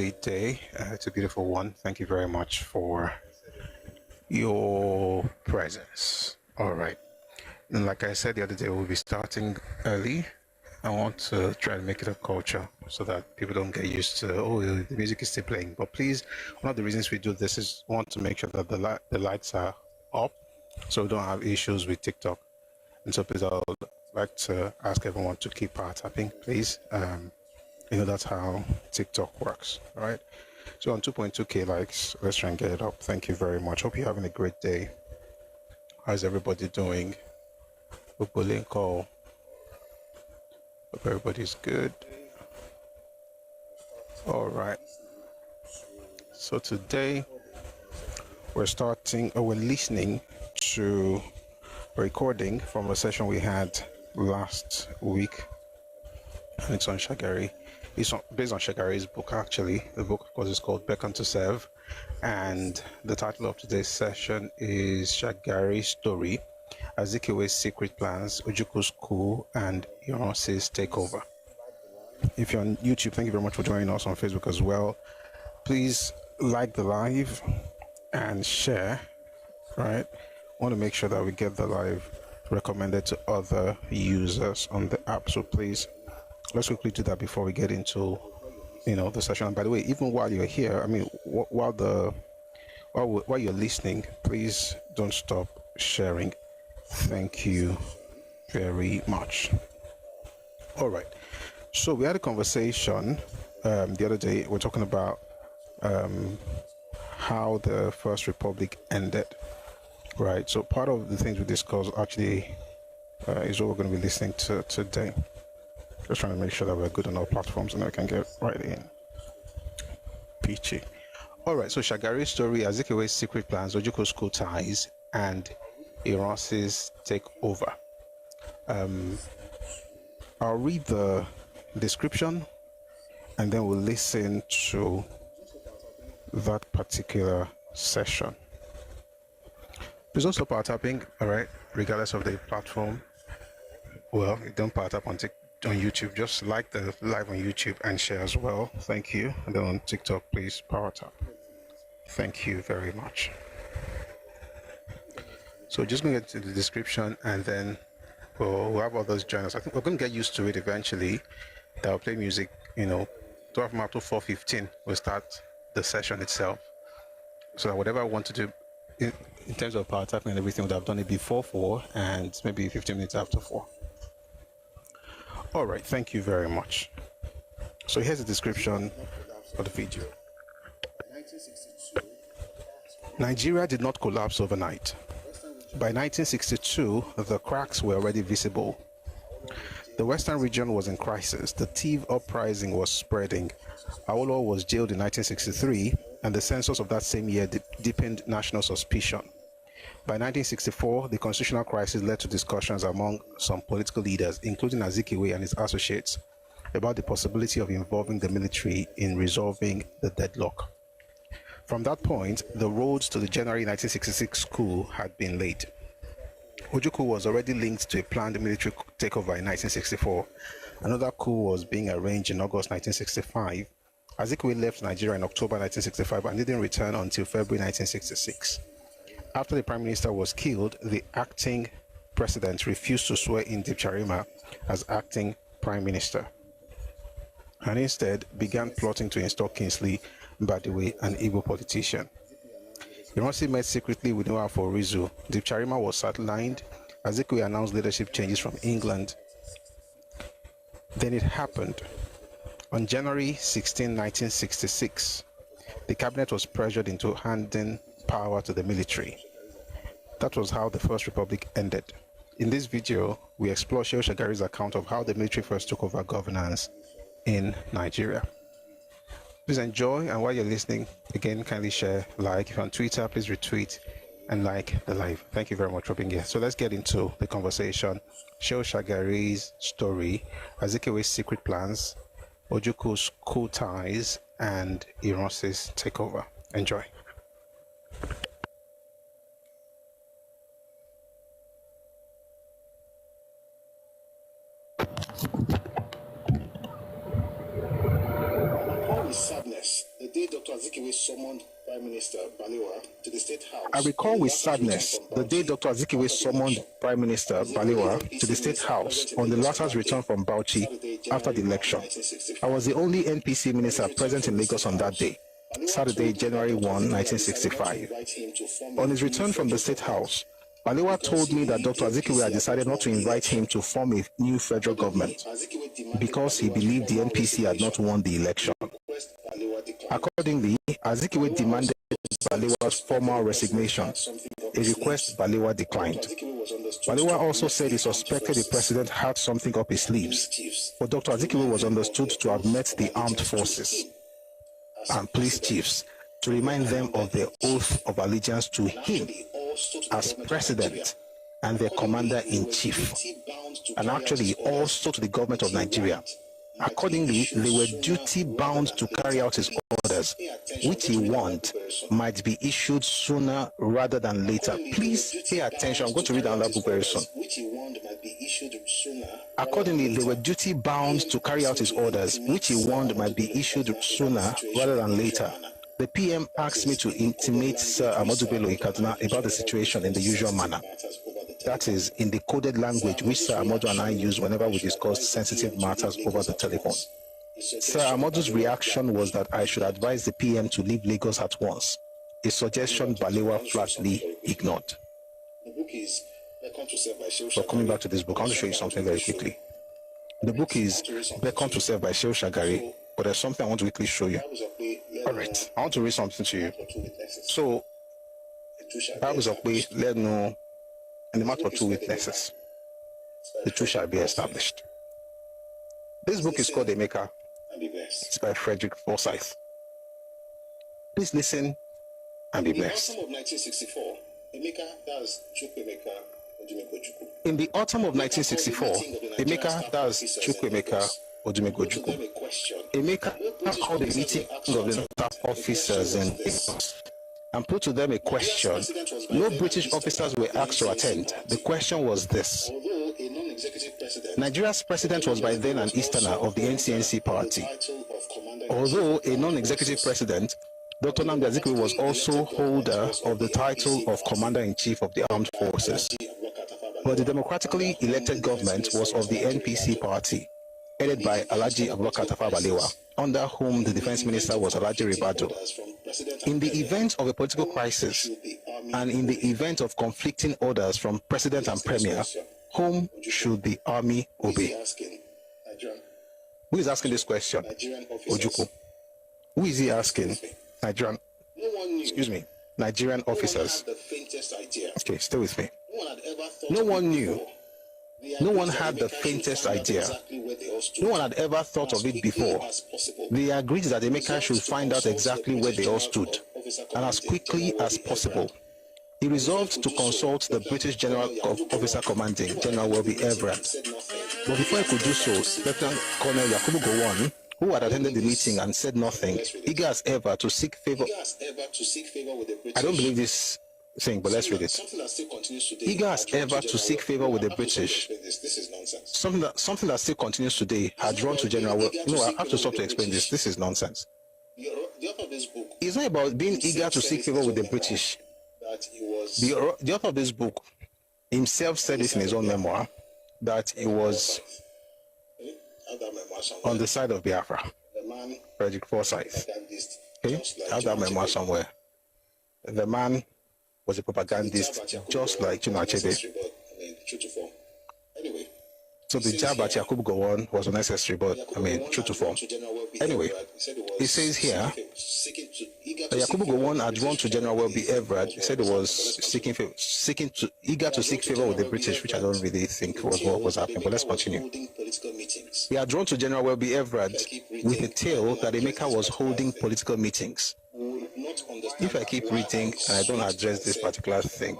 day. It's a beautiful one. Thank you very much for your presence. All right. And like I said the other day, we'll be starting early. I want to try to make it a culture so that people don't get used to, oh, the music is still playing. But please, one of the reasons we do this is we want to make sure that the lights are up so we don't have issues with TikTok. And so please, I would like to ask everyone to keep power tapping, please. That's how TikTok works, all right? So on 2.2K likes, let's try and get it up. Thank you very much. Hope you're having a great day. How's everybody doing? Hope everybody's good. All right. So today we're listening to a recording from a session we had last week. And it's on Shagari. It's based on Shagari's book, actually. The book, of course, is called Beckon to Serve. And the title of today's session is Shagari's Story, Azikiwe's Secret Plans, Ojukwu's Coup, and Ironsi's Takeover. If you're on YouTube, thank you very much for joining us on Facebook as well. Please like the live and share, right? I want to make sure that we get the live recommended to other users on the app. So please, let's quickly do that before we get into, the session. And by the way, even while you're here, while you're listening, please don't stop sharing. Thank you very much. All right. So we had a conversation the other day. We're talking about how the First Republic ended, right? So part of the things we discussed actually is what we're going to be listening to today. Just trying to make sure that we're good on all platforms and I can get right in. Peachy. All right, so Shagari's story, Azikiwe's secret plans, Ojukwu's Coup ties, and Ironsi's takeover. I'll read the description and then we'll listen to that particular session. Please don't stop power tapping, all right, regardless of the platform. Well, don't power tap on YouTube, just like the live on YouTube and share as well. Thank you. And then on TikTok, please power tap. Thank you very much. So just going to get to the description and then we'll have others join us. I think we're going to get used to it eventually. That will play music, 12 minutes to 4:15. We'll start the session itself. So that whatever I want to do in terms of power tapping and everything, would have done it before 4 and maybe 15 minutes after 4. All right, thank you very much. So here's the description of the video. Nigeria did not collapse overnight. By 1962, the cracks were already visible. The Western region was in crisis. The Tiv uprising was spreading. Awolowo was jailed in 1963, and the census of that same year deepened national suspicion. By 1964, the constitutional crisis led to discussions among some political leaders, including Azikiwe and his associates, about the possibility of involving the military in resolving the deadlock. From that point, the roads to the January 1966 coup had been laid. Ojukwu was already linked to a planned military takeover in 1964. Another coup was being arranged in August 1965. Azikiwe left Nigeria in October 1965 and didn't return until February 1966. After the Prime Minister was killed, the acting president refused to swear in Dipcharima as acting Prime Minister and instead began plotting to install Kingsley Badiwe, an Igbo politician. Ironsi met secretly with Nwafọ Orizu. Dipcharima was sidelined. Azikiwe announced leadership changes from England. Then it happened. On January 16, 1966, the cabinet was pressured into handing power to the military. That was how the First Republic ended. In this video, we explore Shehu Shagari's account of how the military first took over governance in Nigeria. Please enjoy, and while you're listening, again, kindly share, like. If you're on Twitter, please retweet and like the live. Thank you very much for being here. So let's get into the conversation. Shehu Shagari's story, Azikiwe's secret plans, Ojukwu's coup ties, and Ironsi's takeover. Enjoy. Sadness. The day Dr. Azikiwe summoned Prime Minister Balewa to the State House. I recall with sadness the day Dr. Azikiwe summoned Prime Minister Balewa to the State House on the latter's return from Bauchi after the election. I was the only NPC minister present in Lagos on that day, Saturday, January 1, 1965. On his return from the State House, Balewa told me that Dr. Azikiwe had decided not to invite him to form a new federal government because he believed the NPC had not won the election. Accordingly, Azikiwe demanded Balewa's formal resignation, a request Balewa declined. Balewa also said he suspected the president had something up his sleeves, but Dr. Azikiwe was understood to have met the armed forces and police chiefs to remind them of their oath of allegiance to him as president and their commander-in-chief, and actually also to the government of Nigeria. Accordingly, they were duty-bound to carry out his orders, which he warned might be issued sooner rather than later. Please pay attention. I'm going to read another book very soon. Accordingly, they were duty-bound to carry out his orders, which he warned might be issued sooner rather than later. The PM asked me to intimate Sir Ahmadu Bello Kaduna about the situation in the usual manner. That is, in the coded language which Sir Ahmadu and I use whenever we discuss sensitive matters over the telephone. Sir Ahmadu's reaction was that I should advise the PM to leave Lagos at once, a suggestion Balewa flatly ignored. So coming back to this book, I want to show you something very quickly. The book is Beckon to Serve by Shagari, but there's something I want to quickly show you. All right, I want to read something to you. So, Bible is let know in the matter of 2 witnesses, the truth shall be established. This book is called Emeka. It's by Frederick Forsyth. Please listen and be blessed. In the autumn of 1964, Emeka, that's Chukwuemeka Ojukwu, Emeka called a meeting of the staff officers in Lagos and put to them a question. No British officers were asked to attend. The question was this. Nigeria's president was by then an Easterner of the NCNC party. Although a non-executive president, Dr. Nnamdi Azikiwe was also holder of the title of Commander-in-Chief of the Armed Forces. But the democratically elected government was of the NPC party, headed by Alhaji Abubakar Tafawa Balewa, under whom the defense minister was Alhaji Ribado. In the event of a political crisis, and in the event of conflicting orders from president and premier, whom should the army obey? Who is asking this question? Ojukwu. Who is he asking? Nigerian officers. Okay, stay with me. No one knew. No one had the faintest idea. No one had ever thought of it before. They agreed that Emeka should find out exactly where they all stood, and as quickly as possible. He resolved to consult the British General Officer Commanding, General Welby Everett. But before he could do so, Lieutenant Colonel Yakubu Gowon, who had attended the meeting and said nothing, eager as ever to seek favor. I don't believe this thing, but let's read it. Eager as ever to seek favor with the British. Something that still continues today had drawn to General Welby. No, I have to stop to explain this. This is nonsense. It's not about being eager to seek favor with the British. The author of this book himself said this in his own memoir, that he was on the side of Biafra. Frederick Forsyth. Okay, I have that memoir somewhere. The man was a propagandist, just like Achebe. So the jab at Yakubu Gowon was unnecessary, but true to form. Anyway, it says here that Yakubu Gowon had drawn to General Welby Everett. He said he was eager to seek favor with the British, which I don't really think was what was happening. But let's continue. He had drawn to General Welby Everett with a tale that Emeka was holding political meetings. If I keep reading and I don't address this particular thing,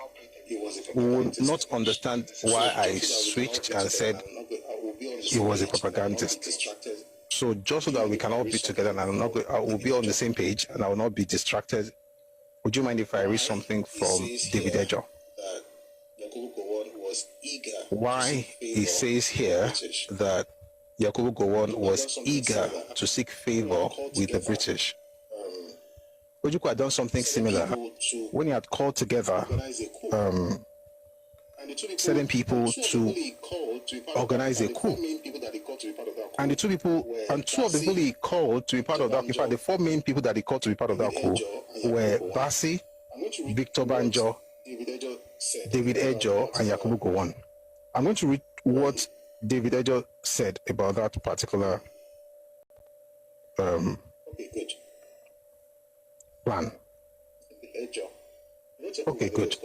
we will not understand why I switched and said he was a propagandist. So just so that we can all be together and I will be on the same page and I will not be distracted, would you mind if I read something from David Ejo? Why he says here that Yakubu Gowon was eager to seek favor with the British. Ojukwu had done something similar when he had called together certain people to organize a coup. And two of the people he called to be part of that, in fact, the four main people that he called to be part of that coup were Basi, Victor Banjo, David Ejo, and Yakubu Gowon. I'm going to read what David Ejo said about that particular plan. Okay, good.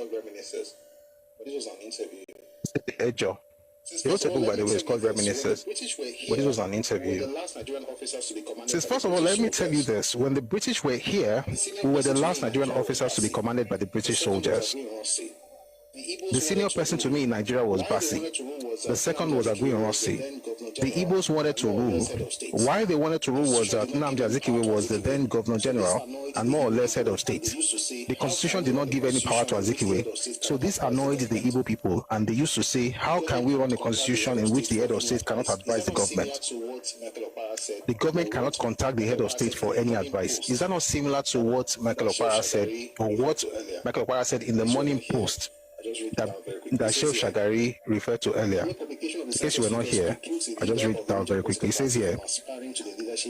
This was an interview. Ejo. He wrote a book, by the way, it's called Reminiscences. But this was an interview. Since, first of all, let me tell you this. When the British were here, we were the last Nigerian officers to be commanded by the British soldiers. The senior person to me in Nigeria was Basi. The second was Ironsi. The Igbos wanted to rule. Why they wanted to rule was that Nnamdi Azikiwe was the then Governor General and more or less head of state. The constitution did not give any power to Azikiwe, so this annoyed the Igbo people, and they used to say, how can we run a constitution in which the head of state cannot advise the government? The government cannot contact the head of state for any advice. Is that not similar to what Michael Okpara said, or what Michael Okpara said in the Morning Post that Sheikh Shagari referred to earlier? In case you were not here, I just read down very quickly. It says here,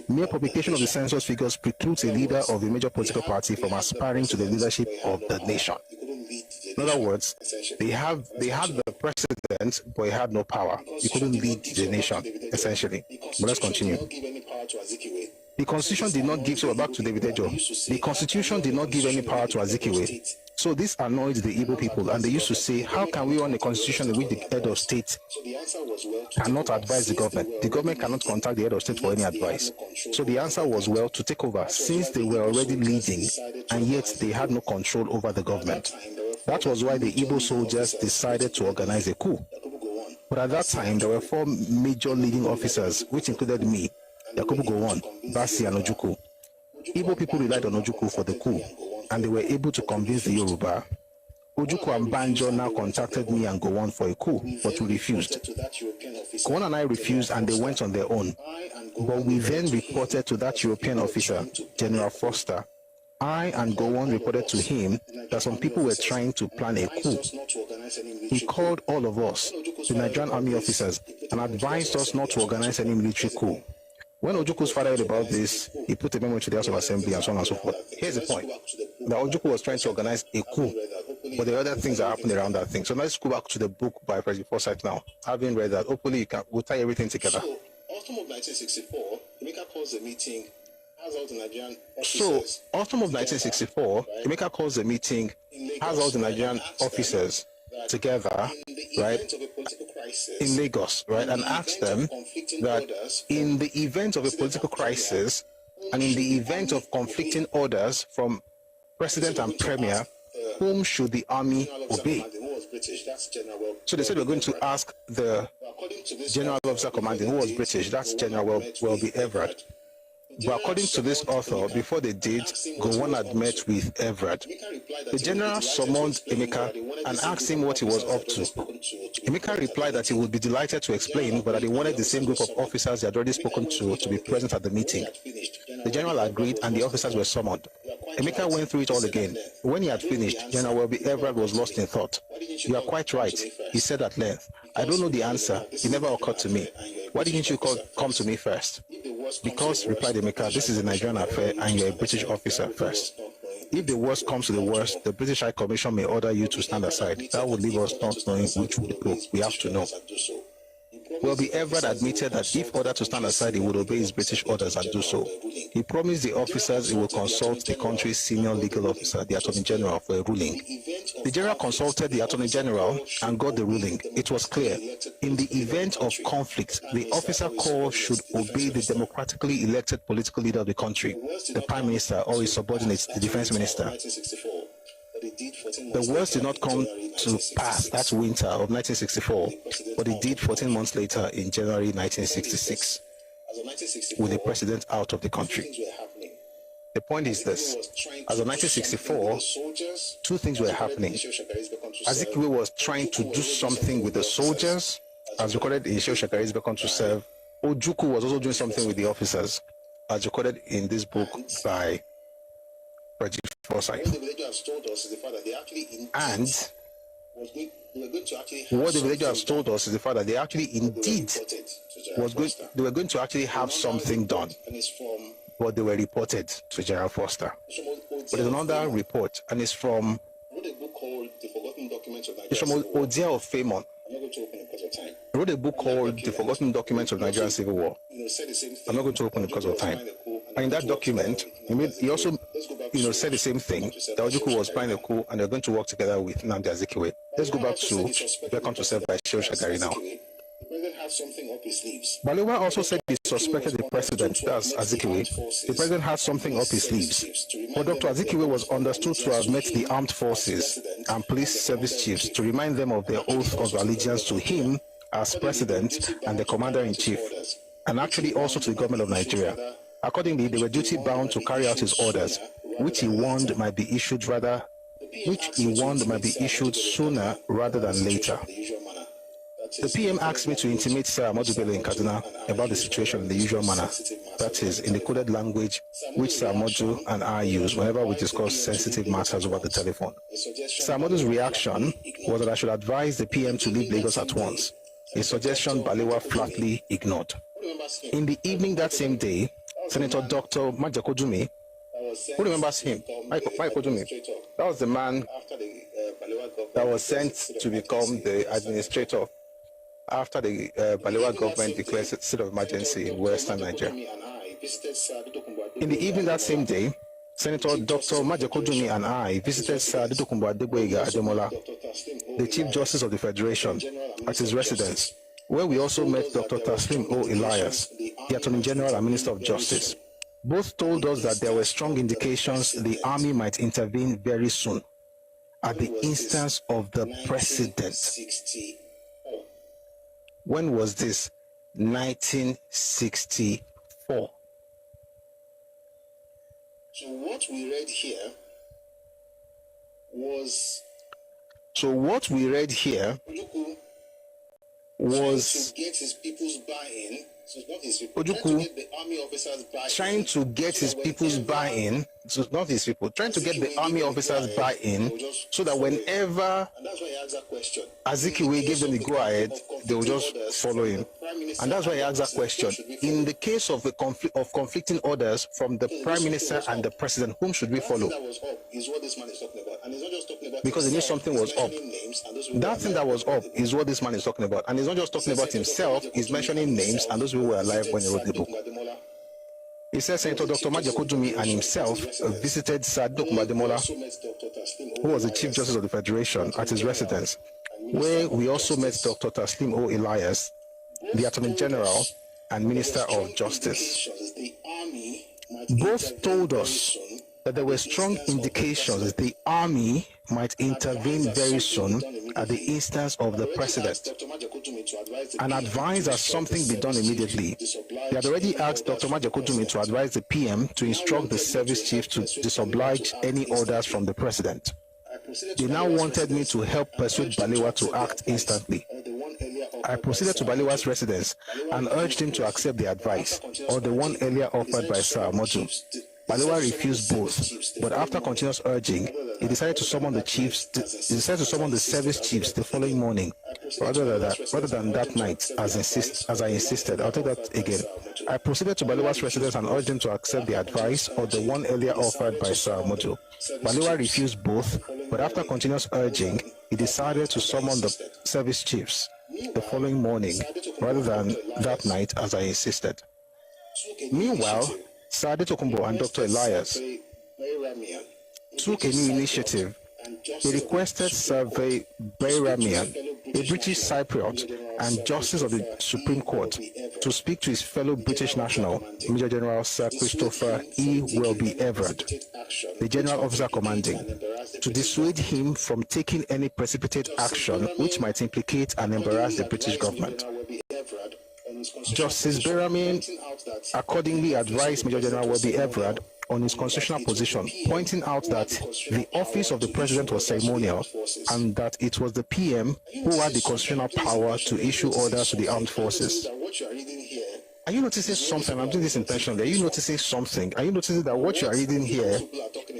mere publication of the census figures precludes a leader of a major political party from aspiring to the leadership of the nation. In other words, they had the president, but he had no power. He couldn't lead the nation, essentially. But let's continue. The constitution did not give, so back to David Ejo. The constitution did not give any power to Azikiwe. So this annoyed the Igbo people, and they used to say, how can we run a constitution in which the head of state cannot advise the government? The government cannot contact the head of state for any advice. So the answer was, well, to take over, since they were already leading, and yet they had no control over the government. That was why the Igbo soldiers decided to organize a coup. But at that time, there were four major leading officers, which included me, Yakubu Gowon, Basi, and Ojukwu. Igbo people relied on Ojukwu for the coup, and they were able to convince the Yoruba. Ojukwu and Banjo now contacted me and Gowon for a coup, but we refused. Gowon and I refused, and they went on their own. But we then reported to that European officer, General Foster. I and Gowon reported to him that some people were trying to plan a coup. He called all of us, the Nigerian army officers, and advised us not to organize any military coup. When Ojukwu's father heard about this, he put a memo to the House of Assembly and so on and so forth. Here's the point. That Ojukwu was trying to organize a coup, but there are other things that happened around that thing. So let's go back to the book by President Forsyth now. Having read that, hopefully we'll tie everything together. So, autumn of 1964, Emeka calls a meeting, has all the Nigerian officers. So, autumn of 1964, Emeka calls a meeting, has all the Nigerian officers together, right, in Lagos, right, and asked them that in the event of a political crisis and in the event of conflicting orders from president and premier, whom should the army obey? So they said we're going to ask the general officer commanding, who was British, that's General Welby Everett. But according to this author, before they did, Gowon had met with Everett. The general summoned Emeka and asked him what he was up to. Emeka replied that he would be delighted to explain, but that he wanted the same group of officers he had already spoken to be present at the meeting. The general agreed, and the officers were summoned. Emeka went through it all again. When he had finished, General Welby Everett was lost in thought. You are quite right, he said at length. I don't know the answer. It never occurred to me. Why didn't you come to me first? Because, replied Emeka, this is a Nigerian affair and you're a British officer first. If the worst comes to the worst, the British High Commission may order you to stand aside. That would leave us not knowing which would go. We have to know. Welby Everett admitted that if ordered to stand aside, he would obey his British orders and do so. He promised the officers he would consult the country's senior legal officer, the Attorney General, for a ruling. The General consulted the Attorney General and got the ruling. It was clear. In the event of conflict, the officer called should obey the democratically elected political leader of the country, the Prime Minister or his subordinates, the Defense Minister. The worst did not come to pass that winter of 1964, but it did 14 months later in January 1966, with the president out of the country. The point is this. As of 1964, two things were happening. Azikiwe was trying to do something with the soldiers, as recorded in Shagari's Beckoned to Serve. Ojukwu was also doing something with the officers, as recorded in this book by foresight. What the villagers has told us is the fact that they actually And they were going to actually what the villagers has told us is the fact that they actually indeed they were going to actually have something done, and it's from but they were reported to General Foster. But there's another report, and it's from I wrote a book called The Forgotten Documents of it's from Nigeria. Odia of Famon. I'm not going to open it because of time. I wrote a book called The Forgotten Documents of Nigerian Civil War. Said the same thing. I'm not going to open it because of time. And in that document, he also said the same thing, that Ojukwu was planning a coup and they're going to work together with Nnamdi Azikiwe. Let's go back to Welcome to Serve by Shagari now. The president had something up his sleeves. Balewa also said he suspected the president, that's Azikiwe. The president had something up his sleeves. But Dr. Azikiwe was understood to have met the armed forces and police service chiefs to remind them of their oath of allegiance to him as president and the commander-in-chief, and actually also to the government of Nigeria. Accordingly, they were duty-bound to carry out his orders, which he warned might be issued sooner rather than later. The PM asked me to intimate Sir Ahmadu Bello in Kaduna about the situation in the usual manner, that is, in the coded language which Sir Ahmadu and I use whenever we discuss sensitive matters over the telephone. Sir Ahmadu's reaction was that I should advise the PM to leave Lagos at once, a suggestion Balewa flatly ignored. In the evening that same day, Senator Dr. Majakodumi, who remembers him? Majakodumi. That was the man that was sent to become the administrator after the Balewa government declared a state of emergency in Western Nigeria. In the evening that same day, Senator Dr. Majakodumi and I visited Sir Adedokunbo Adegboyega Ademola, the Chief Justice of the Federation, at his residence, where we also met Dr. Taslim O. Elias, the Attorney General and Minister of Justice. Both told us that there were strong indications the army might intervene very soon, at the instance of the president. When was this? 1964. So what we read here was Ojukwu was to get his people's buy-in. So it's not his people. Ojukwu trying to get the army officers buy-in. trying to get the army officers buy-in so that whenever And that's why he asked that question. Azikiwe gave them the go-ahead, they will just follow him. And that's why he asked that question. In the case of conflicting orders from the Prime Minister and the President, whom should we follow? That was up is what this man is talking about. And he's not just talking about Because he knew himself, something was he's up. mentioning names and those people That thing that was up is what this man is talking about. And he's not just talking about himself, he's mentioning names and those people were alive when he wrote the book. He says Senator Dr. Majakodumi and himself visited Sir Adedokunbo Ademola, who was the Chief Justice of the Federation, at his residence, where we also met Dr. Taslim O. Elias, the Attorney General and Minister of Justice. Both told us that there were strong indications that the army might intervene very soon at the instance of the president and advised that something be done immediately. They had already asked Dr. Majakodumi to advise the PM to instruct the service chief to disoblige any orders from the president. They now wanted me to help persuade Balewa to act instantly. I proceeded to Balewa's residence and urged him to accept the advice, or the one earlier offered by Sir Ahmadu. Balewa refused both, but after continuous urging, he decided to summon the service chiefs the following morning, rather than that night, as I insisted. I'll take that again. I proceeded to Balewa's residence and urged him to accept the advice or the one earlier offered by Sir Ahmadu. Balewa refused both, but after continuous urging, he decided to summon the service chiefs the following morning, rather than that night, as I insisted. Meanwhile, Sir Adedokunbo and Dr. Elias took a new initiative. They requested Sir Bayramian, a British Cypriot and Justice of the Supreme Court, to speak to his fellow British national, Major General Sir Christopher E. Welby Everard, the General Officer Commanding, to dissuade him from taking any precipitate action which might implicate and embarrass the British government. Justice Bayramian accordingly advised Major General Welby Everard on his constitutional position, pointing out that the office of the president was ceremonial and that it was the PM who had the constitutional power to issue orders to the armed forces. What you are reading here Are you noticing something? I'm doing this intentionally. Are you noticing something? Are you noticing that what you are reading here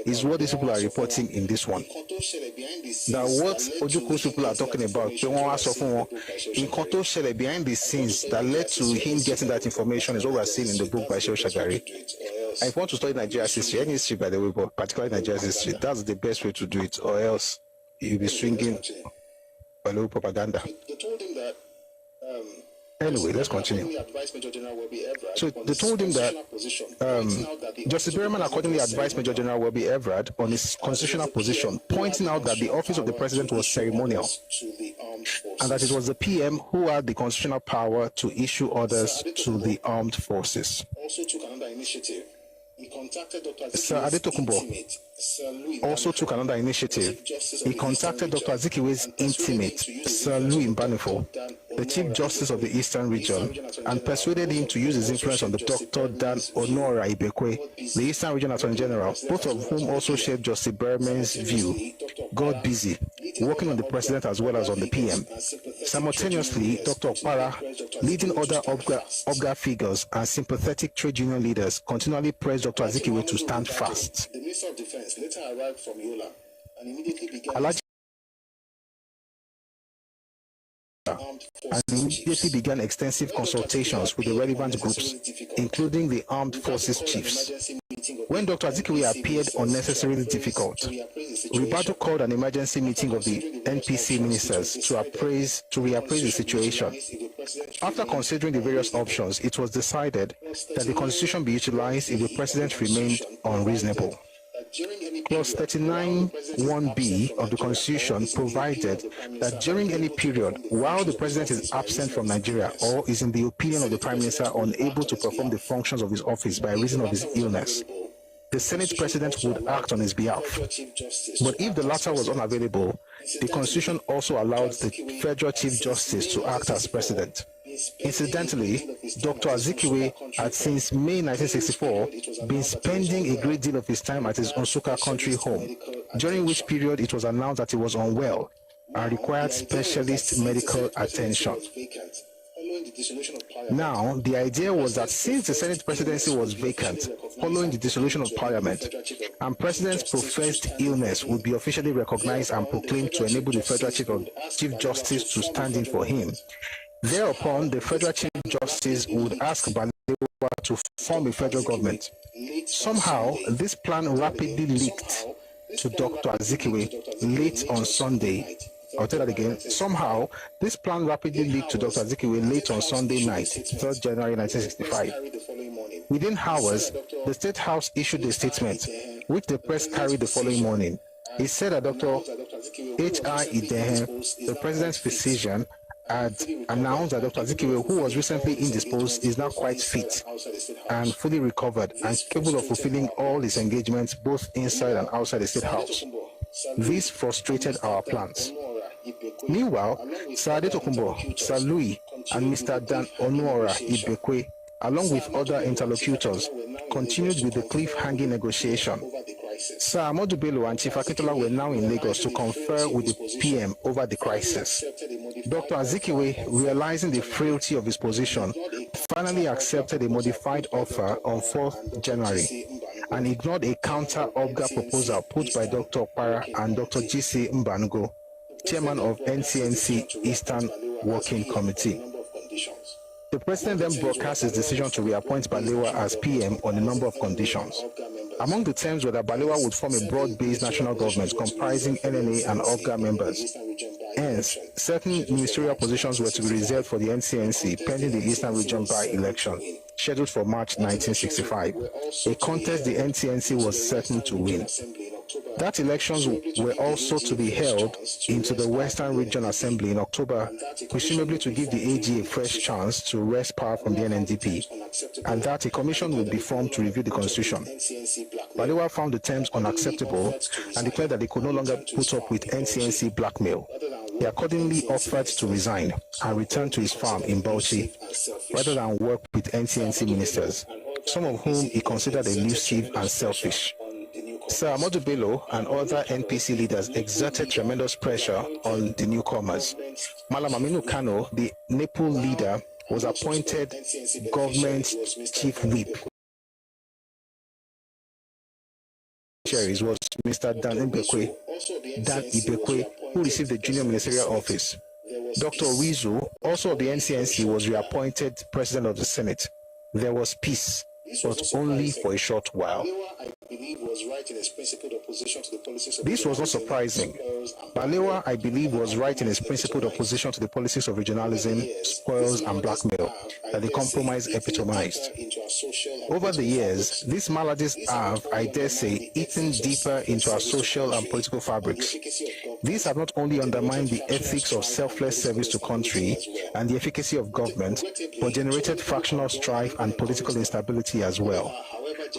is what these people are reporting in this one? That what Ojukwu people are talking about, in Shele behind the scenes that led to him getting that information is what we're seeing in the book by Shagari. And if you want to study Nigeria's history, any history by the way, but particularly Nigeria's history, that's the best way to do it, or else you'll be swinging Balo propaganda. They told him that anyway, let's continue. So they told him that Justice Berman accordingly advised Major General Welby Everard on his constitutional position, pointing out that the office of the president was ceremonial and that it was the PM who had the constitutional power to issue orders to the armed forces. Also took another initiative. He contacted Dr. Sir Adetokunbo also took another initiative. He contacted Dr. Azikiwe's intimate, Sir Louis Mbanifo, the Chief Justice of the Eastern Region, and persuaded him to use his influence on the Dr. Dan Onora Ibekwe, the Eastern Region Attorney General, both of whom also shared Justice Berman's view, got busy, working on the President as well as on the PM. Simultaneously, Dr. Okpara, leading other OBGA figures and sympathetic trade union leaders, continually pressed Dr. Azikiwe to stand fast. The Minister of Defense later arrived from Yola and immediately began extensive consultations with the relevant groups, including the armed forces chiefs. When Dr. Azikiwe appeared unnecessarily difficult, Ribadu called an emergency meeting of the NPC ministers to reappraise the situation. After considering the various options, it was decided that the constitution be utilized if the president remained unreasonable. Clause 39(1)b of the Constitution provided that during any period while the President is absent from Nigeria or is in the opinion of the Prime Minister unable to perform the functions of his office by reason of his illness, the Senate President would act on his behalf. But if the latter was unavailable, the Constitution also allowed the Federal Chief Justice to act as President. Incidentally, Dr. Azikiwe had since May 1964 been spending a great deal of his time at his Nsukka country home, during which period it was announced that he was unwell and required specialist medical attention. Now, the idea was that since the Senate presidency was vacant following the dissolution of Parliament, and President's professed illness would be officially recognized and proclaimed to enable the Federal Chief Justice to stand in for him, thereupon, the Federal Chief Justice would ask Balewa to form a federal government. Somehow, this plan rapidly leaked to Dr. Azikiwe late on Sunday. I'll tell that again. Somehow, this plan rapidly leaked to Dr. Azikiwe late on Sunday night, 3rd January 1965. Within hours, the State House issued a statement, which the press carried the following morning. It said that Dr. H.I. Idehe, the President's physician, had announced that Dr. Azikiwe, who was recently indisposed, is now quite fit and fully recovered and capable of fulfilling all his engagements both inside and outside the State House. This frustrated our plans. Meanwhile, Sir Adetokunbo, Sir Louis, and Mr. Dan Onora Ibekwe, along with other interlocutors, continued with the cliff-hanging negotiation. Sir Amadu Bello and Chief Akintola were now in Lagos to confer with the PM over the crisis. Dr. Azikiwe, realizing the frailty of his position, finally accepted a modified offer on 4th January and ignored a counter-OBGA proposal put by Dr. Okpara and Dr. G.C. Mbanugo, chairman of NCNC Eastern Working Committee. The President then broadcast his decision to reappoint Balewa as PM on a number of conditions. Among the terms were that Balewa would form a broad-based national government comprising NNA and OBGA members. Hence, certain ministerial positions were to be reserved for the NCNC pending the Eastern Region by-election, scheduled for March 1965, a contest the NCNC was certain to win. That elections were also to be held into the Western Region Assembly in October, presumably to give the AG a fresh chance to wrest power from the NNDP, and that a commission would be formed to review the constitution. Balewa found the terms unacceptable and declared that they could no longer put up with NCNC blackmail. He accordingly offered to resign and return to his farm in Bauchi, rather than work with NCNC ministers, some of whom he considered elusive and selfish. Sir Amadu Bello and other NPC leaders exerted tremendous pressure on the newcomers. Malam Aminu Kano, the NEPO leader, was appointed government chief whip. Was Mr. Dan Ibekwe, who received the junior ministerial office. Dr. Rizu, also of the NCNC, was reappointed president of the Senate. There was peace, but only for a short while. This was not surprising. Balewa, I believe, was right in his principled opposition to the policies of regionalism, spoils, and blackmail that the compromise epitomized. Over the years, these maladies have, I dare say, eaten deeper into our social and political fabrics. These have not only undermined the ethics of selfless service to country and the efficacy of government, but generated factional strife and political instability as well.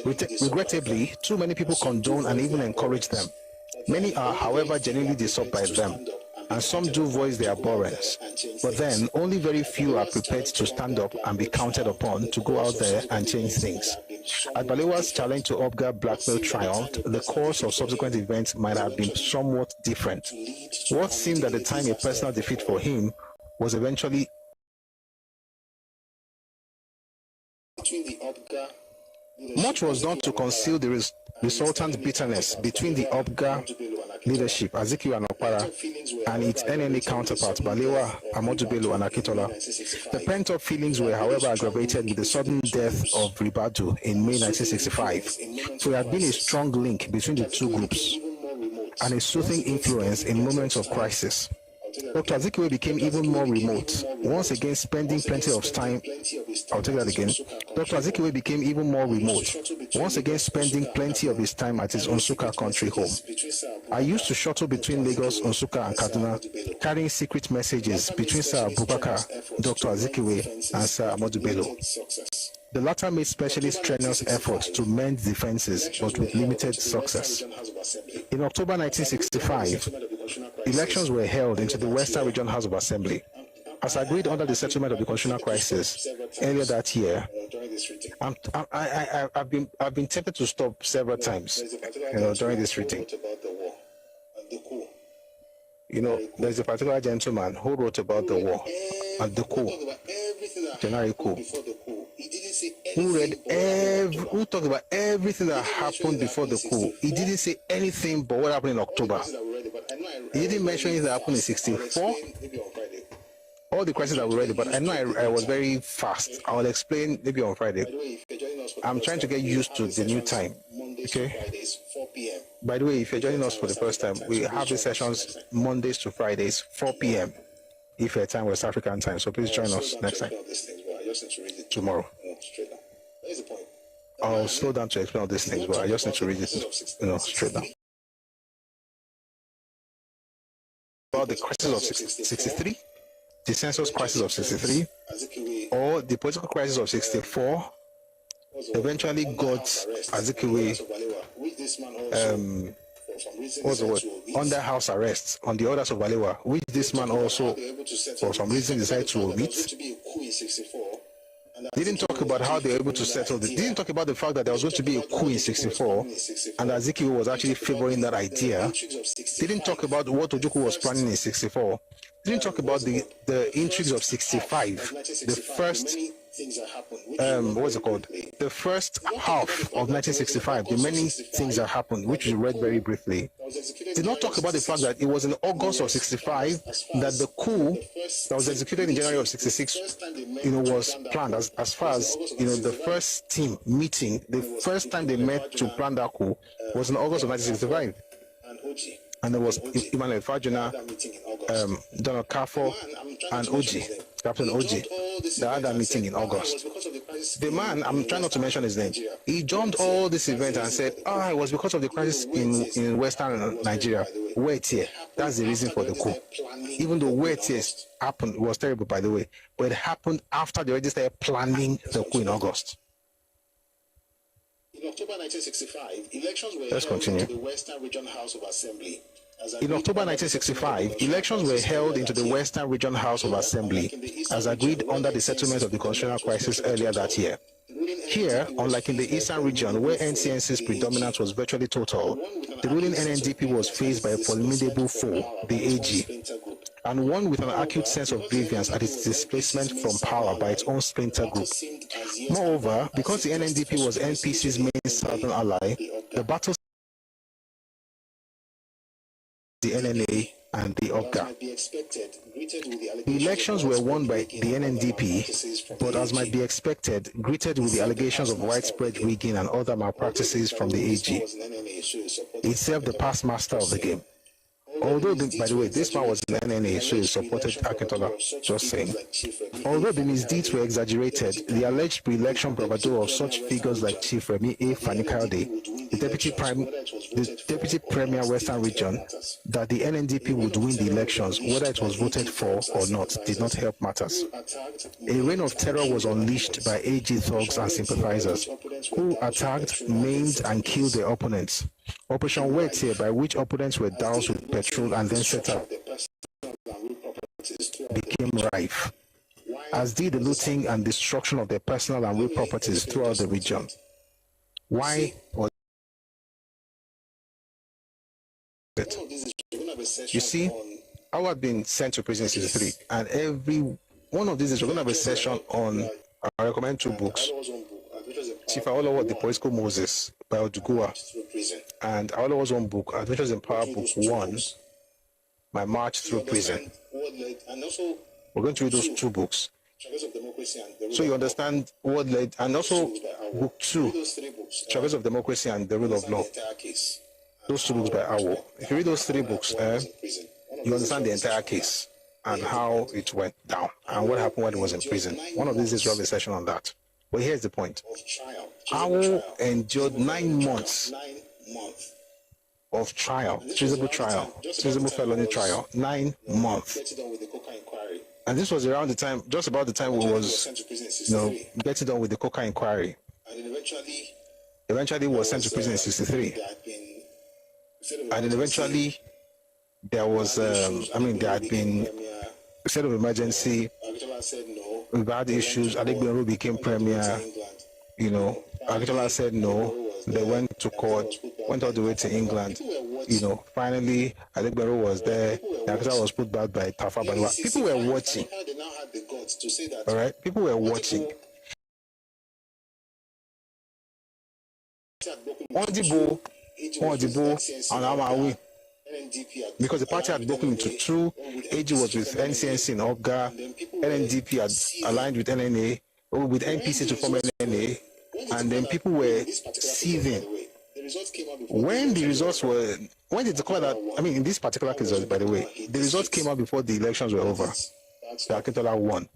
Regrettably, too many people condone and even encourage them. Many are, however, genuinely disturbed by them, and some do voice their abhorrence. But then, only very few are prepared to stand up and be counted upon to go out there and change things. At Balewa's challenge to Obga blackmail triumphed, the course of subsequent events might have been somewhat different. What seemed at the time a personal defeat for him was eventually much was done to conceal the resultant bitterness between the Obga leadership, Azikiwe and Okpara, and its NNA counterparts, Balewa, Ahmadu Bello, and Akintola. The pent-up feelings were, however, aggravated with the sudden death of Ribadu in May 1965. So there had been a strong link between the two groups and a soothing influence in moments of crisis. Dr. Azikiwe became even more remote, once again spending plenty of time. I'll take that again. Dr. Azikiwe became even more remote, once again spending plenty of his time at his Nsukka country home. I used to shuttle between Lagos, Nsukka, and Kaduna, carrying secret messages between Sir Abubakar, Dr. Azikiwe, and Sir Ahmadu Bello. The latter made specially strenuous efforts to mend defenses, but with limited success. In October 1965, elections were held into the Western Region House of Assembly. As agreed under the settlement of the constitutional crisis earlier that year, I've been tempted to stop several times, during this reading. There's a particular gentleman who wrote about the war and the coup, General Coup, who talked about everything that happened before the coup. He didn't say anything but what happened in October. He didn't mention anything that happened in 64. All the questions that we read, but I know I was very fast. I will explain maybe on Friday. I'm trying to get used to the new time. Okay? By the way, if you're joining us for the first time, we have these sessions Mondays to Fridays, 4 p.m. if you're time West African time. So please join us next time. Tomorrow. I'll slow down to explain all these things, but I just need to read it, straight down. About the crisis of 63, the census crisis of 63, or the political crisis of 64, eventually got Azikiwe, what's the word? Under house arrest on the orders of Balewa, which this man also, for some reason, decided to omit. They didn't talk about how they were able to settle this. They didn't talk about the fact that there was going to be a coup in 64, and Azikiwe was actually favoring that idea. They didn't talk about what Ojukwu was planning in 64. They didn't talk about the intrigues of 65, the first, what's it called? The first half of 1965, the many things that happened, which we read very briefly. Did not talk about the fact that it was in August of 65 that the coup that was executed in January of 66, was planned. As far as, the first team meeting, the first time they met to plan that coup was in August of 1965. And there was Emmanuel Fajuna, Donald Kafo, and Oji, Captain Oji. They had that meeting in August. The man, I'm trying not to mention his name, he jumped all this event and said, it was because of the crisis in Western Nigeria. Wait here. That's the reason for the coup. Even though wait here happened, it was terrible, by the way, but it happened after they already started planning the coup in August. In October 1965, elections were Let's held continue. into the Western Region House of Assembly. In October 1965, elections were held into the Western Region House of Assembly, as agreed under the settlement of the constitutional crisis earlier that year. Here, unlike in the Eastern region, where NCNC's predominance was virtually total, the ruling NNDP was faced by a formidable foe, the AG. and one with an acute sense of grievance at its displacement from power by its own splinter group. Moreover, because the NNDP was NPC's main southern ally, the battle the NNA and the OGA. The elections were won by the NNDP, but as might be expected, greeted with the allegations of widespread rigging and other malpractices from the AG. Itself the past master of the game. Although, by the way, this man was in NNA, so he supported Akintola, just saying. Although the misdeeds were exaggerated, the alleged pre-election bravado of such figures like Chief Remi A. Fanikaude, the Deputy Premier Western Region, that the NNDP would win the elections, whether it was voted for or not, did not help matters. A reign of terror was unleashed by AG thugs and sympathizers, who attacked, maimed, and killed their opponents. Operation Wetie, by which opponents were doused with petrol and then set up, became rife, as did the looting and destruction of their personal and real properties throughout the region. Why was it? You see, I have been sent to prison since 3, and every one of these is we're going to have a session on, I recommend 2 books. Chief Awolowo, The Political Moses by Ojukwu, and Awolowo's own book, Adventures in Power, Book 1, My March Through Prison. We're going to read those 2 books, so you understand what led, and also Book 2, Traverse of Democracy and the Rule of Law. Those 2 books by Awo. If you read those 3 books, you understand the entire case and how it went down and what happened when he was in prison. One of these days we'll have a session on that. But here's the point. Awo endured 9 months of trial, treasonable felony trial, 9 months. And this was around the time, just about the time we was, getting done with the Coca inquiry. Eventually was sent to prison in 63. And then eventually there was, there had been a state of emergency. We've had issues. Adegbero became premier. Akintola said no. They went to court, went all the way to England. Finally, Adegbero was there. Akintola was put back by Tafa Balewa. People were watching. All right, people were watching. On the ball, and I'm because the party had broken into 2. AG was with NCNC and OGA. NNDP had aligned with NNA, or with NPC to form NNA, and then people were seething. When the results were, when did the call that, in this particular case, by the way, the results came out before the elections were over. Akintola won.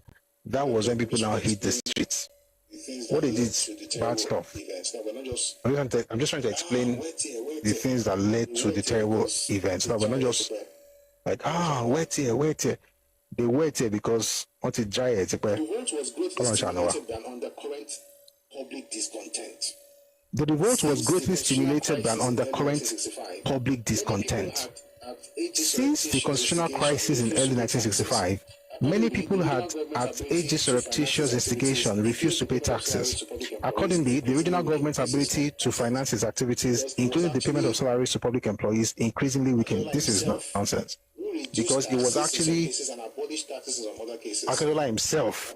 That was when people now hit the streets. What they did, bad stuff. I'm just trying to explain the things that led to the terrible events. Now, we're not just like, wait here. They wait here because until dry it. The revolt was greatly stimulated by undercurrent public discontent. Since the constitutional crisis in early 1965, many people had, at AG's surreptitious instigation, refused to pay taxes. Accordingly, the regional government's ability to finance its activities, including the payment of salaries to public employees, increasingly weakened. This is nonsense. Because it was actually Akintola himself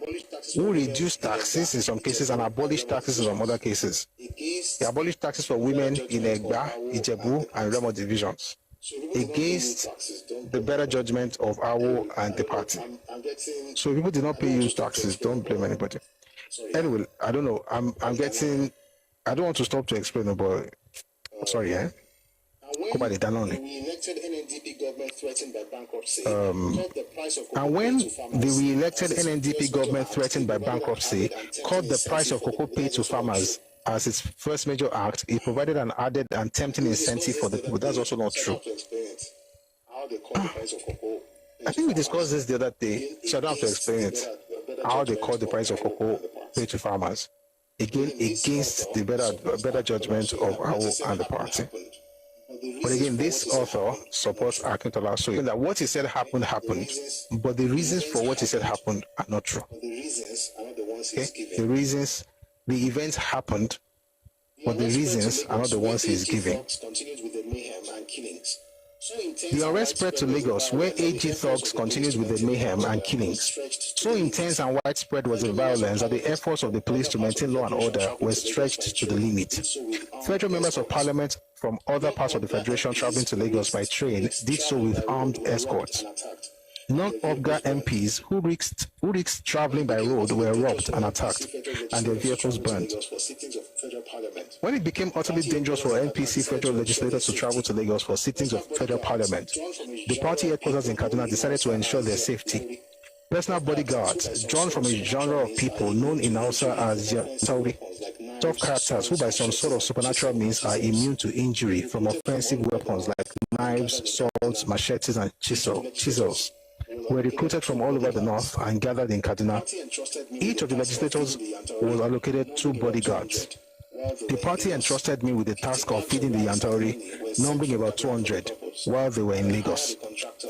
who reduced taxes in some cases and abolished taxes in some other cases. He abolished taxes for women in Egba, Ijebu, and Remo divisions, against the better judgment of Awo and the party. So if people did not pay you taxes, don't blame anybody. Anyway, I don't know. I don't want to stop to explain, but sorry, and when the re-elected NNDP government threatened by bankruptcy, cut the price of cocoa paid to farmers as its first major act, it provided an added and tempting incentive for the people. That's also not true. I think we discussed this the other day, so I don't have to explain it. How they cut the price of cocoa paid to farmers. Again, against the better judgment of Awo and the party. But again, this author supports Akintola, so that what he said happened, but the reasons for what he said happened are not true. The events happened, but the reasons are not the ones he's giving. The arrest spread to Lagos, where AG thugs continued with the mayhem and killings. So intense and widespread was the violence that the efforts of the police to maintain law and order were stretched to the limit. Federal members of parliament from other parts of the Federation traveling to Lagos by train did so with armed escorts. Non-OBGA MPs who risked traveling by road were robbed and attacked, and their vehicles burned. When it became utterly dangerous for NPC federal legislators to travel to Lagos for sittings of federal parliament, the party headquarters in Kaduna decided to ensure their safety. Personal bodyguards, drawn from a genre of people known in Hausa as Tauri, tough characters who by some sort of supernatural means are immune to injury from offensive weapons like knives, swords, machetes, and chisels, were recruited from all over the north and gathered in Kaduna. Each of the legislators was allocated 2 bodyguards. The party entrusted me with the task of feeding the Yantauri, numbering about 200, while they were in Lagos.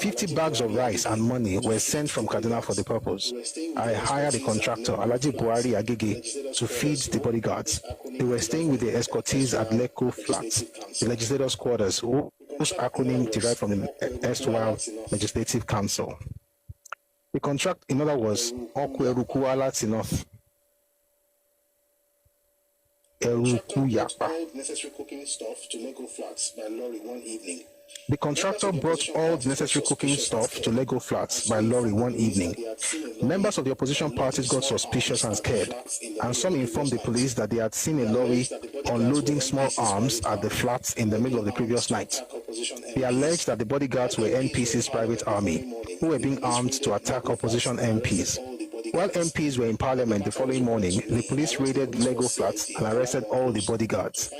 50 bags of rice and money were sent from Kaduna for the purpose. I hired a contractor, Alhaji Buhari Agege, to feed the bodyguards. They were staying with the escortees at Lekko Flats, the legislators' quarters, whose acronym derived from the erstwhile Legislative Council. The contract, in other words, Ojukwu Alatinoth. Necessary cooking stuff to Lego Flats by lorry one evening. The contractor brought all the necessary cooking stuff to Lego Flats by lorry one evening. Members of the opposition parties got suspicious and scared, and some informed the police that they had seen a lorry unloading small arms at the flats in the middle of the previous night. They alleged that the bodyguards were NPC's private army, who were being armed to attack opposition MPs. While MPs were in parliament the following morning, the police raided Lego Flats and arrested all the bodyguards.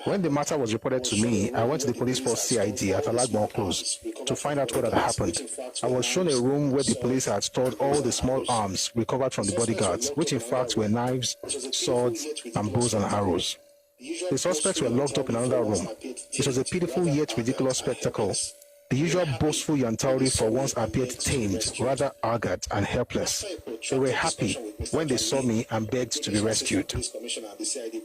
When the matter was reported to me, I went to the police force CID at Alagbon Close to find out what had happened. I was shown a room where the police had stored all the small arms recovered from the bodyguards, which in fact were knives, swords, and bows and arrows. The suspects were locked up in another room. It was a pitiful yet ridiculous spectacle. The usual boastful Yantauri for once appeared tamed, rather haggard and helpless. They were happy when they saw me and begged to be rescued.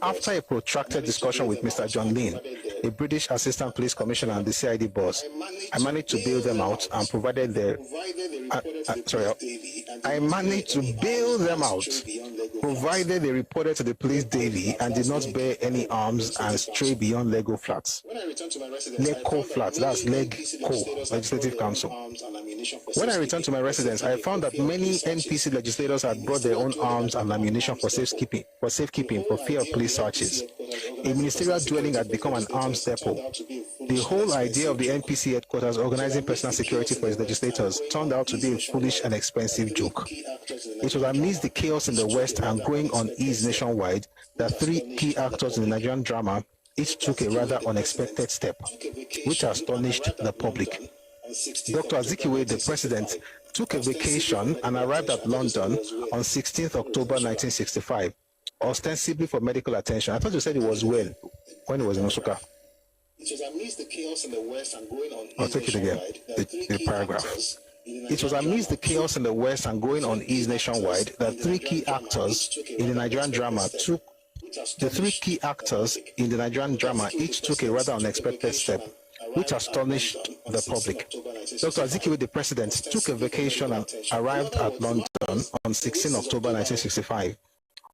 After a protracted discussion with Mr. John Lynn, a British Assistant Police Commissioner and the CID boss, I managed to bail them out and provided their... I managed to bail them out, provided they reported to the police daily and did not bear any arms and stray beyond Lego Flats. Lego Flats, that's Legco, Legislative Council. When I returned to my residence, I found that many NPC legislators had brought their own arms and ammunition for safekeeping for fear of police searches. A ministerial dwelling had become an arms depot. The whole idea of the NPC headquarters organizing personal security for its legislators turned out to be a foolish and expensive joke. It was amidst the chaos in the West and growing unease nationwide that 3 key actors in the Nigerian drama each took a rather unexpected step, which astonished the public. Dr. Azikiwe, the president, took a vacation and arrived at London on 16th October 1965, ostensibly for medical attention. I thought you said he was well when he was in Osaka. It was amidst the chaos in the West and going on. I'll take it again, the paragraph. It was amidst the chaos in the West and going on ease nationwide that 3 key actors in the Nigerian drama took each took a rather unexpected step, which astonished the public. Dr. Azikiwe, the president, took a vacation and arrived at London on 16 October 1965,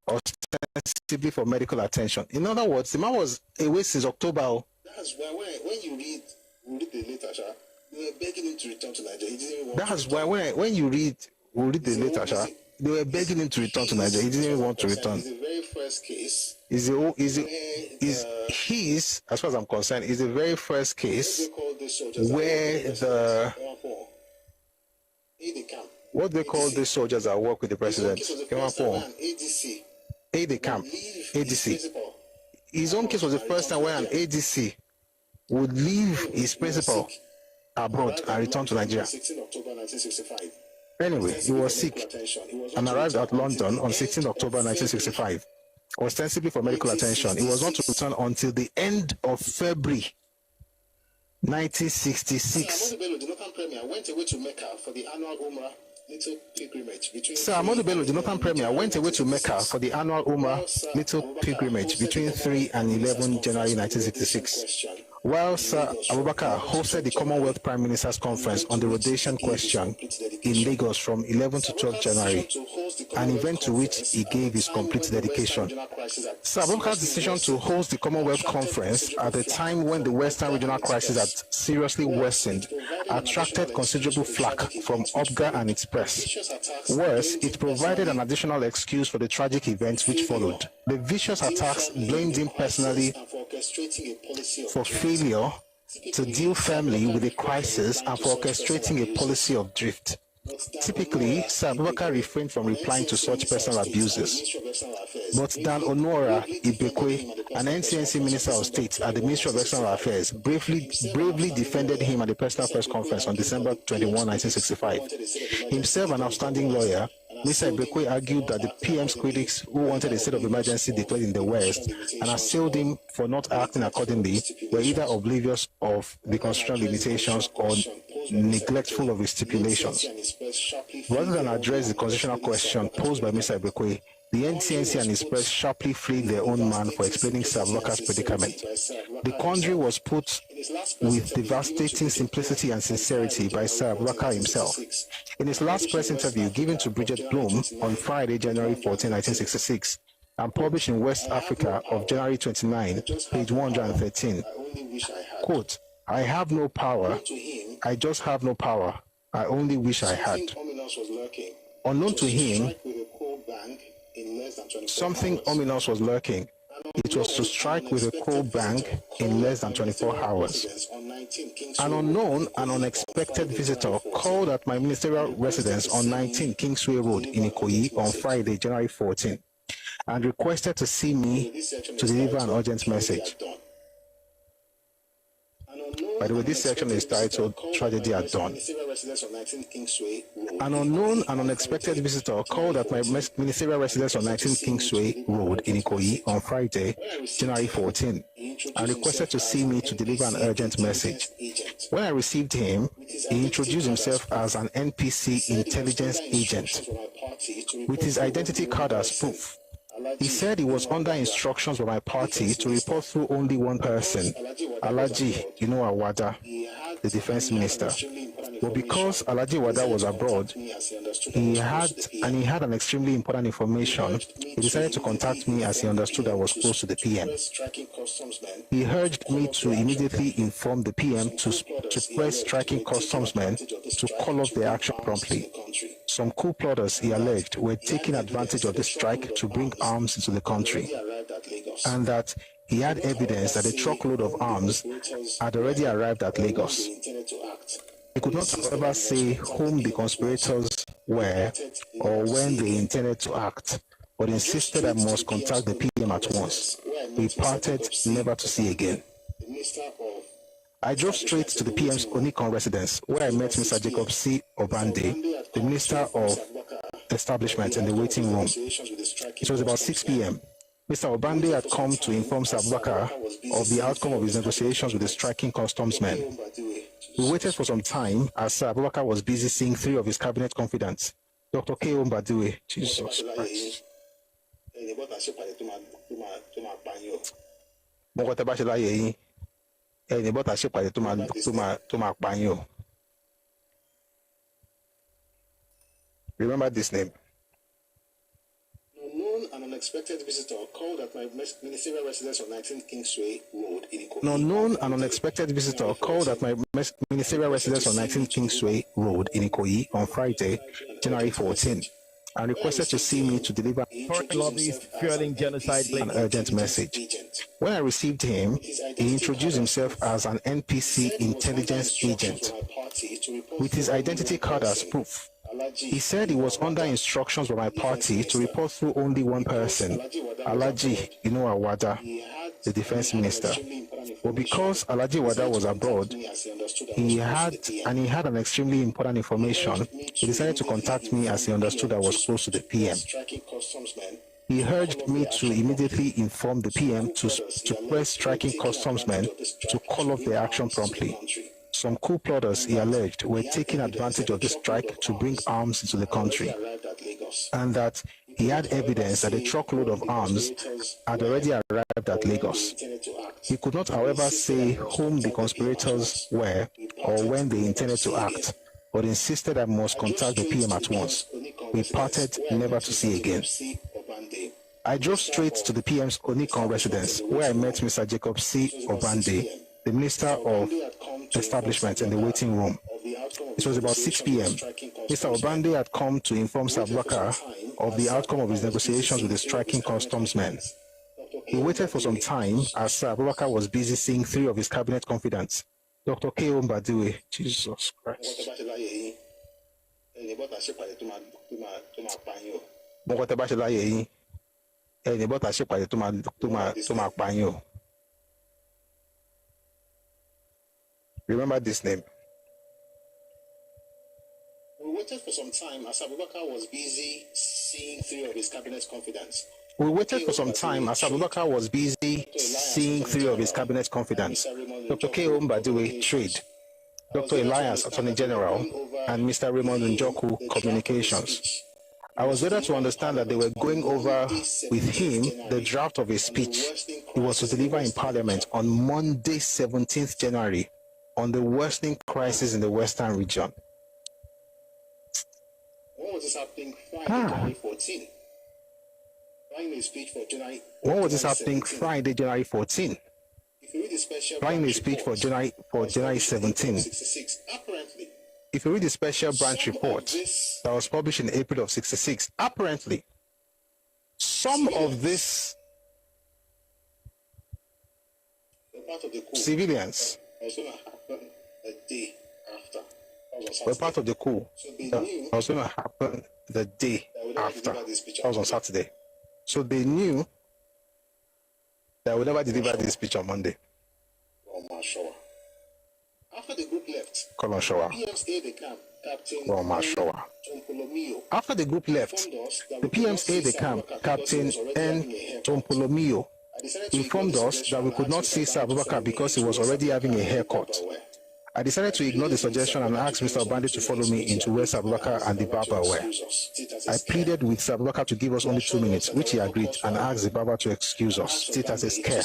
ostensibly for medical attention. In other words, the man was away since October. That's why when you read the literature, they were begging him to return to Nigeria. He didn't want That's why when you read the literature, they were begging him to return to Nigeria. He didn't want to return. It's the very first case. As far as I'm concerned, is the very first case where what they call the soldiers that work with the president. ADC. His own case was the first time where an ADC would leave his principal abroad and return to Nigeria. 16 October 1965. Anyway, he was sick and arrived at London on 16 October 1965, ostensibly for medical attention. He was not to return until the end of February 1966. Sir Ahmadu Bello, the Northern Premier, went away to Mecca for the annual Umrah little pilgrimage between... Sir Ahmadu Bello, the Northern Premier, went away to Mecca for the annual Umrah little pilgrimage between 3 and 11 January 1966. While Sir Abubakar hosted the Commonwealth Prime Minister's Conference on the rhodesian question in Lagos from 11 to 12 January, an event to which he gave his complete dedication. Sir Abubakar's decision to host the Commonwealth Conference at a time when the Western regional crisis had seriously worsened attracted considerable flack from UPGA and its press. Worse, it provided an additional excuse for the tragic events which followed. The vicious attacks blamed him personally for failure to deal firmly with the crisis and for orchestrating a policy of drift. Typically, Sir Abubakar refrained from replying to such personal abuses. But Dan Onora Ibekwe, an NCNC Minister of State at the Ministry of External Affairs, bravely defended him at the personal press conference on December 21, 1965. Himself an outstanding lawyer, Mr. Ibekwe argued that the PM's critics who wanted a state of emergency declared in the West and assailed him for not acting accordingly were either oblivious of the constitutional limitations or neglectful of his stipulations. Rather than address the constitutional question posed by Mr. Ibekwe, the NCNC and his press sharply freed their own man for explaining Sir Abubakar's predicament. The quandary was put with devastating simplicity and sincerity by Sir Abubakar himself. In his last press interview given to Bridget Bloom on Friday, January 14, 1966, and published in West Africa of January 29, page 113, quote, "I have no power. I just have no power. I only wish I had." Unknown to him, something ominous was lurking. It was to strike with a coal bank in less than 24 hours. An unknown and unexpected visitor called at my ministerial residence on 19 Kingsway Road in Ikoyi on Friday, January 14, and requested to see me to deliver an urgent message. By the way, this section is titled Tragedy at Dawn. An unknown and unexpected visitor called at my ministerial residence on 19 Kingsway Road in Ikoyi on Friday, January 14, and requested to see me to deliver an urgent message. When I received him, he introduced himself as an NPC intelligence agent with his identity card as proof. He said he was under instructions by my party to report through only one person, Alhaji Wada, the defense minister. But because Alhaji Wada was abroad, he had an extremely important information, he decided to contact me as he understood I was close to the PM. He urged me to immediately inform the PM to press striking customsmen to call off their action promptly. Some coup plotters, he alleged, were taking advantage of the strike to bring arms into the country, and that he had evidence that a truckload of arms had already arrived at Lagos. He could not, however, say whom the conspirators were or when they intended to act, but insisted I must contact the PM at once. We parted never to see again. I drove straight to the PM's Onikon residence, where I met Mr. Jacob C. Obande, the Minister of Establishment, in the waiting room. It was about 6 p.m. Mr. Obande had come to inform Sir Abubakar of the outcome of his negotiations with the striking customsmen. We waited for some time as Sir Abubakar was busy seeing 3 of his cabinet confidants. Dr. K. Mbadiwe, Jesus Christ. Remember this name. An unexpected visitor called at my ministerial residence on 19 Kingsway Road in Ikoyi. An unknown and unexpected visitor called at my ministerial residence on 19 Kingsway Road in Ikoyi on Friday, January 14, and requested to see me to deliver fueling genocide an urgent message. When I received him, he introduced himself as an NPC intelligence agent with his identity card as proof. He said he was under instructions by my party to report through only one person, Alhaji Wada, the defense minister. But because Alhaji Wada was abroad, he had an extremely important information, he decided to contact me as he understood I was close to the PM. He urged me to immediately inform the PM to press striking customsmen to call off their action promptly. Some coup plotters, he alleged, were taking advantage of the strike to bring arms into the country, and that he had evidence that a truckload of arms had already arrived at Lagos. He could not, however, say whom the conspirators were or when they intended to act, but insisted I must contact the PM at once. We parted never to see again. I drove straight to the PM's Onikon residence, where I met Mr. Jacob C. Obande, the Minister of Establishment, in the waiting room. It was about 6 p.m. Mr. Obande had come to inform Sir Abubakar of the outcome of his negotiations with the striking customs men. He waited for some time as Sir Abubakar was busy seeing 3 of his cabinet confidants. Dr. K.O. Mbadiwe, Jesus Christ. Remember this name. We waited for some time as Abubakar was busy seeing 3 of his cabinet confidants. Dr. K.O. Mbadiwe, Trade, Dr. Elias, Attorney General, and Mr. Raymond Ojukwu, Communications. I was later to understand that they were going over with him the draft of a speech he was to deliver in Parliament on Monday, 17th January, on the worsening crisis in the Western region. When was this happening? Friday, January 14. Writing a speech for January. When was this happening? Friday, January 14. If you read the special Writing a speech for January 17. Apparently. If you read the special branch report that was published in April of 66, apparently, some of this civilians were part of the coup that was going to happen the day after. That was on Saturday. So they knew that I would never deliver this speech on Monday. After the group left, After the group left, the PM's aide-de-camp, Captain N. Tompolomio, informed us that we could not see Sir Abubakar because he was already having a haircut. I decided to ignore the suggestion and asked Mr. Obande to follow me into where Sir Abubakar and the barber were. I pleaded with Sir Abubakar to give us only 2 minutes, which he agreed, and asked the barber to excuse us, state as a scare.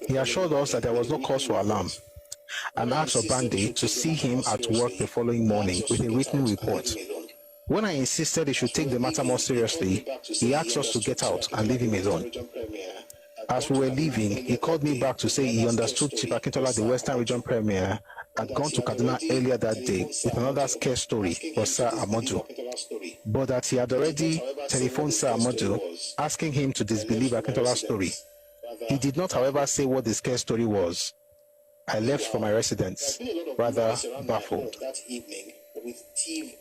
He assured us that there was no cause for alarm, and asked Obande to see him at work the following morning with a written report. When I insisted he should take the matter more seriously, he asked us to get out and leave him alone. As we were leaving, he called me back to say he understood Chief Akintola, the Western Region Premier, had gone to Kaduna earlier that day with another scare story for Sir Amadu, but that he had already telephoned Sir Amadu asking him to disbelieve Akintola's story. He did not, however, say what the scare story was. I left for my residence, rather baffled.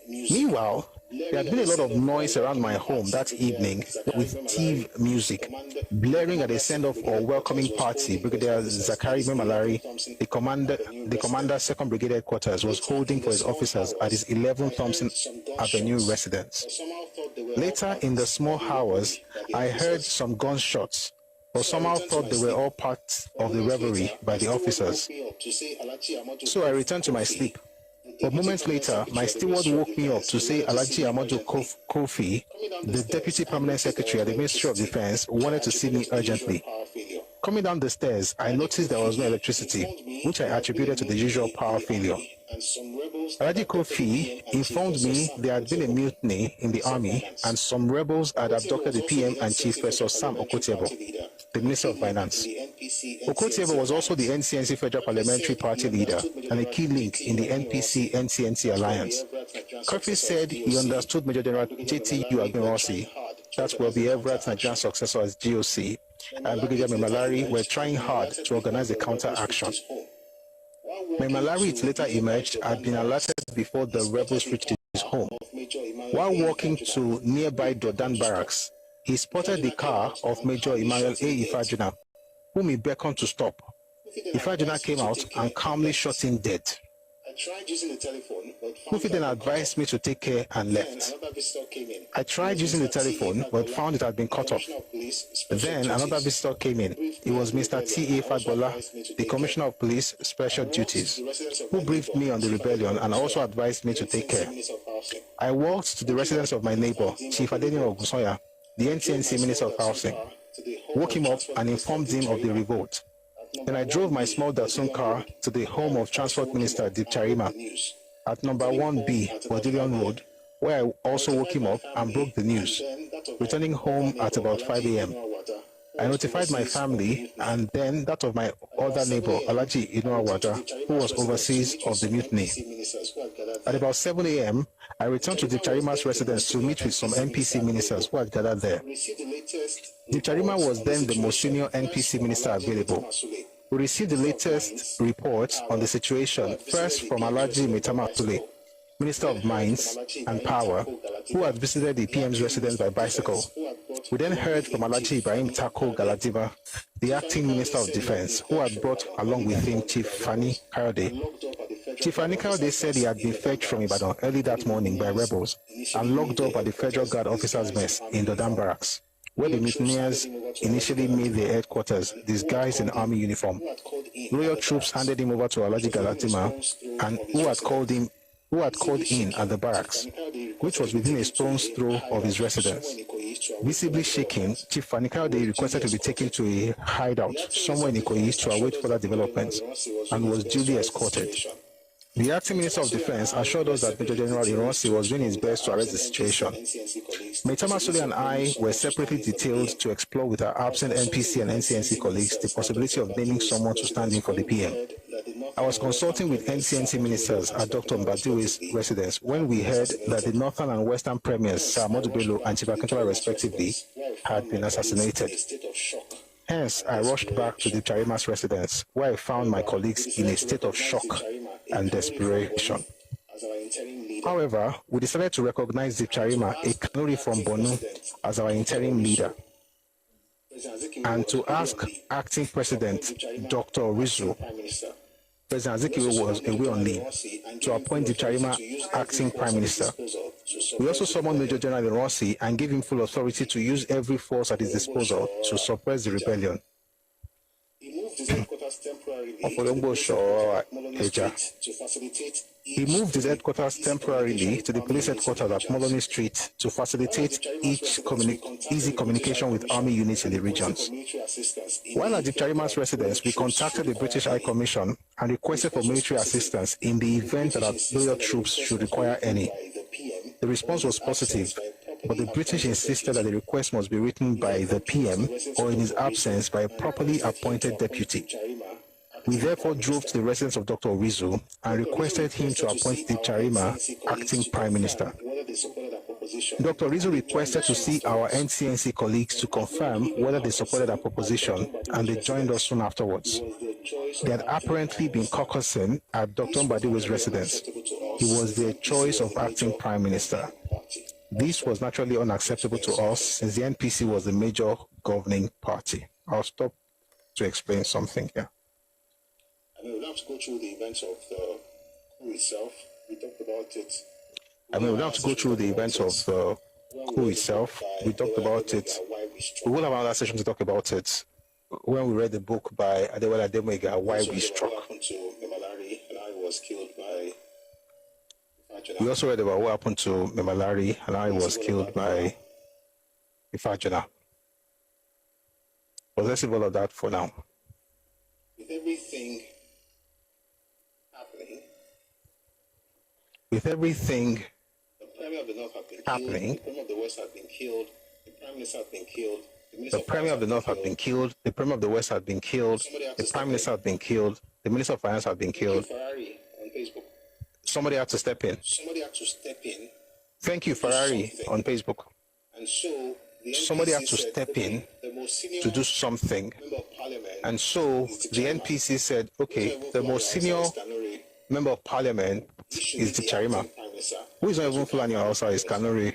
Meanwhile, there had been a lot of noise around my home that evening with TV music, blaring at a send-off or welcoming party. Brigadier Shagari Malari, the commander 2nd Brigade Headquarters, was holding for his officers at his 11 Thompson Avenue residence. Later in the small hours, I heard some gunshots, but somehow thought they were all part of the revelry by the officers. So I returned to my sleep. But moments later, my steward woke me up to say Alhaji Amadu Kofi, the Deputy Permanent Secretary at the Ministry of Defense, wanted to see me urgently. Coming down the stairs, I noticed there was no electricity, which I attributed to the usual power failure. Alhaji Kofi informed me there had been a mutiny in the army and some rebels had abducted the PM and Chief Professor Sam Okotiebo, the Minister of Finance. Okotiebo was also the NCNC Federal Parliamentary Party leader and a key link in the NPC-NCNC alliance. Kofi said he understood Major General JTU Agbenrosi, that will be Everett's Nigerian successor as GOC, and Brigadier Memalari were trying hard to organize a counter-action. Memalari, it later emerged, had been alerted before the rebels reached his home. While walking to nearby Dodan Barracks, he spotted the car of Major Emmanuel A. Ifajuna, whom he beckoned to stop. Ifajuna came out and calmly shot him dead. I tried using the telephone, but Who found then that advised me to take care and then left. another visitor came in. I tried using the telephone, but found it had been cut off. Commissioner of Police, Special Then another Duties. visitor came in. It was Mr. T.A. Fagbola, the Commissioner of Police Special Duties, who briefed me on the rebellion and also advised me to take care. I walked to the residence of my neighbor, Chief Adeni Ogusoya, the NTNC Minister of Housing, woke him up and informed him of the revolt. Then I drove my small Datsun car to the home of Transport Minister Dip Charima at number 1B, Bodilion Road, where I also woke him up and broke the news. Returning home at about 5 a.m., I notified my family and then that of my other neighbor, Alaji Inuawada, who was overseas of the mutiny. At about 7 a.m., I returned to Dip Charima's residence to meet with some NPC ministers who had gathered there. Dip Charima was then the most senior NPC minister available. We received the latest report on the situation, first from Alaji Mitama Sule, Minister of Mines and Power, who had visited the PM's residence by bicycle. We then heard from Alaji Ibrahim Tako Galadiva, the acting Minister of Defense, who had brought along with him Chief Fani Kayode. Chief Fani Kayode said he had been fetched from Ibadan early that morning by rebels and locked up at the Federal Guard officers' mess in Dodam Barracks, where the mutineers initially made their headquarters disguised in army uniform. Loyal troops handed him over to Alaji Galadima, and who had called in at the barracks, which was within a stone's throw of his residence. Visibly shaking, Chief Fani Kayode requested to be taken to a hideout somewhere in Ikoyi to await further developments and was duly escorted. The acting Minister of Defense assured us that Major General Ironsi was doing his best to arrest the situation. Maitama Sule and I were separately detailed to explore with our absent NPC and NCNC colleagues the possibility of naming someone to stand in for the PM. I was consulting with NCNC ministers at Dr. Mbadiwe's residence when we heard that the northern and western premiers, Sir Ahmadu Bello and Chief Akintola respectively, had been assassinated. Hence, I rushed back to the Charima's residence, where I found my colleagues in a state of shock and desperation. However, we decided to recognize Dip Charima, a Kanuri from Borno, as our interim leader, and to ask Acting President Dr. Rizu, President Azikiwe was away on leave, to appoint Dip Charima Acting Prime Minister. We also summoned Major General Ironsi and gave him full authority to use every force at his disposal to suppress the rebellion. He moved his headquarters temporarily to the police headquarters at Moloney Street to facilitate easy communication with army units in the regions. While at Dip Charima's residence, we contacted the British High Commission and requested for military assistance in the event that our loyal troops should require any. The response was positive, but the British insisted that the request must be written by the PM or in his absence by a properly appointed deputy. We therefore drove to the residence of Dr. Orizu and requested him to appoint Dip Charima acting Prime Minister. Dr. Orizu requested to see our NCNC colleagues to confirm whether they supported our proposition, and they joined us soon afterwards. They had apparently been caucusing at Dr. Mbadiwe's residence. He was their choice of acting Prime Minister. This was naturally unacceptable to us since the NPC was the major governing party. I'll stop to explain something here. I mean, we'll have to go through the events of the coup itself. We talked about it. We'll have to go through the events of the coup itself. We talked about it. We will have another session to talk about it when we read the book by Adewale Ademega, Why We Struck. We also read about what happened to Memalari and how he was killed by Ifajana. But let's leave all of that for now. With everything happening, the Premier of the North had been happening, killed, the Premier of the West had been killed, the Prime Minister had been killed, the Premier of the North had been killed, the Premier of the West had been killed, the Prime Minister had been killed, the Minister of Finance had been killed. Ferrari on Facebook. Somebody had to step in. Somebody had to step in. Thank you, Ferrari, on Facebook. And so somebody had to step in to do something. And so the NPC said, okay, the most senior member of parliament is Dip Charima, who is not even Fulani or Hausa, is Kanuri.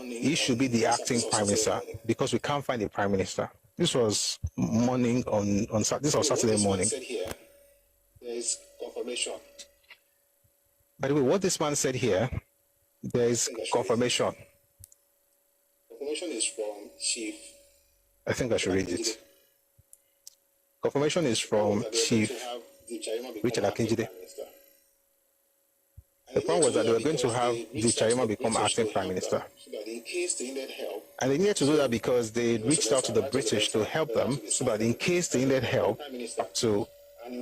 He should be the acting prime minister because we can't find a prime minister. This was morning on Saturday morning. There is confirmation. By the way, what this man said here, there is confirmation. Confirmation is from Chief. I think I should read it. Confirmation is from Chief Richard Akinjide. The plan was that they were going to have the Charima become acting prime minister. And they needed to do that because they reached out to the British to help them, so that in case they needed help, to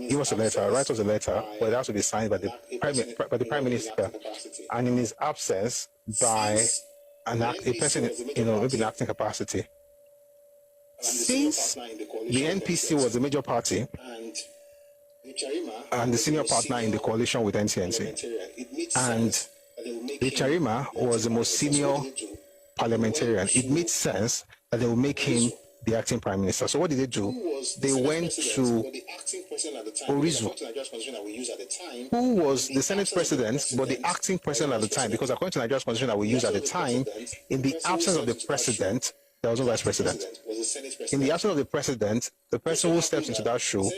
give us a letter, write us a letter, but it has to be signed by the prime minister, and in his absence by a person, maybe in acting capacity. Since the NPC was the major party and the senior partner in the coalition with NCNC, and the Charima was the most senior parliamentarian, it made sense that they would make him the acting prime minister. So what did they do? They went to Orizu, who was the Senate president, but the acting president at the time, because according to Nigeria's constitution that we use at the time, in the absence of the president, there was no vice president. In the absence of the president, the person who stepped into that shoe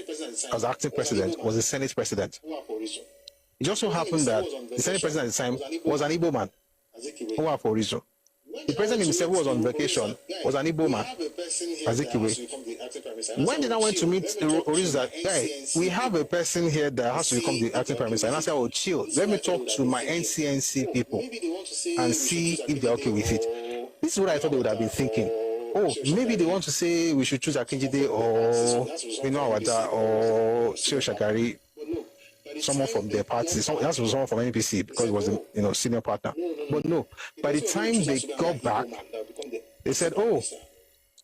as acting president was the Senate president. It just so happened that the Senate president at the time was an Igbo man, Orizu. The president himself, who was on vacation, was an Igbo man, Azikiwe. When they now went to meet Orizu, that guy, we have a person here that has to become the acting prime minister. And I said, oh, chill, let me talk to my NCNC people and see if they're okay with it. This is what I thought they would have been thinking. Oh, maybe they want to say we should choose Akinjide or Awada or Shagari, someone from their party. That was someone from NPC because it was the senior partner. But no, by the time they got back, they said, oh,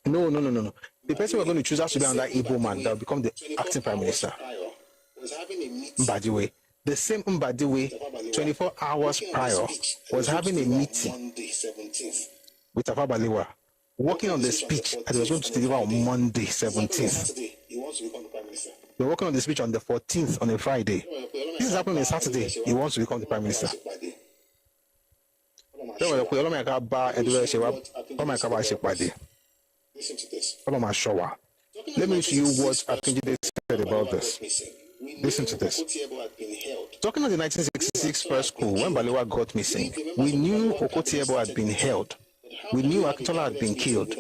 no. The person we're going to choose has to be another Igbo man that will become the acting prime minister. Mbadiwe. The same Mbadiwe, 24 hours prior, was having a meeting with Tafawa Balewa, working on the speech that he was going to deliver on Monday, 17th. They were working on the speech on the 14th, on a Friday. This is happening on Saturday. He wants to become the prime minister. Listen to this. Let me show you what Akinjide said about this. Listen to this. Talking of the 1966 first coup, when Balewa got missing, we knew Okotiebo had been held. We knew Akintola had been killed.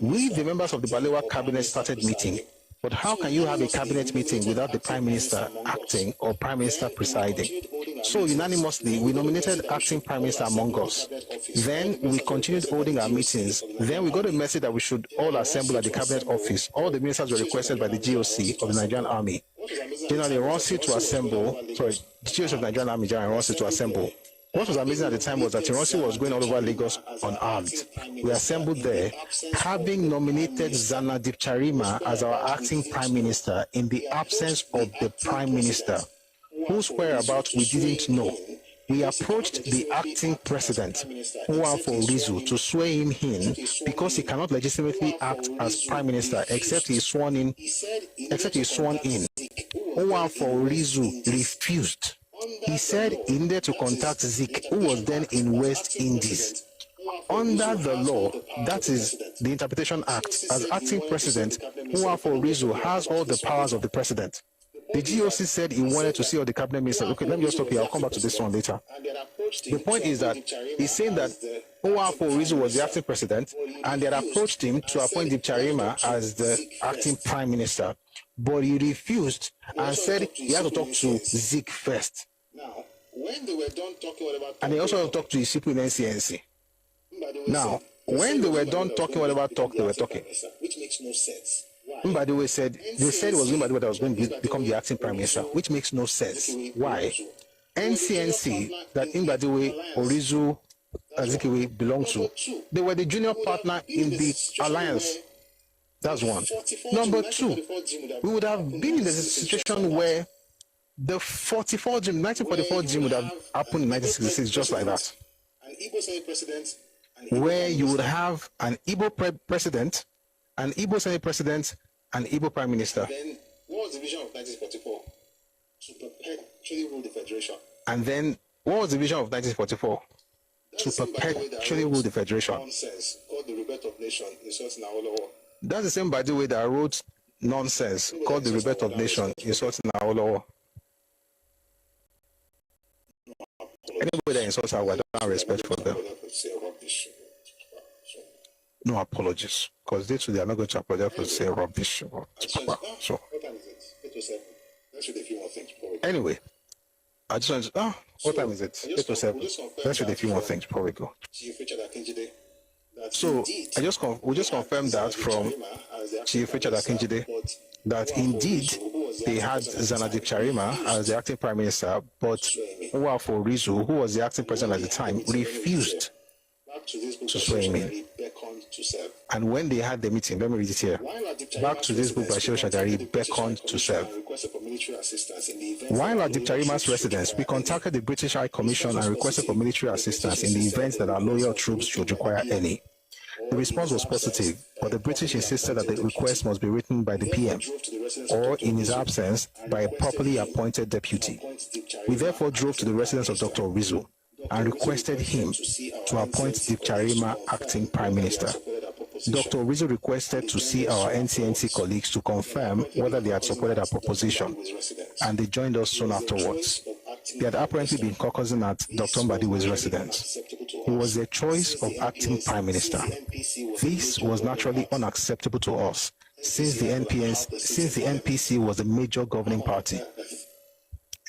We, the members of the Balewa cabinet, started meeting. But how can you have a cabinet meeting without the prime minister acting or prime minister presiding? So unanimously, we nominated acting prime minister among us. Then we continued holding our meetings. Then we got a message that we should all assemble at the cabinet office. All the ministers were requested by the GOC of the Nigerian Army. General Ironsi to assemble, the GOC of the Nigerian Army, General Ironsi to assemble. What was amazing at the time was that Ironsi was going all over Lagos unarmed. We assembled there, having nominated Zana Dipcharima as our acting prime minister in the absence of the prime minister, whose whereabouts we didn't know. We approached the acting president, Orizu, to swear him in because he cannot legitimately act as prime minister except he is sworn in. Orizu refused. He said he needed to contact Zik, who was then in West Indies. Under the law, that is the Interpretation Act, as acting president, Orizu has all the powers of the president. The GOC said he wanted to see all the cabinet ministers. Okay, let me just stop here. I'll come back to this one later. The point is that he's saying that Orizu was the acting president, and they had approached him to appoint Dipcharima as the acting prime minister. But he refused and said he had to talk to Zik first. Now, when they were done talking about, and he also talked to his people in NCNC. Now, when they were done talking whatever talk they were talking, which makes no sense. Mbadiwe said they said it was Mbadiwe that was going to become the acting prime minister, which makes no sense. Why? NCNC that Mbadiwe, Orizu, Azikiwe belonged to, they were the junior partner in the alliance. That's one. Number two, we would have been in a situation where the 1944 dream would have happened in 1966 just like that, where you would have an Igbo president, an Igbo Senate president, an Igbo prime minister. Then what was the vision of 1944? To perpetually rule the federation. And then what was the vision of 1944? To perpetually rule the federation. Nonsense called the rebirth of nation. That's the same, by the way, that I wrote nonsense called the rebirth of nation insulting Awolowo. Anybody that insults our, I don't have respect for them. No apologies, because they too, they are not going to apologize for saying rubbish. So, anyway, I just want to, what time is it? 8:07. Let's read a few more things before we go. So, we just confirmed that from Chief Richard Akinjide that indeed they had Zanadik Charima as the acting prime minister, but Nwafo Rizu, who was the acting president at the time, refused to swear him in. And when they had the meeting, let me read it here. Back to this book by Shagari, beckoned to serve. While at Charima's residence, we contacted the British High Commission and requested for military assistance in the event that our loyal troops should require any. The response was positive, but the British insisted that the request must be written by the PM, or in his absence, by a properly appointed deputy. We therefore drove to the residence of Dr. Rizu and requested him to appoint Deep Charima acting prime minister. Dr. Rizu requested to see our NCNC colleagues to confirm whether they had supported our proposition, and they joined us soon afterwards. They had apparently been caucusing at Dr. Mbadiwe's residence. He was the choice of acting prime minister. This was naturally unacceptable to us, since the NPC was the major governing party.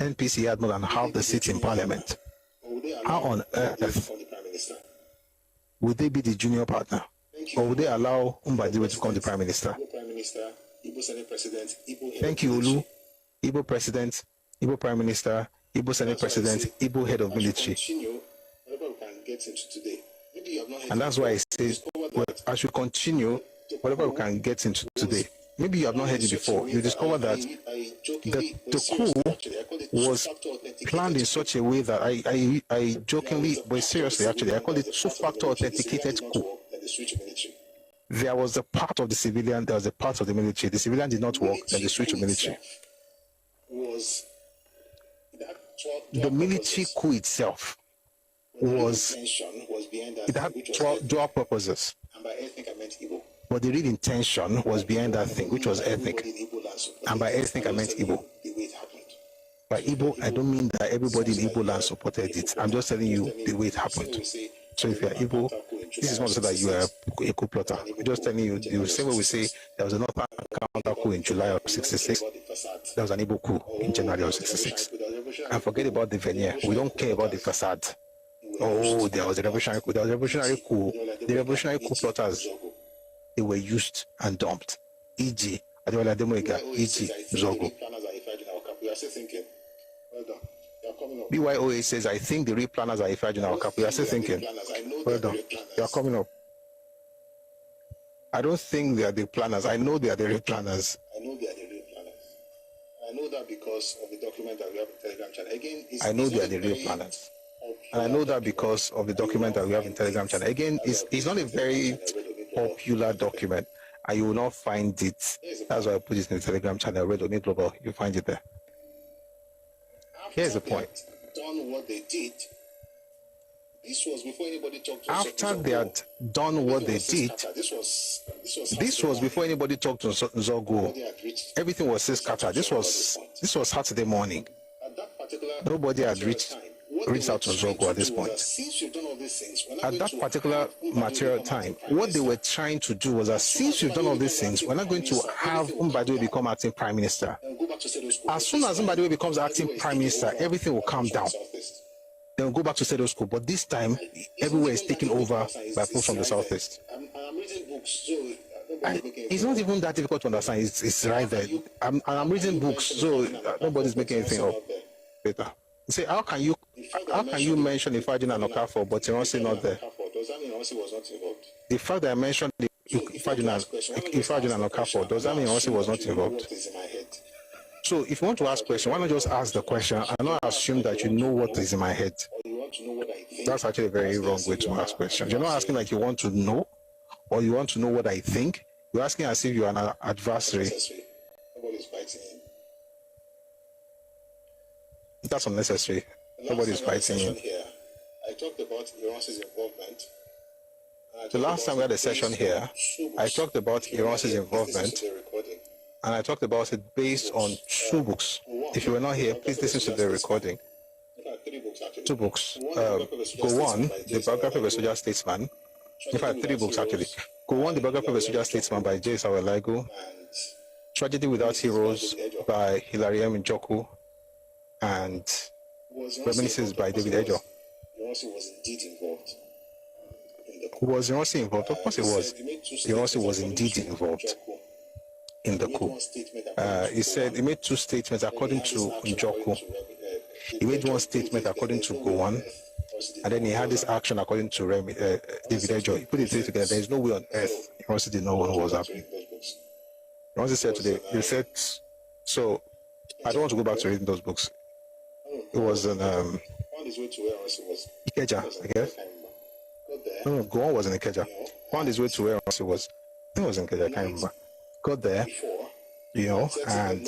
NPC had more than half the seats in parliament. How on earth would they be the junior partner? Or would they allow Mbadiwe to become the prime minister? Thank you, Olu. Igbo president, Igbo prime minister, Igbo Senate president, Igbo head of military. And that's why I say, well, I should continue whatever we can get into today. Maybe you have not heard it before. You discover that the coup was planned in such a way that I jokingly, but seriously actually, I call it two-factor authenticated coup. There was a part of the civilian, there was a part of the military. The civilian did not work, then the switch to military. The military coup itself it had dual purposes. But the real intention was behind that thing, which was ethnic. And by ethnic, I meant Igbo. By Igbo, I don't mean that everybody in Igbo land supported it. I'm just telling you the way it happened. So if you're Igbo, this is not to say that you are a coup plotter. I'm just telling you, the same way we say there was another counter coup in July of 66, there was an Igbo coup in January of 66. And forget about the veneer. We don't care about the facade. Oh, there was a revolutionary coup. There was a revolutionary coup. The revolutionary coup plotters, they were used and dumped. E.g., Adeola Ademoyega, E.g., Zogo. BYOA says, I think the real planners are Ifeanyi in our cap. We are still thinking. Well done. You are coming up. I don't think they are the planners. I know they are the real planners. I know they are the real planners. I know that because of the document that we have in Telegram channel. Again, I know they are the real planners. And I know that because of the document that we have in Telegram channel. Again, it's not a very popular document, and you will not find it. That's why I put it in the Telegram channel. Red Oni Global, you'll find it there. Here's the point. Done what they did. This was before anybody talked to After they had done what they did, this was before anybody talked to Zogo. Everything was still scattered. This was Saturday morning. Nobody had reached out to Zogo at this point. At that particular material time, what they were trying to do was that since we've done all these things, we're not going to have Mbadiwe become acting prime minister. As soon as Mbadiwe becomes acting prime minister, everything will calm down. Then we'll go back to status quo. But this time, everywhere is taken over by folks from the southeast. I'm reading books, so it's not even that difficult to understand. It's right there. I'm reading books, so nobody's making anything up. Later. Say, how can you mention Ifeanyi and Okafor, but Ironsi not there? Does that mean Ironsi was not involved? The fact that I mentioned Ifeanyi and Okafor, does that mean Ironsi was not involved? So if you want to ask a question, why not just ask the question and not assume that you know what is in my head? That's actually a very wrong way to ask questions. You're not asking like you want to know, or you want to know what I think. You're asking as if you're an adversary. Nobody's fighting him. That's unnecessary. Nobody's fighting him. I talked about Ironsi's involvement. The last time we had a session here, I talked about Ironsi's involvement, and I talked about it based on two books. If you were not here, please listen to the recording. two books. Go On, the biography of a soldier statesman. In fact, three books actually. Go On, the biography of a soldier statesman by J. Sawelaigu. Tragedy Without Heroes by Hilary M. Ojukwu. And Reminiscences by David Ejo. Ironsi was indeed involved. Was Ironsi involved? Of course he was. Ironsi was indeed involved in the coup. He said he made two statements according to Ojukwu. He made one statement according to Go On, and then he had this action according to David Ejo. He put the three together. There is no way on earth Ironsi didn't know what was happening. Ironsi said today, he said, so I don't want to go back to reading those books. It was an Ikeja, I guess. No, Go On was in Ikeja. Found his way to where Ironsi was. I think it was in Ikeja, I can't remember. Got there, and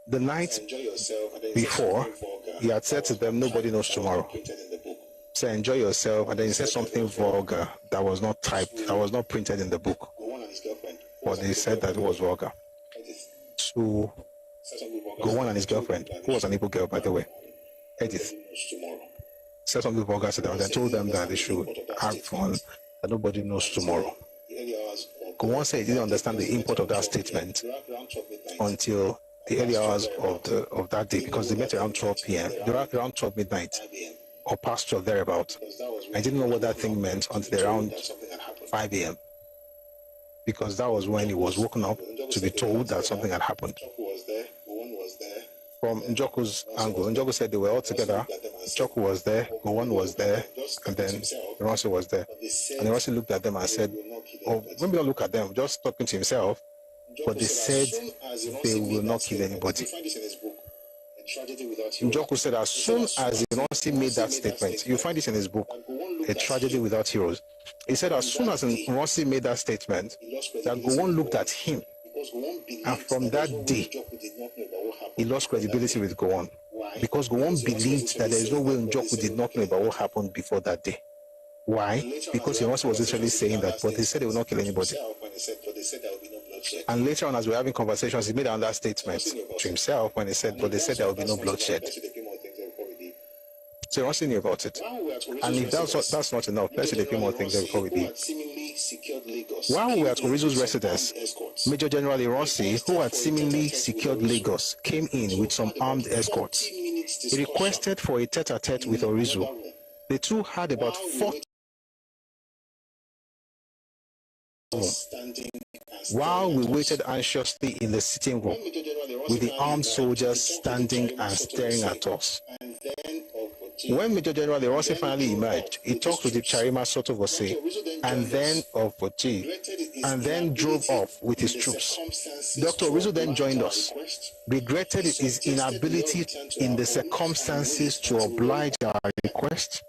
the night before, he had said to them, nobody knows tomorrow. So enjoy yourself, and then he said something vulgar that was not typed, that was not printed in the book. But they said that it was vulgar. So, Go On and his girlfriend, who was an Igbo girl, by the way, Edith, said something vulgar to them, and then told them that they should have fun, that nobody knows tomorrow. Go On said he didn't understand the import of that statement until the early hours of that day, because they met around 12 p.m. They were around 12 midnight or past 12 thereabout. I didn't know what that thing meant until around 5 a.m. because that was when he was woken up to be told that something had happened. From Njoku's angle, Njoku said they were all together. Ojukwu was there, Go On was there, and then Ironsi was there. And Ironsi looked at them and said, oh, maybe not look at them, just talking to himself, but they said they will not kill anybody. Ojukwu said as soon as Ironsi made that statement, you find this in his book, A Tragedy Without Heroes. He said as soon as Ironsi made that statement, that Go On looked at him, and from that day, he lost credibility with Go On. Because Go On believed that there is no way Ojukwu did not know about what happened before that day. Why? Because Ironsi was literally saying that, but they said they will not kill anybody. And later on, as we were having conversations, he made another statement to himself when he said, but they said there will be no bloodshed. So Ironsi knew about it. And if that's not enough, let's see a few more things before we leave. While we were at Orizu's residence, Major General Ironsi, who had seemingly secured Lagos, came in with some armed escorts. He requested for a tete-a-tete with Orizu. The two had about 40. While we waited anxiously in the sitting room, with the armed soldiers standing and staring at us. When Major General Ironsi finally emerged, he talked to the Charima Sotovose and then of Oji, and then drove off with his troops. Dr. Orizu then joined us, regretted his inability in the circumstances to oblige our request.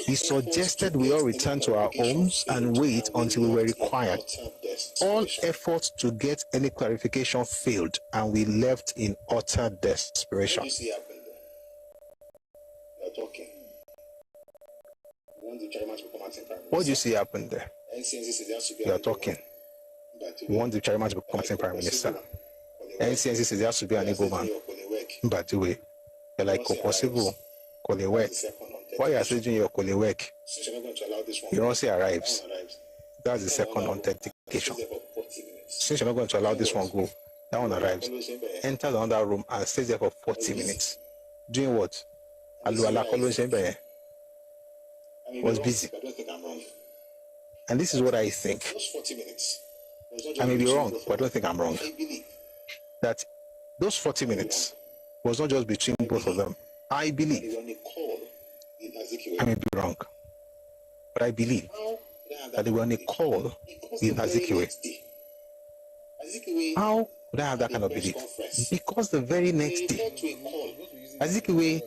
He suggested we all return to our homes and wait until we were required. All efforts to get any clarification failed, and we left in utter desperation. What do you see happen there? You are talking. You want the chairman to become acting prime minister. NCNC says there has to be an Igbo man. By the way, you're like, possible, Kolewek. Why are you saying your Kolewek? Ironsi arrives. That's the second authentication. Since you're not going to allow this one go, that one arrives, enters another room and stays there for 40 minutes. Doing what? Was busy. And this is what I think. I may be wrong, but I don't think I'm wrong. That those 40 minutes was not just between both of them. I believe. I may be wrong, but I believe that they were on a call with Azikiwe. How would I have that kind of belief? Because the very next day, Azikiwe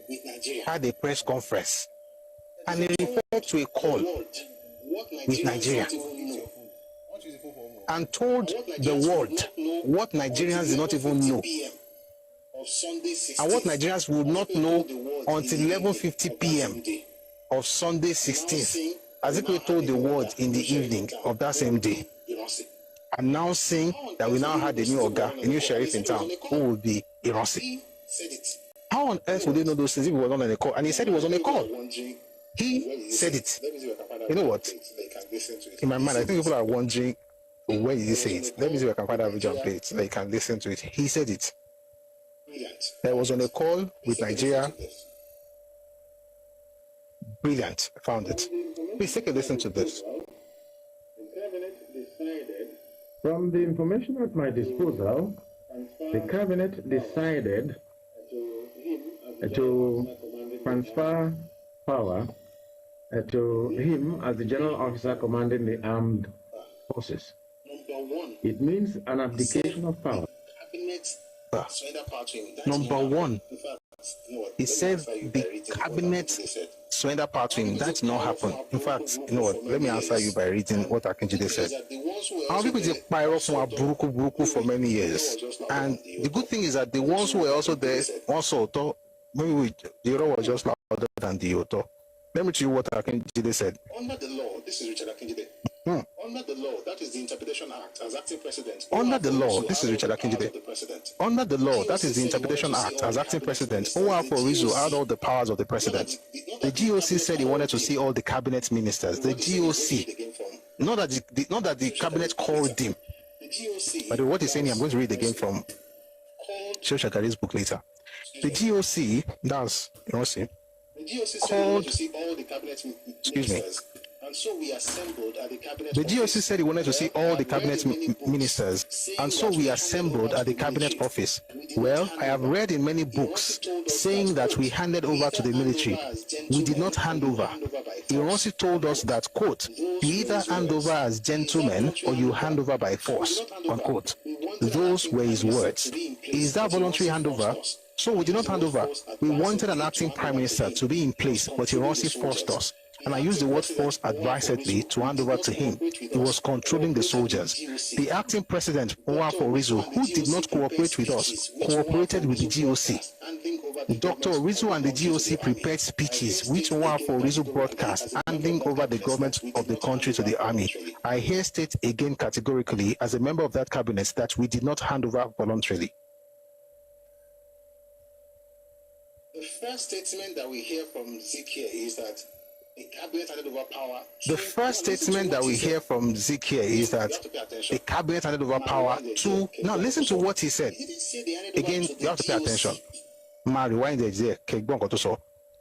had a press conference and he referred to a call with Nigeria and told the world what Nigerians did not even know, and what Nigerians would not know until 11:50 p.m. of Sunday 16th. Azikiwe told the world in the evening of that same day, announcing that we now had a new Oga, a new sheriff in town, who would be Ironsi. How on earth would they know those things if he was not on a call? And he said he was on a call. He said it. You know what? In my mind, I think people are wondering, where did he say it? Let me see if I can find that video and play it so that you can listen to it. He said it. I was on a call with Nigeria. Brilliant. I found it. Please take a listen to this. From the information at my disposal, the cabinet decided to transfer power to him as the general officer commanding the armed forces. It means an abdication of power. Number one, he said the cabinet surrender power to him. That did not happen. In fact, you know what? Let me answer you by reading what Akinjide said. Our people did pyro from Buruku for many years, and the good thing is that the ones who were also there also thought maybe the Euro was just louder than the Yoto. Let me tell you what Akinjide said. Under the law, this is Richard Akinjide. Under the law, that is the Interpretation Act, as acting president. Under the law, this is Richard Akinjide. Under the law, that is the Interpretation Act, as acting president, Ojukwu had all the powers of the president. The GOC said he wanted to see all the cabinet ministers. The GOC, not that the cabinet called him. But what he's saying here, I'm going to read again from Shagari's book later. The GOC, that's Ironsi, called, excuse me. And so we assembled at the cabinet. The GOC said he wanted to see all the cabinet ministers, and so we assembled at the cabinet office. Well, I have read in many books saying that we handed over to the military. We did not hand over. Ironsi told us that, quote, you either hand over as gentlemen or you hand over by force, unquote. Those were his words. Is that voluntary handover? So we did not hand over. We wanted an acting prime minister to be in place, but Ironsi forced us. And I use the word force advisedly to hand over to him. He was controlling the soldiers. The acting president, Ojukwu, who did not cooperate with us, cooperated with the GOC. Dr. Orizu and the GOC prepared speeches which Ojukwu broadcast, handing over the government of the country to the army. I here state again categorically, as a member of that cabinet, that we did not hand over voluntarily. The first statement that we hear from Azikiwe is that the cabinet handed over power. The first statement that we hear from Azikiwe is that the cabinet handed over power to. Now listen to what he said. Again, you have to pay attention. Rewind there.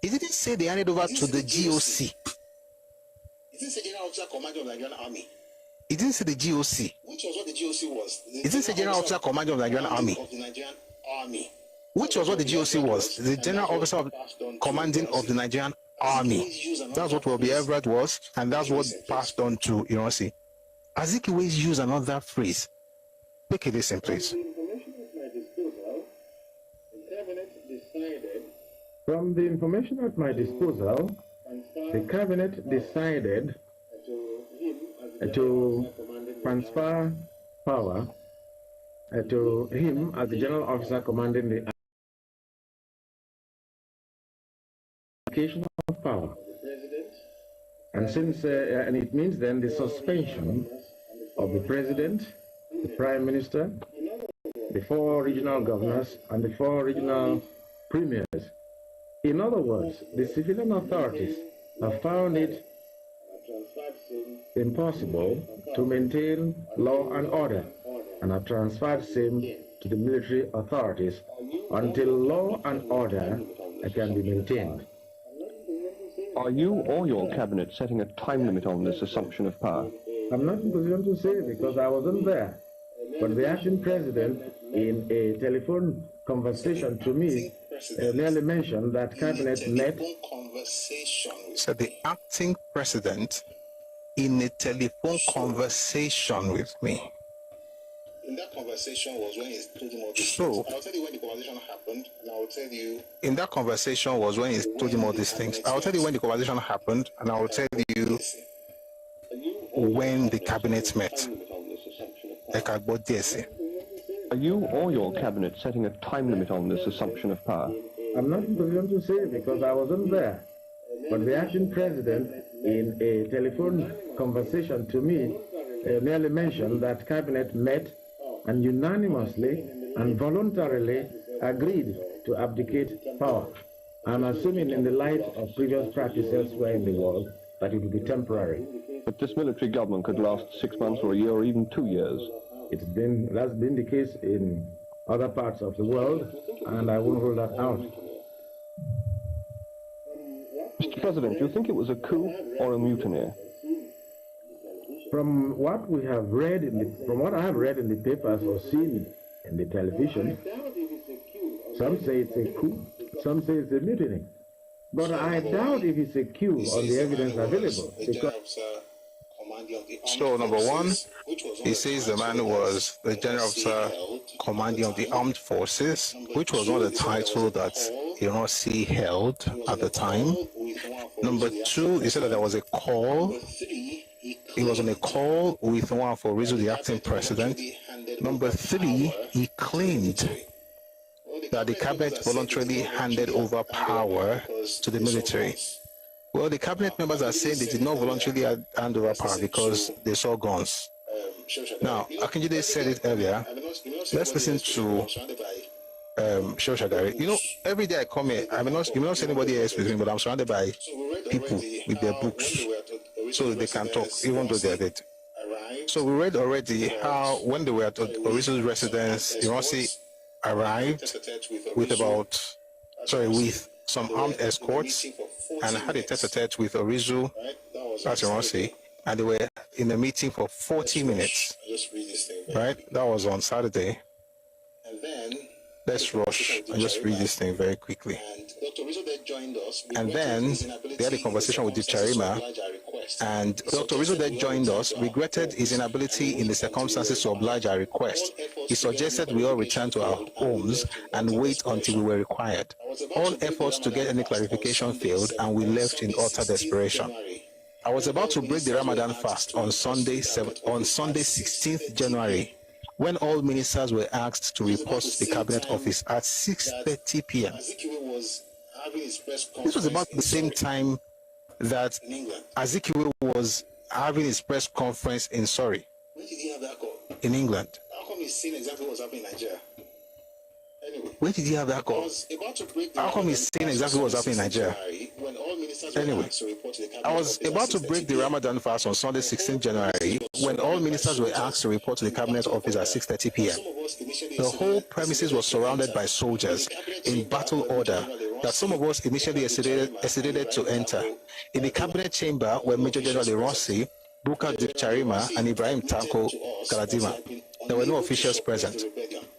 He didn't say they handed over to the GOC. He didn't say general officer commanding of the Nigerian army. He didn't say the GOC. Which was what the GOC was. He didn't say general officer commanding of the Nigerian army. Which was what the GOC was. The general officer of commanding of the Nigerian army. That's what Robbie Everett was, and that's what passed on to Ironsi. Azikiwe used another phrase. Take a listen, please. From the information at my disposal, the cabinet decided to transfer power to him as the general officer commanding the abdication of power. And since, and it means then the suspension of the president, the prime minister, the 4 regional governors, and the 4 regional premiers. In other words, the civilian authorities have found it impossible to maintain law and order and have transferred same to the military authorities until law and order can be maintained. Are you or your cabinet setting a time limit on this assumption of power? I'm not in position to say because I wasn't there. But the acting president, in a telephone conversation to me, merely mentioned that cabinet met. So the acting president, in a telephone conversation with me. In that conversation was when he told him all this. So, I'll tell you when the conversation happened, and I'll tell you. In that conversation was when he told him all these things. I'll tell you when the conversation happened, and I'll tell you when the cabinet met. Ẹkáàbọ díẹ̀. Are you or your cabinet setting a time limit on this assumption of power? I'm not in position to say because I wasn't there. But the acting president, in a telephone conversation to me, merely mentioned that cabinet met and unanimously and voluntarily agreed to abdicate power. I'm assuming in the light of previous practice elsewhere in the world that it will be temporary. But this military government could last 6 months or a year or even 2 years. That's been the case in other parts of the world, and I won't rule that out. Mr. President, do you think it was a coup or a mutiny? From what we have read from what I have read in the papers or seen in the television, some say it's a coup, some say it's a mutiny. But I doubt if it's a coup on the evidence available. So, number one, he says the man was the general officer commanding of the armed forces, which was one of the titles that Ironsi held at the time. Number two, he said that there was a call. He was on a call with one for Rizzo, the acting president. Number three, he claimed that the cabinet voluntarily handed over power to the military. Well, the cabinet members are saying they did not voluntarily hand over power because they saw guns. Now, Akinjide said it earlier. Let's listen to Shagari. You know, every day I come here, you may not see anybody else with me, but I'm surrounded by people with their books so they can talk, even though they are dead. So we read already how when they were at Orizu's residence, Ironsi arrived with some armed escorts and had a tete-a-tete with Orizu, that's Ironsi, and they were in a meeting for 40 minutes, right? That was on Saturday. Let's rush and just read this thing very quickly. And then they had a conversation with Dipcharima, and Dr. Rizzo that joined us regretted his inability in the circumstances to oblige our request. He suggested we all return to our homes and wait until we were required. All efforts to get any clarification failed, and we left in utter desperation. I was about to break the Ramadan fast on Sunday 16th January, when all ministers were asked to report to the Cabinet Office at 6:30 p.m. This was about the same time that Azikiwe was having his press conference in Surrey, in England. How come he's seen exactly what's happening in Nigeria? Anyway, Where did he have that call? How come he's saying exactly what's happening in Nigeria? Anyway, I was about to break the Ramadan fast on Sunday, 16th January, when all ministers were asked to report to the Cabinet Office at 6:30 p.m. The whole premises was surrounded by soldiers in battle order that some of us initially hesitated to enter. In the Cabinet chamber were Major General Ironsi, Bukar Dipcharima, and Ibrahim Tanko Galadima. There were no officials present.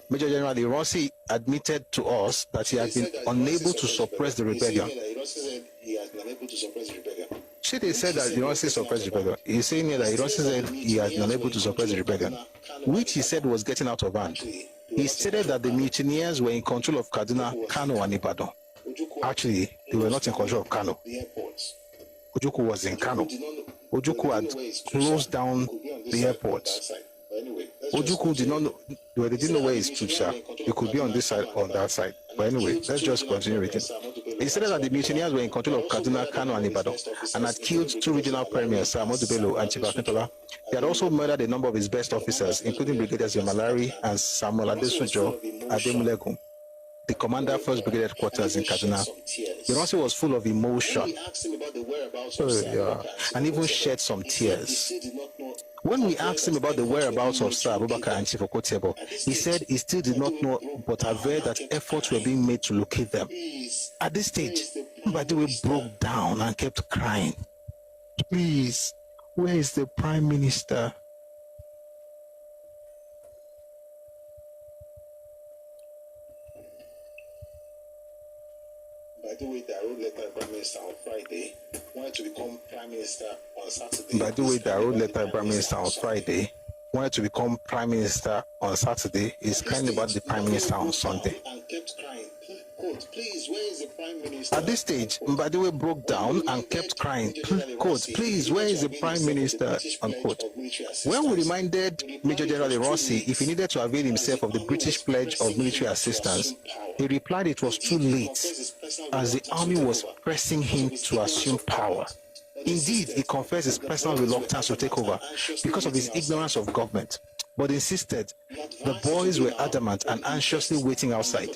Major General Ironsi admitted to us that he had been unable to suppress the rebellion. Shide said that Ironsi suppressed the rebellion. He's saying here that Ironsi said he had been unable to suppress the rebellion, which he said was getting out of hand. He stated that the mutineers were in control of Kaduna, Kano, and Ibadan. Actually, they were not in control of Kano. Ojukwu was in Kano. Ojukwu had closed down the airports. Ojukwu did not know, well, they didn't know where his troops are. It could be on this side or on that side. But anyway, let's just continue reading. He said that the mutineers were in control of Kaduna, Kano, and Ibadan, and had killed two regional premiers, Ahmadu Bello and Chief Akintola. They had also murdered a number of his best officers, including Brigadiers Malari and Samuel Adesujo Ademulegun, the commander, 1st Brigade Headquarters in Kaduna. Ironsi was full of emotion, and even shed some tears. When we asked him about the whereabouts of Sir Abubakar and Chief Okotiebo, he said he still did not know, but averred that efforts were being made to locate them. At this stage, Mbadiwe broke down and kept crying. Please, where is the Prime Minister? By the way, I wrote letter Prime Minister on Friday. Wanted to become Prime Minister on Saturday. By the way, I wrote letter Prime Minister on Friday. Wanted to become Prime Minister on Saturday. He's crying about the Prime Minister on Sunday. And kept crying. Quote, please, where is the Prime Minister? At this stage, Mbadiwe broke down and kept crying. Quote, please, where is the Prime Minister? Unquote. When we reminded Major General Ironsi if he needed to avail himself of the British pledge of military assistance, he replied it was too late, as the army was pressing him to assume power. Indeed, he confessed his personal reluctance to take over because of his ignorance of government, but insisted the boys were adamant and anxiously waiting outside.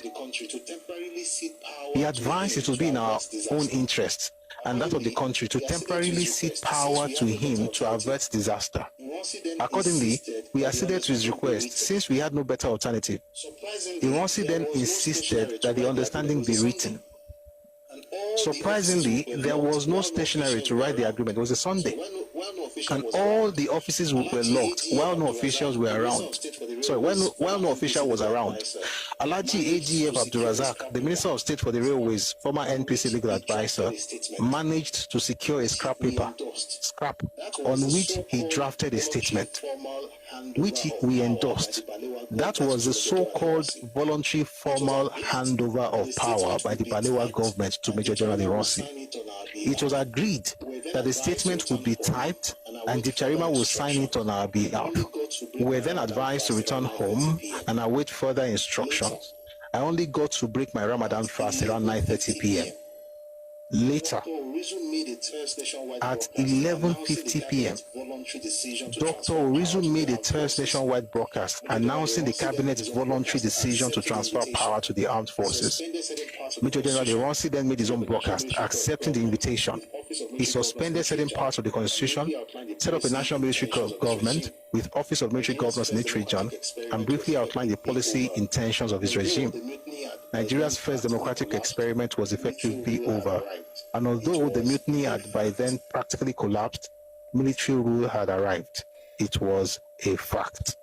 He advised it would be in our own interest and that of the country to temporarily cede power to him to avert disaster. Accordingly, we acceded to his request since we had no better alternative. Ironsi then insisted that the understanding be written. Surprisingly, there was no stationery to write the agreement. It was a Sunday, and all the offices were locked while no officials were around. While no official was around. Alhaji AGF Abdulrazak, the Minister of State for the Railways, former NPC legal advisor, managed to secure a scrap on which he drafted a statement, which we endorsed. That was the so-called voluntary formal handover of power by the Balewa government to Major General Ironsi. It was agreed that the statement would be typed and the Charima would sign it on our behalf. We were then advised to return home and await further instructions. I only got to break my Ramadan fast around 9:30 p.m. Later, at 11:50 p.m., Dr. Orizu made a third nationwide broadcast announcing the Cabinet's voluntary decision to transfer power to the armed forces. Major General Ironsi then made his own broadcast accepting the invitation. He suspended certain parts of the Constitution, set up a national military government with Office of Military Governors in each region, and briefly outlined the policy intentions of his regime. Nigeria's first democratic experiment was effectively over, and although the mutiny had by then practically collapsed, military rule had arrived. It was a fact.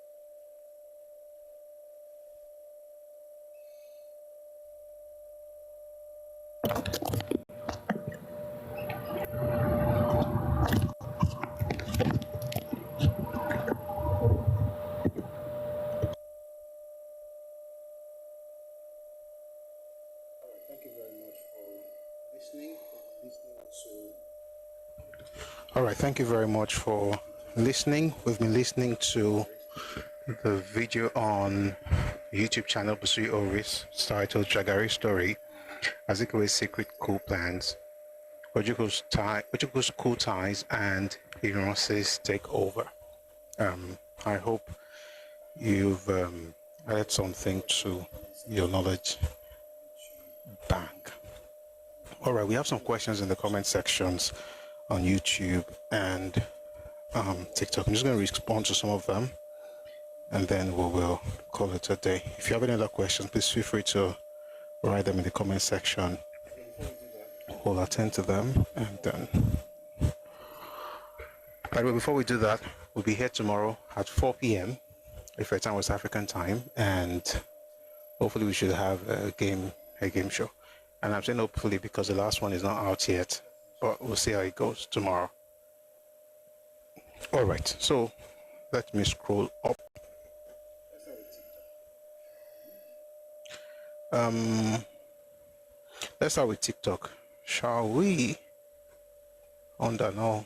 All right, thank you very much for listening. We've been listening to the video on YouTube channel Busui Oris titled Shagari Story, Azikiwe's Secret Coup Plans, Ojukwu's Coup Ties, and Ironsi's Takeover. I hope you've added something to your knowledge bank. All right, we have some questions in the comment sections on YouTube and TikTok. I'm just going to respond to some of them and then we will call it a day. If you have any other questions, please feel free to write them in the comment section. We'll attend to them. And then, by the way, before we do that, we'll be here tomorrow at 4 p.m. if your time was African time, and hopefully we should have a game show. And I'm saying hopefully because the last one is not out yet, but we'll see how it goes tomorrow. All right, so let me scroll up. Let's start with TikTok, shall we? No.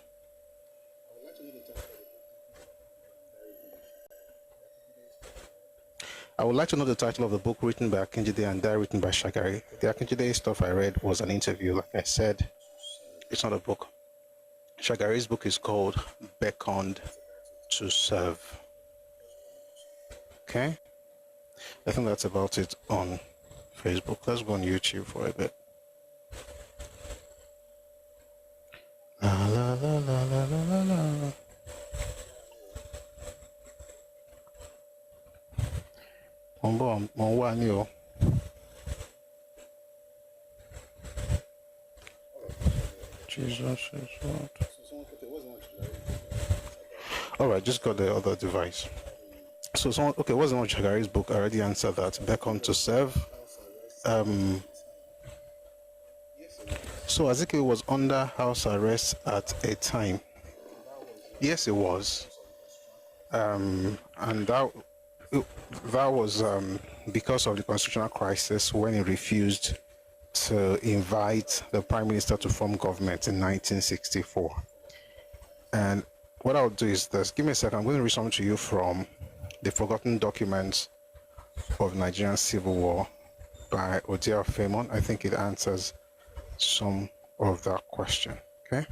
I would like to know the title of the book written by Akinjide and that written by Shagari. The Akinjide stuff I read was an interview, like I said. It's not a book. Shagari's book is called Beckoned to Serve. Okay? I think that's about it on Facebook. Let's go on YouTube for a bit. La la la la la la la. Jesus is what? All right, just got the other device. So someone, okay, what's on Shagari's book? I already answered that. Beckoned to Serve. So Azikiwe was under house arrest at a time. Yes, it was. And that was because of the constitutional crisis when he refused to invite the Prime Minister to form government in 1964. And what I'll do is this. Give me a second. I'm going to read something to you from The Forgotten Documents of Nigerian Civil War by Odia Femon. I think it answers some of that question. Okay?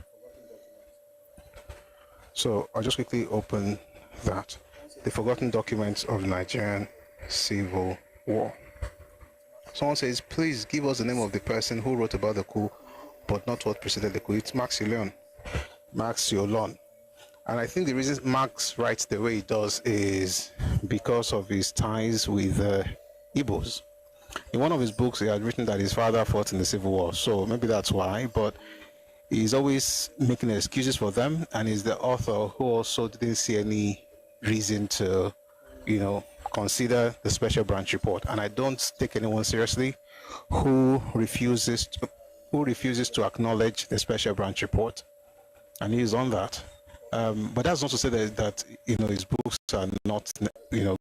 So I'll just quickly open that. The Forgotten Documents of Nigerian Civil War. Someone says, please give us the name of the person who wrote about the coup, but not what preceded the coup. It's Max Yolon. Max Yolon. And I think the reason Max writes the way he does is because of his ties with Igbos. In one of his books, he had written that his father fought in the Civil War, so maybe that's why, but he's always making excuses for them, and he's the author who also didn't see any reason to, consider the special branch report. And I don't take anyone seriously who refuses to acknowledge the special branch report, and he's on that. But that's not to say that his books are not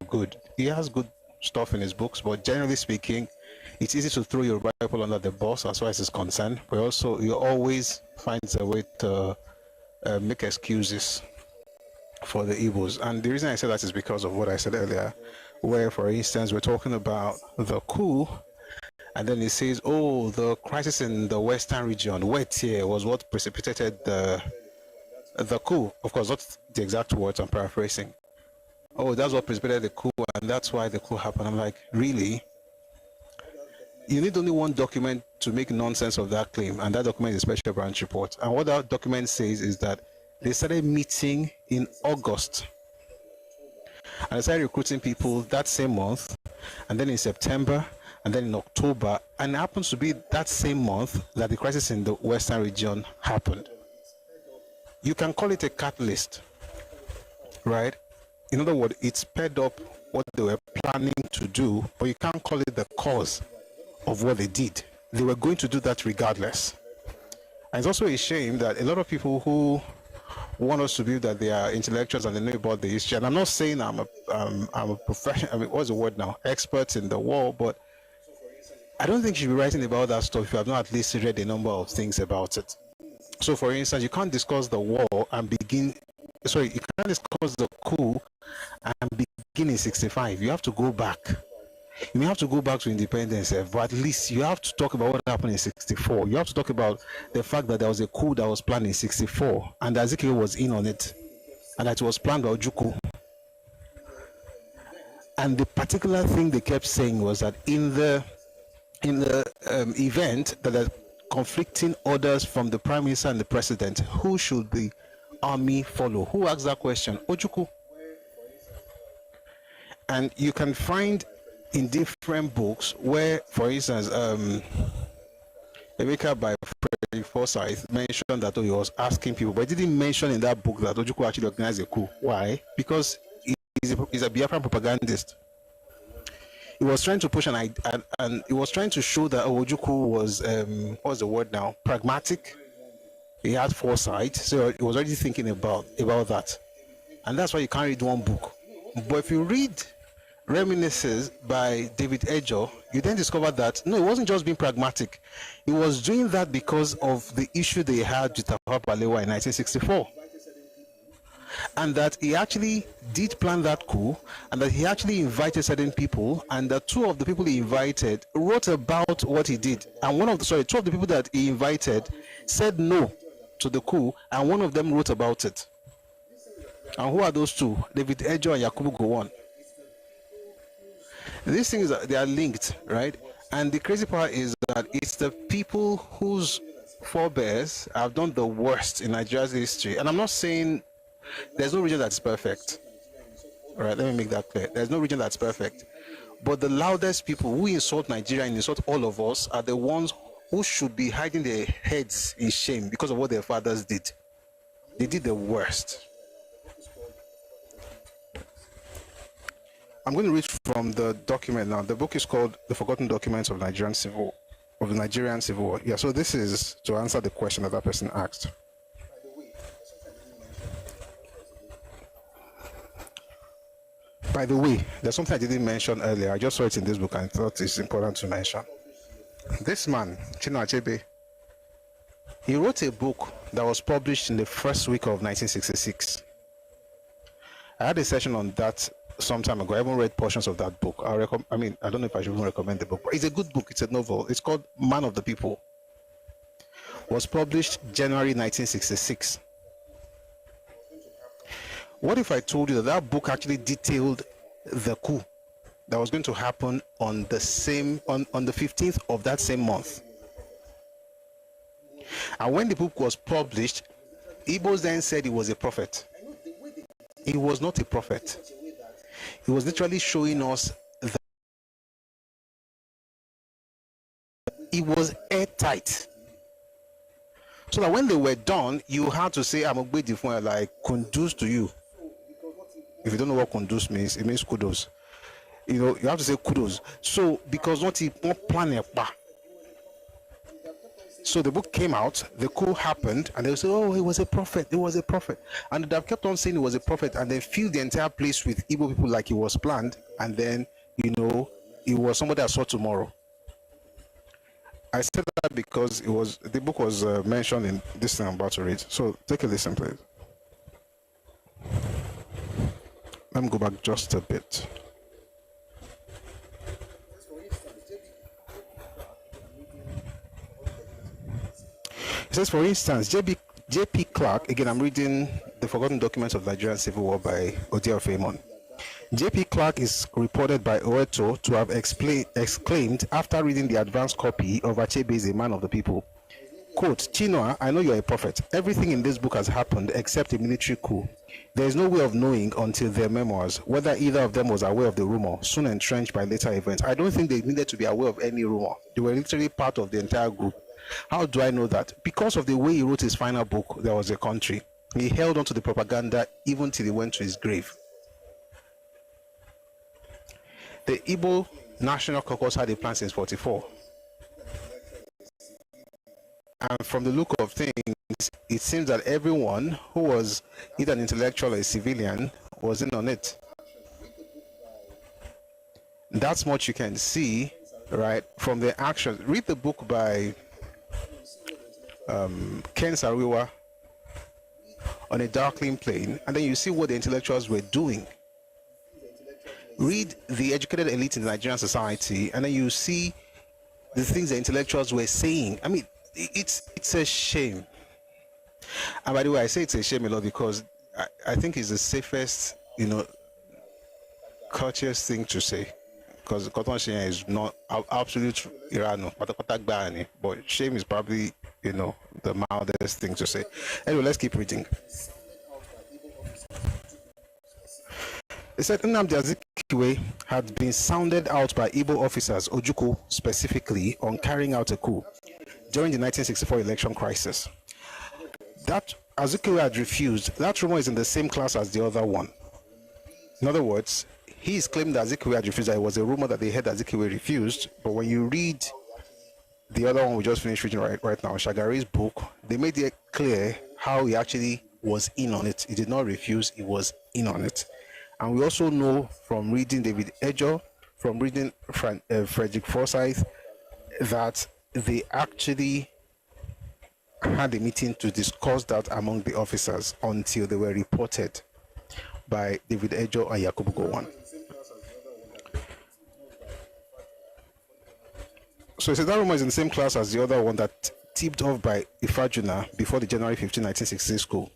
good. He has good stuff in his books, but generally speaking, it's easy to throw your Bible under the bus as far as it's concerned. But also, he always finds a way to make excuses for the evils. And the reason I say that is because of what I said earlier, where, for instance, we're talking about the coup, and then he says, "Oh, the crisis in the Western region, Wetie, was what precipitated the coup." Of course, not the exact words, I'm paraphrasing. "Oh, that's what precipitated the coup, and that's why the coup happened." I'm like, really? You need only one document to make nonsense of that claim, and that document is a special branch report. And what that document says is that they started meeting in August, and they started recruiting people that same month, and then in September, and then in October, and it happens to be that same month that the crisis in the Western region happened. You can call it a catalyst, right? In other words, it sped up what they were planning to do, but you can't call it the cause of what they did. They were going to do that regardless. And it's also a shame that a lot of people who want us to believe that they are intellectuals and they know about the history, and I'm not saying I'm a professional, what's the word now? Expert in the war, but I don't think you should be writing about that stuff if you have not at least read a number of things about it. So, for instance, you can't discuss the war and you can't discuss the coup and begin in 65. You have to go back. You may have to go back to independence, but at least you have to talk about what happened in 64. You have to talk about the fact that there was a coup that was planned in 64, and Azikiwe was in on it, and that it was planned by Ojukwu. And the particular thing they kept saying was that in the event that the conflicting orders from the Prime Minister and the President, who should the army follow? Who asked that question? Ojukwu. And you can find in different books where, for instance, Emeka by Frederick Forsyth mentioned that he was asking people, but he didn't mention in that book that Ojukwu actually organized a coup. Why? Because he's a Biafran propagandist. He was trying to push and he was trying to show that Ojukwu was what's the word now? Pragmatic. He had foresight, so he was already thinking about that, and that's why you can't read one book. But if you read Reminiscences by David Ejo, you then discover that no, it wasn't just being pragmatic. He was doing that because of the issue they had with Tafawa Balewa in 1964. And that he actually did plan that coup, and that he actually invited certain people, and that two of the people he invited wrote about what he did. And two of the people that he invited said no to the coup, and one of them wrote about it. And who are those two? David Ejo and Yakubu Gowon. These things, they are linked, right? And the crazy part is that it's the people whose forebears have done the worst in Nigeria's history. And I'm not saying there's no region that's perfect. All right, let me make that clear. There's no region that's perfect. But the loudest people who insult Nigeria and insult all of us are the ones who should be hiding their heads in shame because of what their fathers did. They did the worst. I'm going to read from the document now. The book is called The Forgotten Documents of the Nigerian Civil War. Yeah, so this is to answer the question that person asked. By the way, there's something I didn't mention earlier. I just saw it in this book and thought it's important to mention. This man, Chinua Achebe, he wrote a book that was published in the first week of 1966. I had a session on that some time ago. I haven't read portions of that book. I don't know if I should even recommend the book, but it's a good book. It's a novel. It's called Man of the People. It was published January 1966. What if I told you that that book actually detailed the coup that was going to happen on the 15th of that same month. And when the book was published, Igbos then said he was a prophet. He was not a prophet. He was literally showing us that it was airtight. So that when they were done, you had to say, I'm a bit different, like conduce to you. If you don't know what conduce means, it means kudos. You know, you have to say kudos. So because what he plan. So the book came out, the coup happened, and they would say, oh, he was a prophet, he was a prophet. And they've kept on saying he was a prophet, and then filled the entire place with Igbo people like it was planned, and then, you know, it was somebody that saw tomorrow. I said that because the book was mentioned in this thing I'm about to read. So take a listen, please. Let me go back just a bit. It says, for instance, J.P. Clark, again, I'm reading The Forgotten Documents of Nigerian Civil War by Odiel Famon. J.P. Clark is reported by Oeto to have exclaimed after reading the advanced copy of Achebe is a Man of the People, quote, Chinua, I know you're a prophet. Everything in this book has happened except a military coup. There is no way of knowing until their memoirs whether either of them was aware of the rumor, soon entrenched by later events. I don't think they needed to be aware of any rumor. They were literally part of the entire group. How do I know that? Because of the way he wrote his final book, There Was a Country. He held on to the propaganda even till he went to his grave. The Igbo National Caucus had a plan since 1944. And from the look of things, it seems that everyone who was either an intellectual or a civilian was in on it. That's much you can see, right, from the actions. Read the book by Ken Sariwa, On a Darkling Plain, and then you see what the intellectuals were doing. Read the educated elite in the Nigerian society, and then you see the things the intellectuals were saying. I mean, it's a shame. And by the way, I say it's a shame a lot because I think it's the safest, you know, courteous thing to say. Because Cotton shame is not absolute Irano, but shame is probably, you know, the mildest thing to say. Anyway, let's keep reading. It said Nnamdi Azikiwe had been sounded out by Igbo officers, Ojukwu specifically, on carrying out a coup during the 1964 election crisis. That Azikiwe had refused. That rumor is in the same class as the other one. In other words, he is claiming that Azikiwe had refused. That it was a rumor that they heard Azikiwe refused. But when you read the other one we just finished reading right now, Shagari's book, they made it clear how he actually was in on it. He did not refuse, he was in on it. And we also know from reading David Ejo, from reading Frederick Forsyth, that they actually had a meeting to discuss that among the officers until they were reported by David Ejo and Yakubu Gowon. So he said that rumor is in the same class as the other one that tipped off by Ifajuna before the January 15, 1966 coup.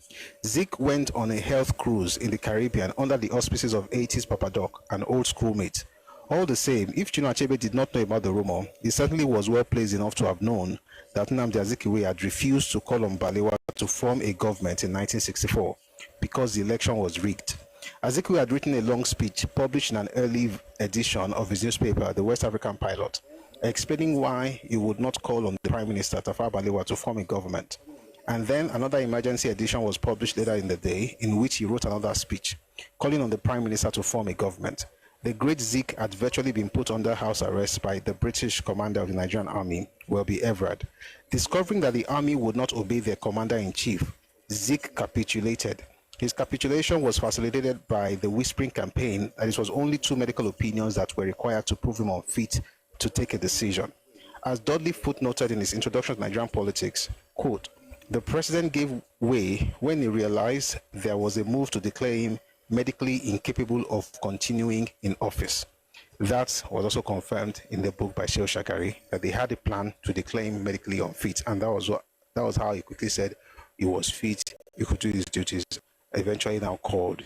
Zik went on a health cruise in the Caribbean under the auspices of 80s Papa Doc, an old schoolmate. All the same, if Chinua Achebe did not know about the rumor, he certainly was well placed enough to have known that Nnamdi Azikiwe had refused to call on Balewa to form a government in 1964 because the election was rigged. Azikiwe had written a long speech published in an early edition of his newspaper, The West African Pilot, explaining why he would not call on the Prime Minister Tafawa Balewa to form a government. And then another emergency edition was published later in the day, in which he wrote another speech, calling on the Prime Minister to form a government. The great Zik had virtually been put under house arrest by the British commander of the Nigerian army, Welby Everard. Discovering that the army would not obey their commander-in-chief, Zik capitulated. His capitulation was facilitated by the whispering campaign that it was only 2 medical opinions that were required to prove him unfit to take a decision. As Dudley footnoted in his introduction to Nigerian politics, quote, the president gave way when he realized there was a move to declare him medically incapable of continuing in office. That was also confirmed in the book by Shagari, that they had a plan to declare him medically unfit, and that was how he quickly said he was fit, he could do his duties, eventually now called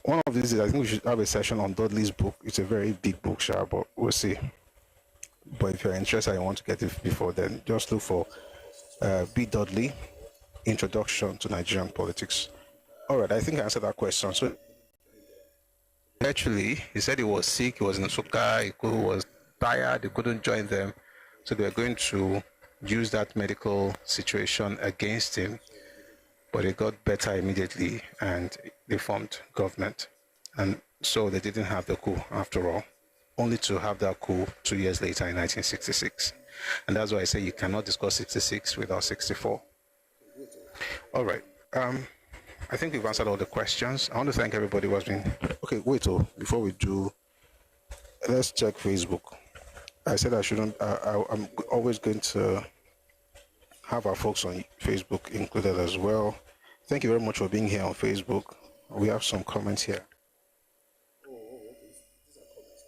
one of these days, I think we should have a session on Dudley's book. It's a very big book, sure, but we'll see. But if you're interested and want to get it before then, just look for B. Dudley, Introduction to Nigerian Politics. All right, I think I answered that question. So actually, he said he was sick, he was in Nsukka, he was tired, he couldn't join them. So they were going to use that medical situation against him. But it got better immediately and they formed government. And so they didn't have the coup after all, only to have that coup 2 years later in 1966. And that's why I say you cannot discuss 66 without 64. All right. I think we've answered all the questions. I want to thank everybody who has been... Okay, wait, before we do, let's check Facebook. I said I shouldn't... I'm always going to have our folks on Facebook included as well. Thank you very much for being here on Facebook. We have some comments here.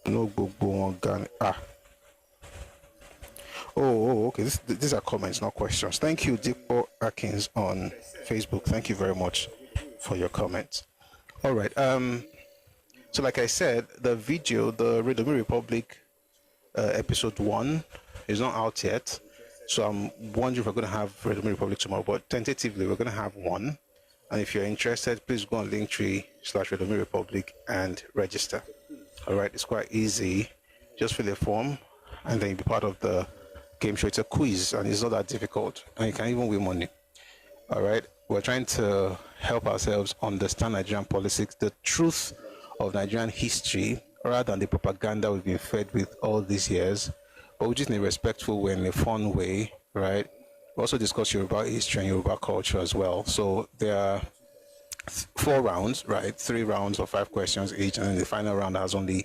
No okay. These are comments, not questions. Thank you, Dipo Atkins on Facebook. Thank you very much for your comments. All right. So like I said, the video, the Redomi Republic episode 1 is not out yet. So I'm wondering if we're going to have Redomi Republic tomorrow, but tentatively we're going to have one. And if you're interested, please go on Linktree/Redomi Republic and register. All right, it's quite easy. Just fill a form and then you'll be part of the game show. It's a quiz and it's not that difficult, and you can even win money. All right, we're trying to help ourselves understand Nigerian politics, the truth of Nigerian history, rather than the propaganda we've been fed with all these years, but we just in a respectful way, in a fun way, right? We also discuss Yoruba history and Yoruba culture as well. So there are 4 rounds, right? 3 rounds of 5 questions each, and then the final round has only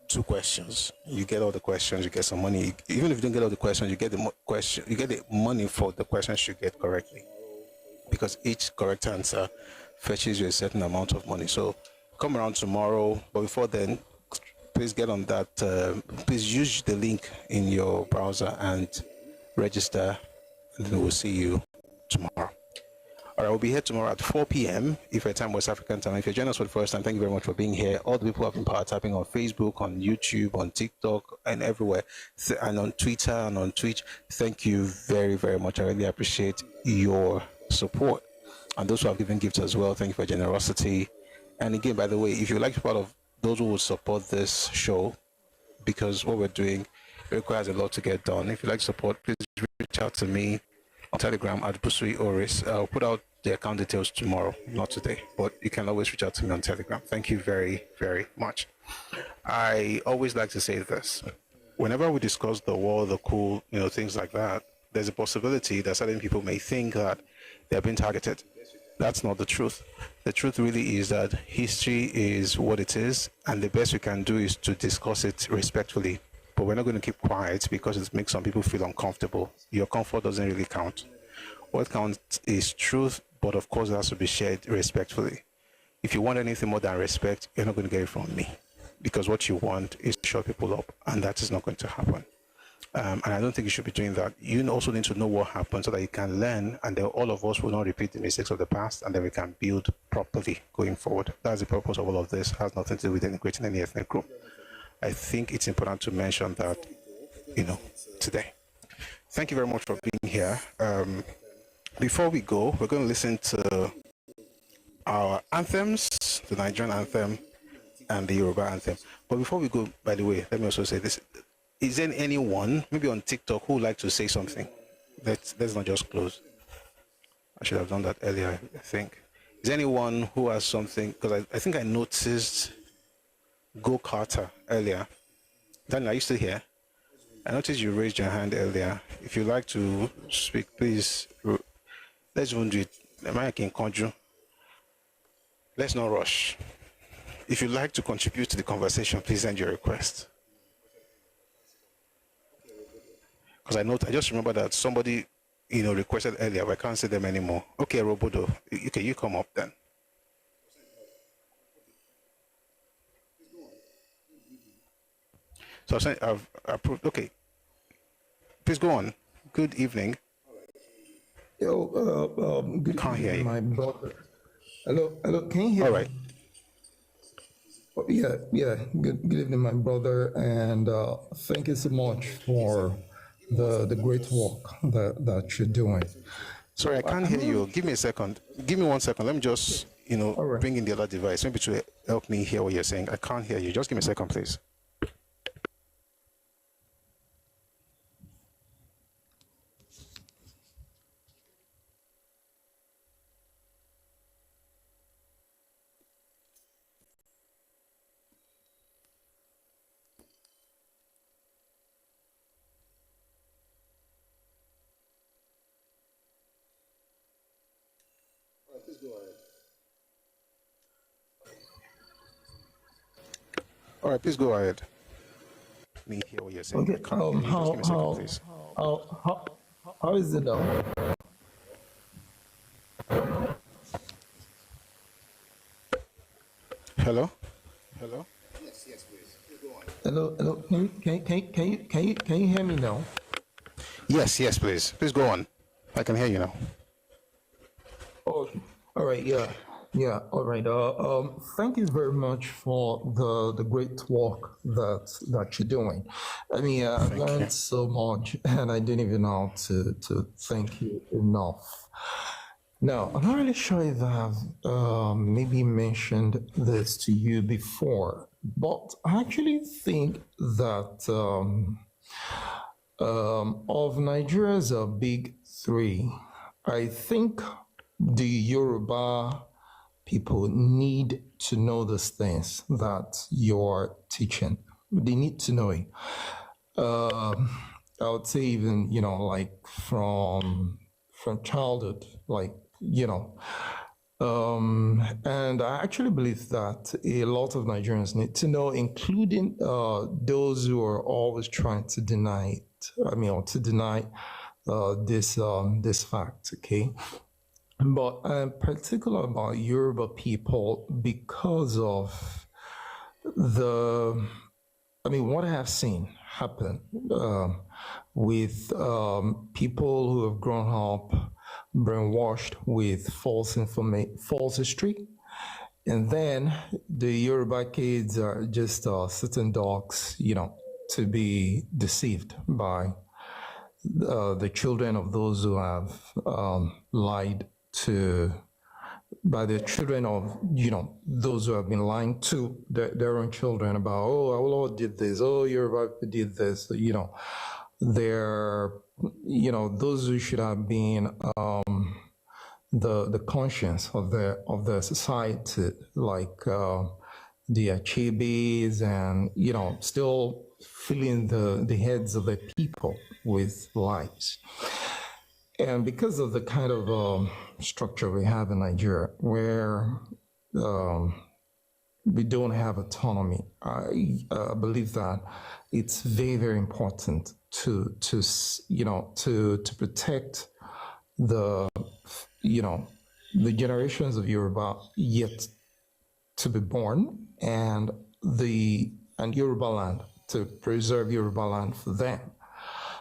2 questions. You get all the questions, you get some money. Even if you don't get all the questions, you get the money for the questions you get correctly, because each correct answer fetches you a certain amount of money. So come around tomorrow, but before then, please get on that. Please use the link in your browser and register, and then we'll see you tomorrow. All right, we'll be here tomorrow at 4 p.m. if your time, West African time. If you're joining us for the first time, thank you very much for being here. All the people who have been power tapping on Facebook, on YouTube, on TikTok, and everywhere, and on Twitter and on Twitch, thank you very, very much. I really appreciate your support. And those who have given gifts as well, thank you for your generosity. And again, by the way, if you'd like to be part of those who will support this show, because what we're doing requires a lot to get done. If you'd like to support, please reach out to me on Telegram at Busui Oris. I'll put out the account details tomorrow, not today, but you can always reach out to me on Telegram. Thank you very, very much. I always like to say this. Whenever we discuss the war, the coup, things like that, there's a possibility that certain people may think that they're being targeted. That's not the truth. The truth really is that history is what it is, and the best we can do is to discuss it respectfully. But we're not going to keep quiet because it makes some people feel uncomfortable. Your comfort doesn't really count. What counts is truth, but of course it has to be shared respectfully. If you want anything more than respect, you're not going to get it from me, because what you want is to shut people up, and that is not going to happen. And I don't think you should be doing that. You also need to know what happened so that you can learn, and then all of us will not repeat the mistakes of the past, and then we can build properly going forward. That's the purpose of all of this. It has nothing to do with integrating any ethnic group. I think it's important to mention that, today. Thank you very much for being here. Before we go, we're going to listen to our anthems, the Nigerian anthem and the Yoruba anthem. But before we go, by the way, let me also say this. Is there anyone, maybe on TikTok, who would like to say something? Let's not just close. I should have done that earlier, I think. Is there anyone who has something? Because I think I noticed Go Carter earlier. Daniel, are you still here? I noticed you raised your hand earlier. If you'd like to speak, please, let's even do it. I can conjure. Let's not rush. If you'd like to contribute to the conversation, please send your request. Because I just remember that somebody, requested earlier, but I can't see them anymore. Okay, Robodo, okay, you come up then. So I've approved. Okay, please go on. Good evening. Yo, good Can't hear evening, you. my brother. Hello, can you hear All me? right. Yeah. Good evening, my brother, and thank you so much for the great work that you're doing. Sorry, I can't hear you. Give me a second. Give me 1 second. Let me just, All right. bring in the other device, maybe to help me hear what you're saying. I can't hear you. Just give me a second, please. Please go ahead. All right, please go ahead. Let me hear what you're saying. Okay. I can't hear you. Just give me a second, please. How is it now? Hello? Yes, please. Please go on. Hello. Can you hear me now? Yes, please. Please go on. I can hear you now. Oh, all right. Yeah. All right. Thank you very much for the great work that you're doing. I mean, I've learned so much, and I didn't even know how to thank you enough. Now, I'm not really sure if I've maybe mentioned this to you before, but I actually think that of Nigeria's big three, I think the Yoruba people need to know these things that you're teaching. They need to know it. I would say even, like from childhood, like, and I actually believe that a lot of Nigerians need to know, including those who are always trying to deny it. I mean, or to deny this fact. Okay, but I'm particular about Yoruba people because of what I have seen happen with people who have grown up brainwashed with false history. And then the Yoruba kids are just sitting ducks, to be deceived by the children of those who have lied to, by the children of, those who have been lying to their own children about, oh, our Lord did this, oh, Yoruba did this, they're, those who should have been the conscience of the society, like the Achibis, and still filling the heads of the people with lies. And because of the kind of structure we have in Nigeria, where we don't have autonomy, I believe that it's very, very important to protect the generations of Yoruba yet to be born, and Yoruba land, to preserve Yoruba land for them,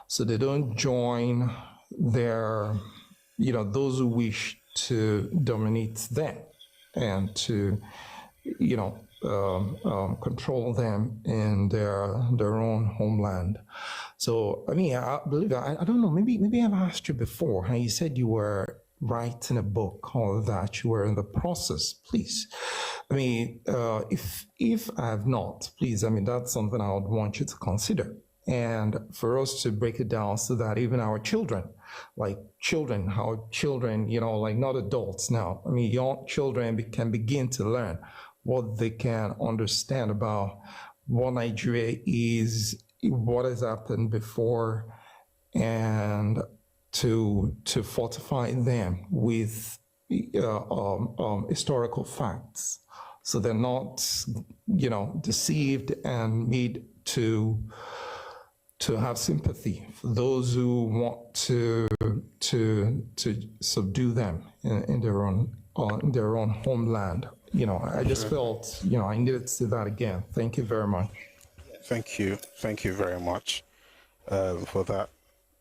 so they don't join their those who wish to dominate them and to control them in their own homeland. So I mean, I believe I don't know, maybe I've asked you before, and you said you were writing a book, or that you were in the process. Please, I mean, if I have not, please, I mean, that's something I would want you to consider, and for us to break it down so that even our children, like not adults now, I mean, young children can begin to learn what they can understand about what Nigeria is, what has happened before, and to fortify them with historical facts, so they're not deceived and made to have sympathy for those who want to subdue them in their own homeland. I just felt I needed to say that again. Thank you very much. Thank you very much for that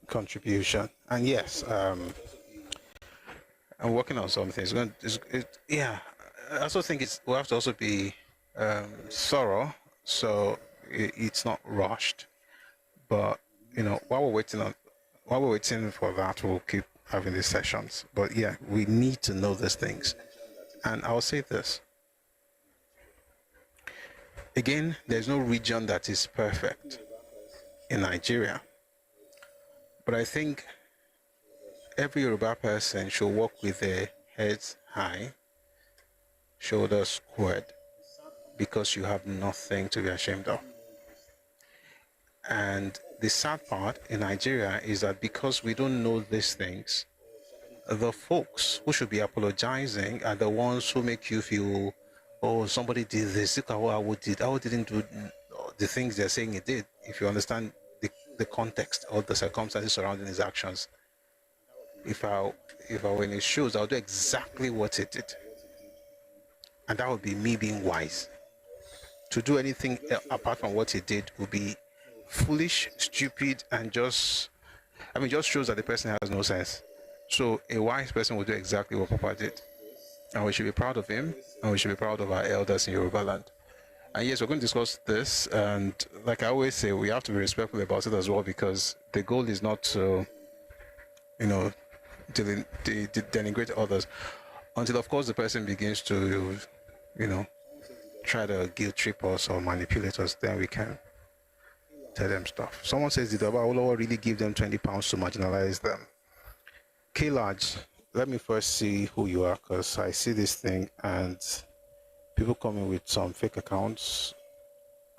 contribution. And yes, I'm working on something. I also think we'll have to also be thorough, so it's not rushed. But while we're waiting for that, we'll keep having these sessions. But yeah, we need to know these things. And I'll say this again: there's no region that is perfect in Nigeria, but I think every Yoruba person should walk with their heads high, shoulders squared, because you have nothing to be ashamed of. And the sad part in Nigeria is that because we don't know these things, the folks who should be apologizing are the ones who make you feel, oh, somebody did this, look at what I didn't do the things they're saying he did. If you understand the context or the circumstances surrounding his actions. If I were in his shoes, I'll do exactly what he did. And that would be me being wise. To do anything apart from what he did would be foolish, stupid, and just shows that the person has no sense. So a wise person will do exactly what Papa did. And we should be proud of him, and we should be proud of our elders in Yoruba land. And yes, we're going to discuss this, and like I always say, we have to be respectful about it as well, because the goal is not to, denigrate others, until of course the person begins to, try to guilt trip us or manipulate us. Then we can tell them stuff. Someone says, did Baba Olowo really give them £20 to marginalize them? K-Large, let me first see who you are, because I see this thing and people coming with some fake accounts,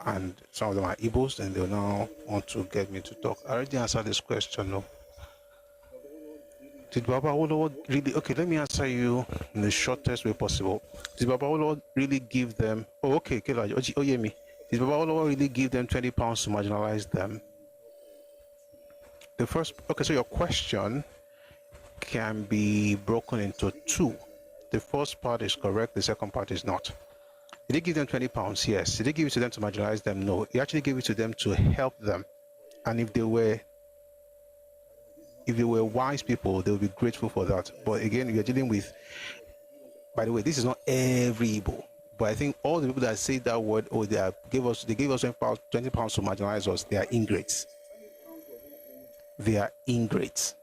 and some of them are Igbos, and they'll now want to get me to talk. I already answered this question, no? Did Baba Olowo really... Okay, let me answer you in the shortest way possible. Did Baba Olowo really give them... Oh, okay, K-Large, oh, hear me. Did Baba Olowo really give them £20 to marginalize them? The first... Okay, so your question can be broken into two. The first part is correct, the second part is not. Did he give them £20? Yes. Did he give it to them to marginalize them? No. He actually gave it to them to help them. And if they were wise people, they would be grateful for that. But again, you're dealing with, by the way, this is not every Igbo, but I think all the people that say that word, or they gave us £20 to marginalize us, they are ingrates. They are ingrates.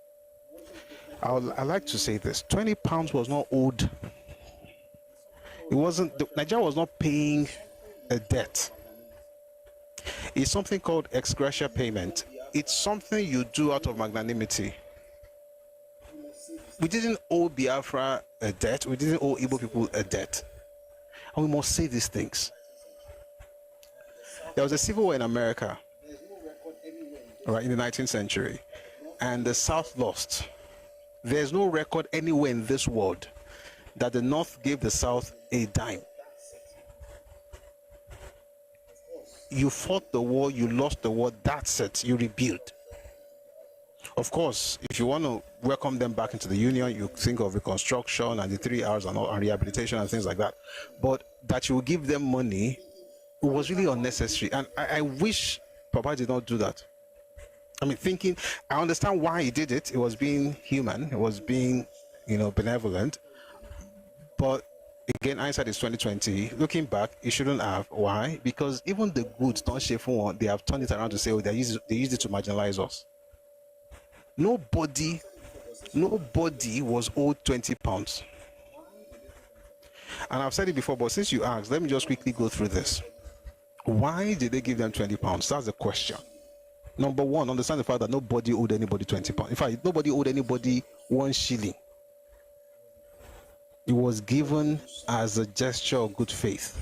I like to say this: £20 was not owed. It wasn't. Nigeria was not paying a debt. It's something called ex gratia payment. It's something you do out of magnanimity. We didn't owe Biafra a debt. We didn't owe Igbo people a debt. And we must say these things. There was a civil war in America, right, in the 19th century, and the South lost. There's no record anywhere in this world that the North gave the South a dime. You fought the war, you lost the war, that's it, you rebuild. Of course, if you want to welcome them back into the Union, you think of reconstruction and the 3 hours and rehabilitation and things like that. But that you will give them money, it was really unnecessary. And I wish Papa did not do that. I mean, I understand why he did it. It was being human. It was being, benevolent. But again, hindsight is 2020. Looking back, he shouldn't have. Why? Because even the goods, don't share for one, they have turned it around to say, oh, they used it to marginalize us. Nobody was owed £20. And I've said it before, but since you asked, let me just quickly go through this. Why did they give them £20? That's the question. Number one, understand the fact that nobody owed anybody £20. In fact, nobody owed anybody 1 shilling. It was given as a gesture of good faith.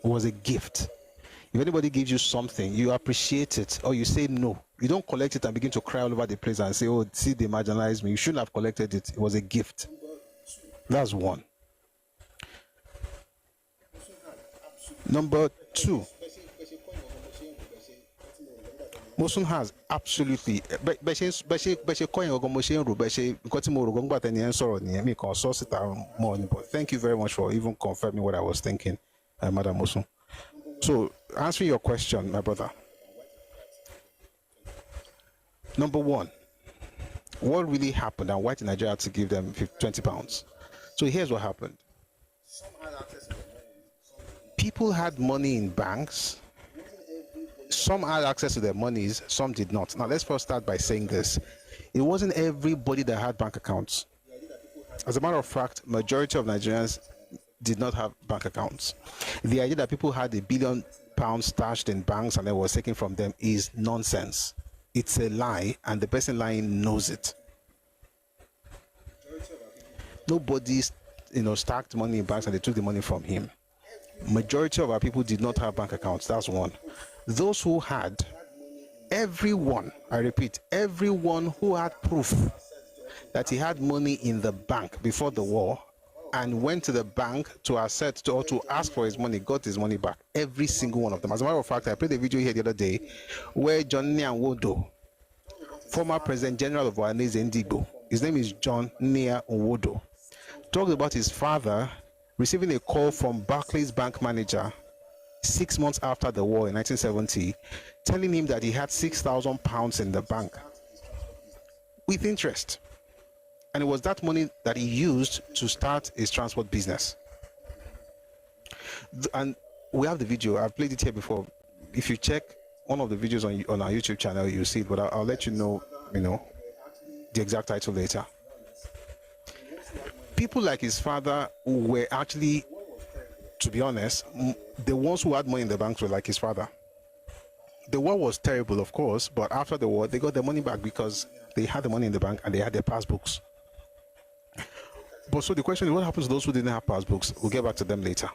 It was a gift. If anybody gives you something, you appreciate it, or you say no. You don't collect it and begin to cry all over the place and say, oh, see, they marginalized me. You shouldn't have collected it. It was a gift. That's one. Number two, Mosun has absolutely. Thank you very much for even confirming what I was thinking, Madam Mosun. So, answering your question, my brother. Number one, what really happened and why did Nigeria have to give them £20? So here's what happened. people had money in banks. Some had access to their monies, some did not. Now, let's first start by saying this. It wasn't everybody that had bank accounts. As a matter of fact, majority of Nigerians did not have bank accounts. The idea that people had £1 billion stashed in banks and then was taken from them is nonsense. It's a lie, and the person lying knows it. Nobody, stacked money in banks and they took the money from him. Majority of our people did not have bank accounts. That's one. Those who had, everyone, I repeat, everyone who had proof that he had money in the bank before the war and went to the bank to to ask for his money, got his money back. Every single one of them. As a matter of fact, I played a video here the other day where John Nwodo, former President General of Ohanese Ndigbo, his name is John Nwodo, talked about his father receiving a call from Barclays bank manager 6 months after the war in 1970, telling him that he had £6,000 in the bank with interest. And it was that money that he used to start his transport business. And we have the video. I've played it here before. If you check one of the videos on our YouTube channel, you'll see it, but I'll let you know, the exact title later. People like his father who were actually, to be honest, the ones who had money in the banks were like his father. The war was terrible, of course, but after the war, they got their money back because they had the money in the bank and they had their passbooks. But so the question is, what happens to those who didn't have passbooks? We'll get back to them later.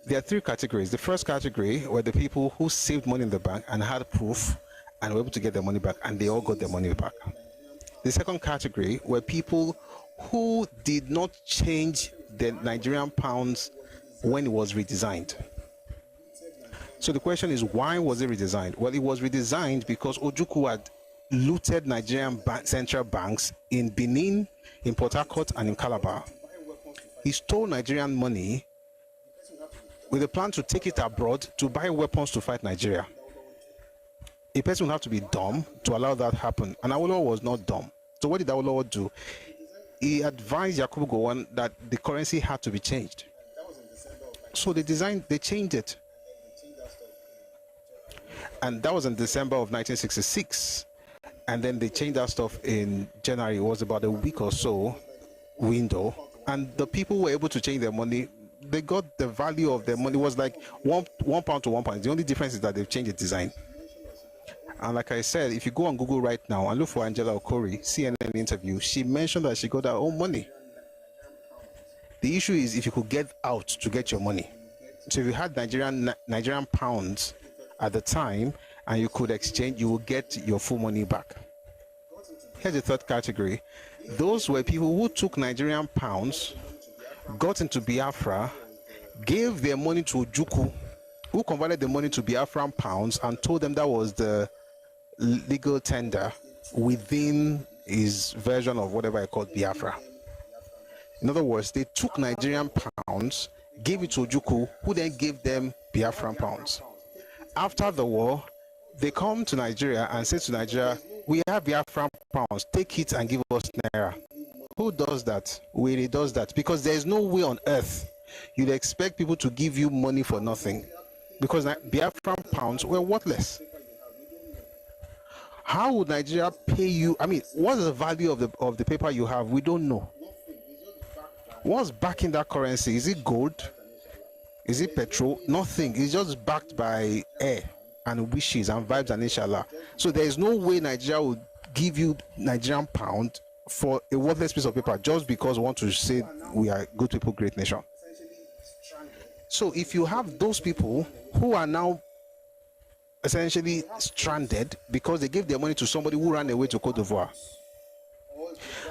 There are three categories. The first category were the people who saved money in the bank and had proof and were able to get their money back, and they all got their money back. The second category were people who did not change the Nigerian pounds when it was redesigned. So the question is, why was it redesigned? Well, it was redesigned because Ojukwu had looted Nigerian central banks in Benin, in Port Harcourt, and in Calabar. He stole Nigerian money with a plan to take it abroad to buy weapons to fight Nigeria. A person would have to be dumb to allow that to happen, and Awolowo was not dumb. So what did Awolowo do? He advised Yakubu Gowon that the currency had to be changed. So they changed it. And that was in December of 1966. And then they changed that stuff in January. It was about a week or so window. And the people were able to change their money. They got the value of their money. It was like one pound to 1 pound. The only difference is that they've changed the design. And like I said, if you go on Google right now and look for Angela Okori, CNN interview, she mentioned that she got her own money. The issue is if you could get out to get your money. So if you had Nigerian pounds at the time and you could exchange, you will get your full money back. Here's the third category. Those were people who took Nigerian pounds, got into Biafra, gave their money to Ojukwu, who converted the money to Biafran pounds and told them that was the legal tender within his version of whatever I called Biafra. In other words, they took Nigerian pounds, gave it to Ojukwu, who then gave them Biafran pounds. After the war, they come to Nigeria and say to Nigeria, we have Biafran pounds, take it and give us Naira. Who does that? Where does that? Because there is no way on earth you'd expect people to give you money for nothing, because Biafran pounds were worthless. How would Nigeria pay you? I mean, what's the value of the paper you have? We don't know. What's backing that currency? Is it gold? Is it petrol? Nothing. It's just backed by air and wishes and vibes and inshallah. So there is no way Nigeria would give you Nigerian pound for a worthless piece of paper just because we want to say we are good people, great nation. So if you have those people who are now essentially stranded because they gave their money to somebody who ran away to Cote d'Ivoire,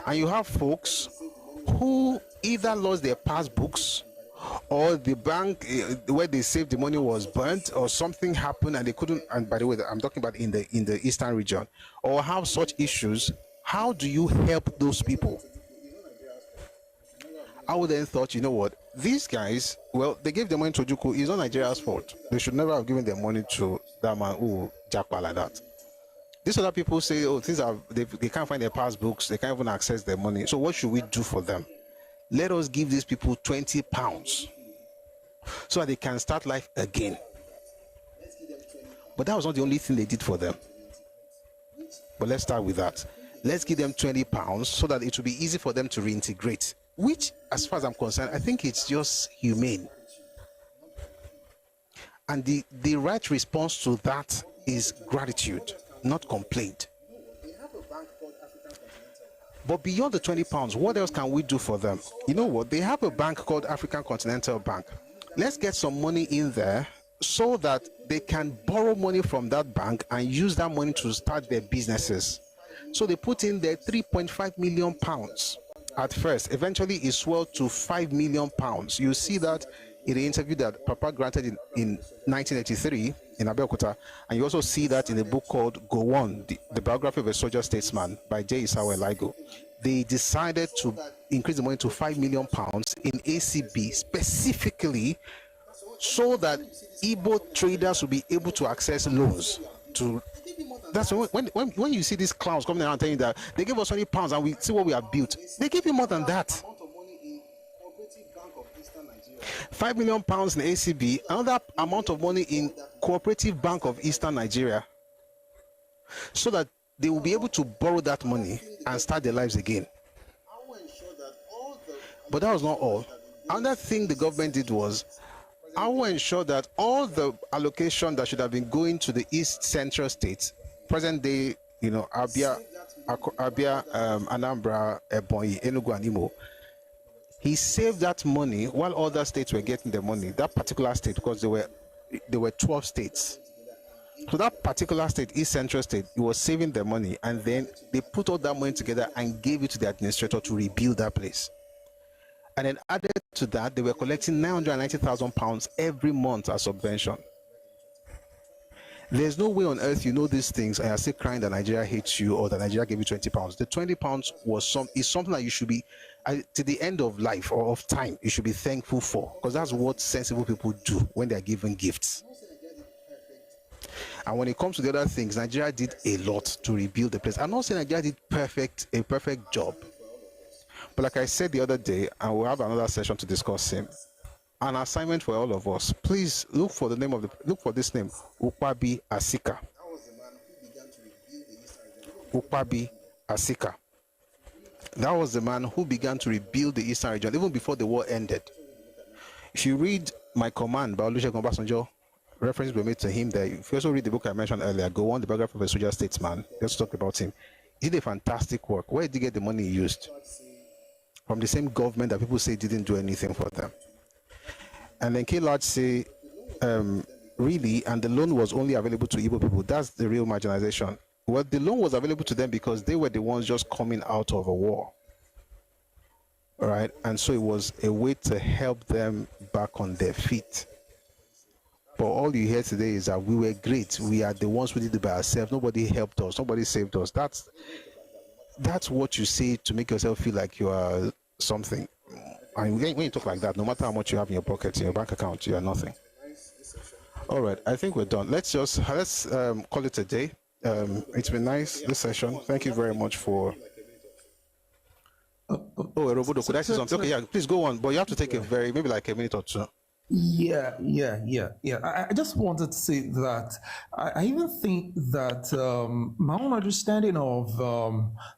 and you have folks who either lost their passbooks or the bank where they saved the money was burnt or something happened and they couldn't, and by the way, I'm talking about in the eastern region, or have such issues, how do you help those people? I would then thought, you know what, these guys, well, they gave the money to Ojukwu. It's not Nigeria's fault. They should never have given their money to that man who jackpot like that. These other people say, oh, they can't find their passbooks, they can't even access their money. So what should we do for them? Let us give these people £20. so that they can start life again. But that was not the only thing they did for them. But let's start with that. Let's give them £20 so that it will be easy for them to reintegrate, which, as far as I'm concerned, I think it's just humane. And the right response to that is gratitude, not complaint. But beyond the £20, what else can we do for them? You know what? They have a bank called African Continental Bank. Let's get some money in there so that they can borrow money from that bank and use that money to start their businesses. So they put in their £3.5 million at first. Eventually, it swelled to £5 million. You see that in the interview that Papa granted in 1983 in Abeokuta, and you also see that in a book called Go On, the biography of a soldier statesman by J. Isawa Eligo. They decided to increase the money to £5 million in ACB specifically so that Igbo traders will be able to access loans to. That's when you see these clowns coming around telling you that they give us £20 and we see what we have built. They give you more than that. £5 million in ACB, another amount of money in Cooperative Bank of Eastern Nigeria, so that they will be able to borrow that money and start their lives again. But that was not all. Another thing the government did was, I will ensure that all the allocation that should have been going to the East Central states, present day, Abia, Anambra, Ebonyi, Enugu, and Imo, he saved that money while other states were getting the money. That particular state, because there were 12 states. So that particular state, East Central State, he was saving the money, and then they put all that money together and gave it to the administrator to rebuild that place. And then added to that, they were collecting £990,000 every month as subvention. There's no way on earth you know these things and you're still crying that Nigeria hates you or that Nigeria gave you £20. The £20 is something that you should be, to the end of life or of time, you should be thankful for, because that's what sensible people do when they're given gifts. And when it comes to the other things, Nigeria did a lot to rebuild the place. I'm not saying Nigeria did a perfect job. But like I said the other day, and we'll have another session to discuss him, an assignment for all of us. Please look for this name, Ukpabi Asika. Ukpabi Asika. That was the man who began to rebuild the Eastern region even before the war ended. If you read My Command by Olusegun Obasanjo, references were made to him there. If you also read the book I mentioned earlier, Go On, the biography of a soldier statesman, let's talk about him. He did a fantastic work. Where did he get the money he used? From the same government that people say didn't do anything for them. And then K. Large say, really, and the loan was only available to Igbo people. That's the real marginalization. Well, the loan was available to them because they were the ones just coming out of a war. All right? And so it was a way to help them back on their feet. But all you hear today is that we were great. We are the ones who did it by ourselves. Nobody helped us. Nobody saved us. That's what you say to make yourself feel like you are something. And when you talk like that, no matter how much you have in your pocket, in your bank account, you are nothing. All right, I think we're done. Let's call it a day. It's been nice, this session. Thank you very much for... Robodo, could I say something? Okay, yeah, please go on. But you have to take maybe like a minute or two. Yeah. I just wanted to say that I even think that my own understanding of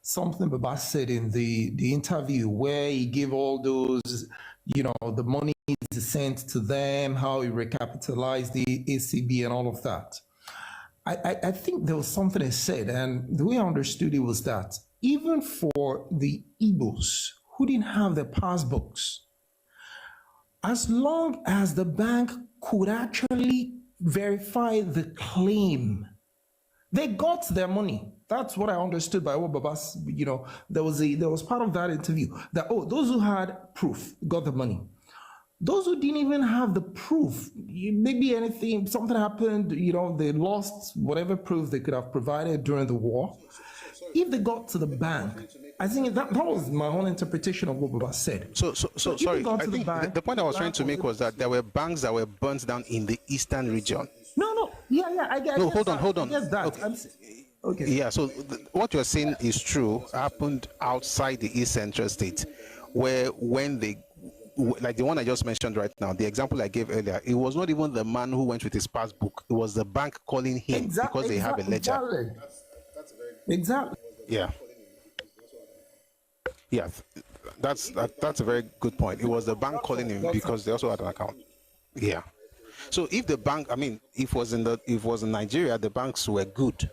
something Baba said in the interview, where he gave all those, the money is sent to them, how he recapitalized the ACB and all of that. I think there was something he said, and the way I understood it was that even for the Igbos who didn't have their passbooks, as long as the bank could actually verify the claim, they got their money. That's what I understood by what Babas, there was part of that interview that, those who had proof got the money. Those who didn't even have the proof, maybe something happened, they lost whatever proof they could have provided during the war. If they got to the bank, I think that was my own interpretation of what Baba said. So sorry, I think the point I was trying to make was that there were banks that were burnt down in the eastern region. No, I get. No, hold on. I guess that. Okay. Yeah, so what you're saying is true, happened outside the East Central State, where when they like the one I just mentioned right now, the example I gave earlier, it was not even the man who went with his passbook. It was the bank calling him because they have a ledger. Exactly. Yeah. Yeah, that's a very good point. It was the bank calling him because they also had an account. Yeah. So if the bank, I mean, if it was in Nigeria, the banks were good,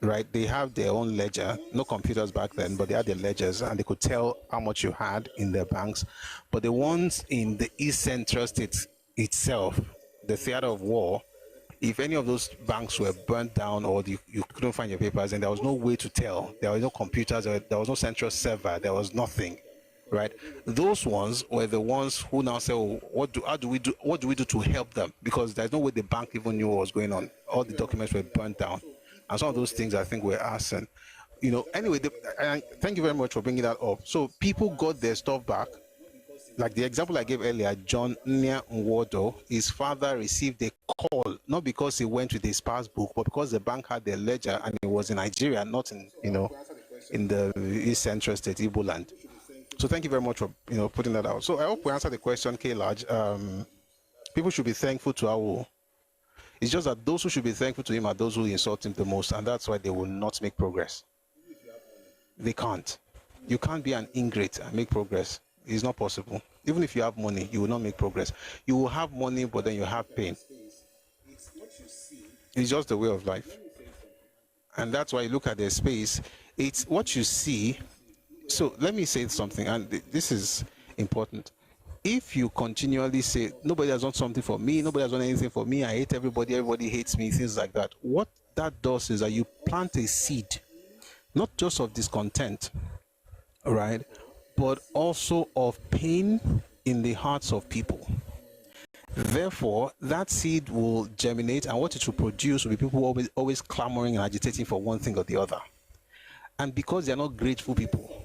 right? They have their own ledger, no computers back then, but they had their ledgers and they could tell how much you had in their banks. But the ones in the East Central States itself, the theater of war, if any of those banks were burnt down or you couldn't find your papers, and there was no way to tell, there were no computers, there was no central server, there was nothing, right? Those ones were the ones who now say, oh, what do we do to help them? Because there's no way the bank even knew what was going on. All the documents were burnt down. And some of those things I think were arson. You know, anyway, thank you very much for bringing that up. So people got their stuff back. Like the example I gave earlier, John Nya Nwodo, his father received a call, not because he went with his passbook, but because the bank had their ledger and it was in Nigeria, not in, in the East Central State, Igbo land. So thank you very much for, putting that out. So I hope we answered the question, K Large. People should be thankful to Awo. It's just that those who should be thankful to him are those who insult him the most, and that's why they will not make progress. They can't. You can't be an ingrate and make progress. It's not possible. Even if you have money, you will not make progress. You will have money, but then you have pain. It's just the way of life. And that's why you look at the space. It's what you see. So let me say something, and this is important. If you continually say, nobody has done something for me, nobody has done anything for me, I hate everybody hates me, things like that, what that does is that you plant a seed, not just of discontent, right, but also of pain in the hearts of people. Therefore, that seed will germinate, and what it will produce will be people always clamoring and agitating for one thing or the other. And because they're not grateful people,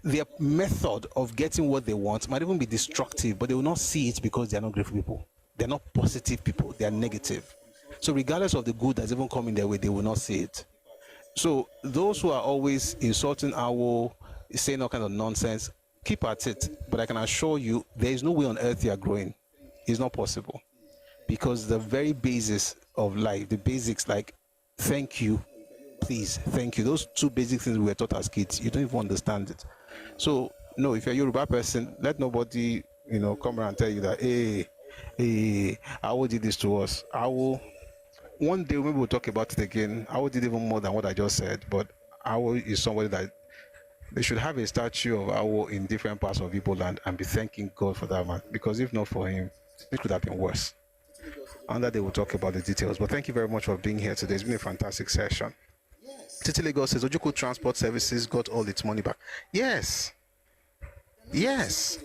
their method of getting what they want might even be destructive, but they will not see it because they're not grateful people. They're not positive people, they're negative. So regardless of the good that's even coming their way, they will not see it. So those who are always insulting Awo, saying all kind of nonsense, keep at it. But I can assure you, there is no way on earth you are growing. It's not possible. Because the very basis of life, the basics like thank you, please, thank you, those two basic things we were taught as kids, you don't even understand it. So no, if you're a Yoruba person, let nobody, come around and tell you that, hey, Awo did this to us. Awo, one day maybe we'll talk about it again. Awo did even more than what I just said, but Awo is somebody that they should have a statue of Awo in different parts of Igbo land and be thanking God for that man, because if not for him, it could have been worse. And that they will talk about the details. But thank you very much for being here today. It's been a fantastic session. Titi Lagos says Ojukwu Transport Services got all its money back. Yes. Yes.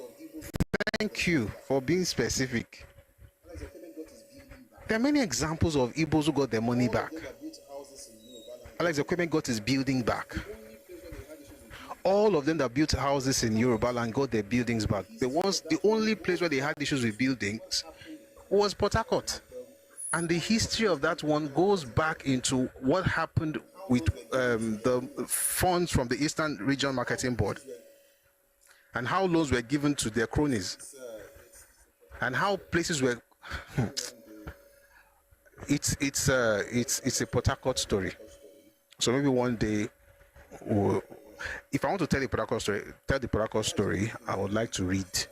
Thank you for being specific. There are many examples of Igbos who got their money back. Alex Equipment got his building back. All of them that built houses in Yoruba land got their buildings back. The only place where they had issues with buildings was Port Harcourt. And the history of that one goes back into what happened with the funds from the Eastern Region Marketing Board, and how loans were given to their cronies, and how places were. It's a Port Harcourt story. So maybe one day, if I want to tell the Port Harcourt story, I would like to read,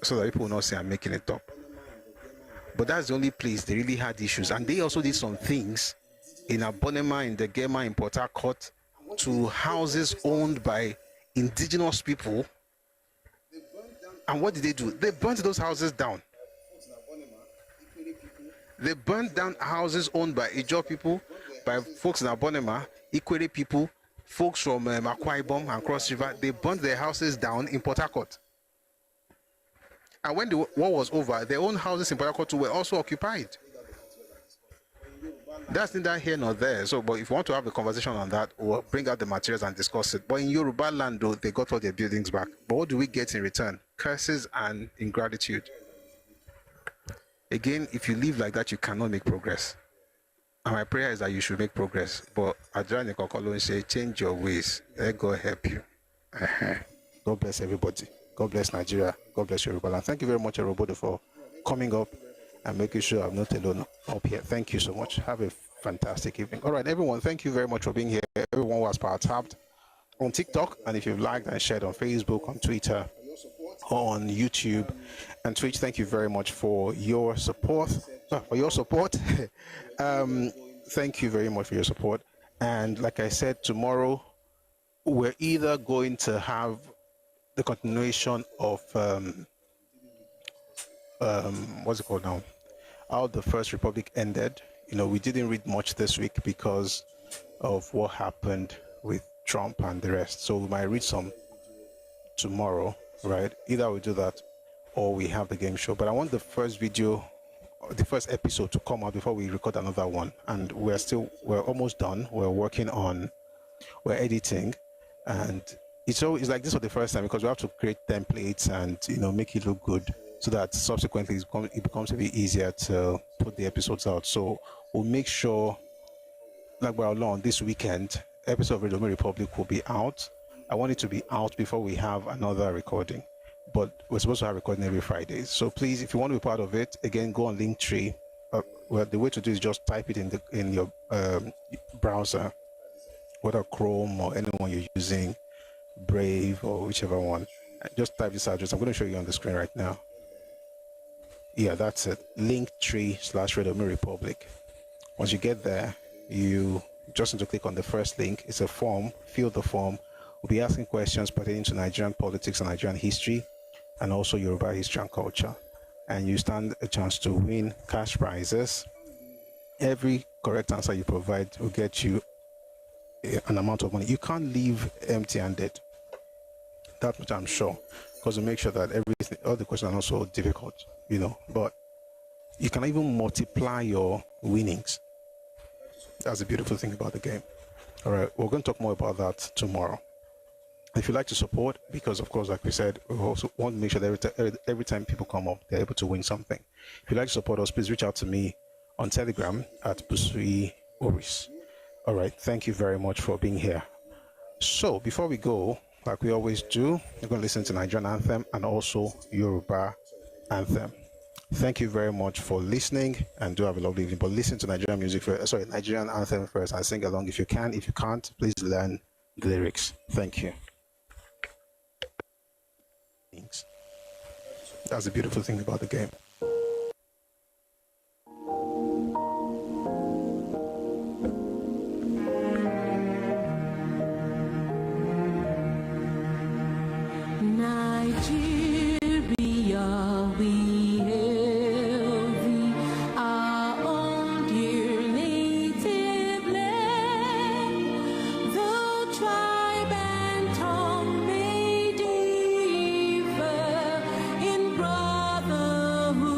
so that people will not say I'm making it up. But that's the only place they really had issues, and they also did some things in Abonema, in the Gema, in Port Harcourt, to houses owned by indigenous people. And what did they do? They burnt those houses down. They burnt down houses owned by Ijaw people, by folks in Abonema, Ikwere people, folks from Akwa Ibom and Cross River. They burnt their houses down in Port Harcourt. And when the war was over, their own houses in Port Harcourt were also occupied. That's neither here nor there. So, but if you want to have a conversation on that, we'll bring out the materials and discuss it. But in Yoruba land, though, they got all their buildings back. But what do we get in return? Curses and ingratitude. Again, if you live like that, you cannot make progress. And my prayer is that you should make progress. But Adrian Kokolo say, change your ways. Let God help you. God bless everybody. God bless Nigeria. God bless Yoruba. And thank you very much, everybody, for coming up and making sure I'm not alone up here. Thank you so much. Have a fantastic evening. All right, everyone, thank you very much for being here. Everyone who has power tapped on TikTok, and if you've liked and shared on Facebook, on Twitter, on YouTube and Twitch, thank you very much for your support. Thank you very much for your support. And like I said, tomorrow we're either going to have the continuation of what's it called now? How the First Republic ended. You know, we didn't read much this week because of what happened with Trump and the rest. So we might read some tomorrow, right? Either we do that or we have the game show. But I want the first video, the first episode to come out before we record another one. And we're almost done. We're editing, and it's like this for the first time because we have to create templates and, you know, make it look good so that subsequently it becomes a bit easier to put the episodes out. So we'll make sure, like we're alone this weekend, episode of Radio Republic will be out. I want it to be out before we have another recording, but we're supposed to have recording every Friday. So please, if you want to be part of it, again, go on Linktree. Well, the way to do is just type it in your browser, whether Chrome or anyone you're using, Brave or whichever one. Just type this address. I'm going to show you on the screen right now. Yeah, that's it. Linktree/Radio Republic. Once you get there, you just need to click on the first link. It's a form. Fill the form. We'll be asking questions pertaining to Nigerian politics and Nigerian history, and also Yoruba history and culture. And you stand a chance to win cash prizes. Every correct answer you provide will get you an amount of money. You can't leave empty-handed. That much I'm sure, because we make sure that all the questions are not so difficult, you know. But you can even multiply your winnings. That's the beautiful thing about the game. All right, we're going to talk more about that tomorrow. If you'd like to support, because of course, like we said, we also want to make sure that every time people come up, they're able to win something. If you'd like to support us, please reach out to me on Telegram at Busui Oris. All right, thank you very much for being here. So before we go, like we always do, we're going to listen to Nigerian anthem and also Yoruba anthem. Thank you very much for listening, and do have a lovely evening. But listen to Nigerian music first, Nigerian anthem first, and sing along if you can. If you can't, please learn the lyrics. Thank you. That's the beautiful thing about the game. Nigeria, we hail thee, our own dear native land. Though tribe and tongue may differ, in brotherhood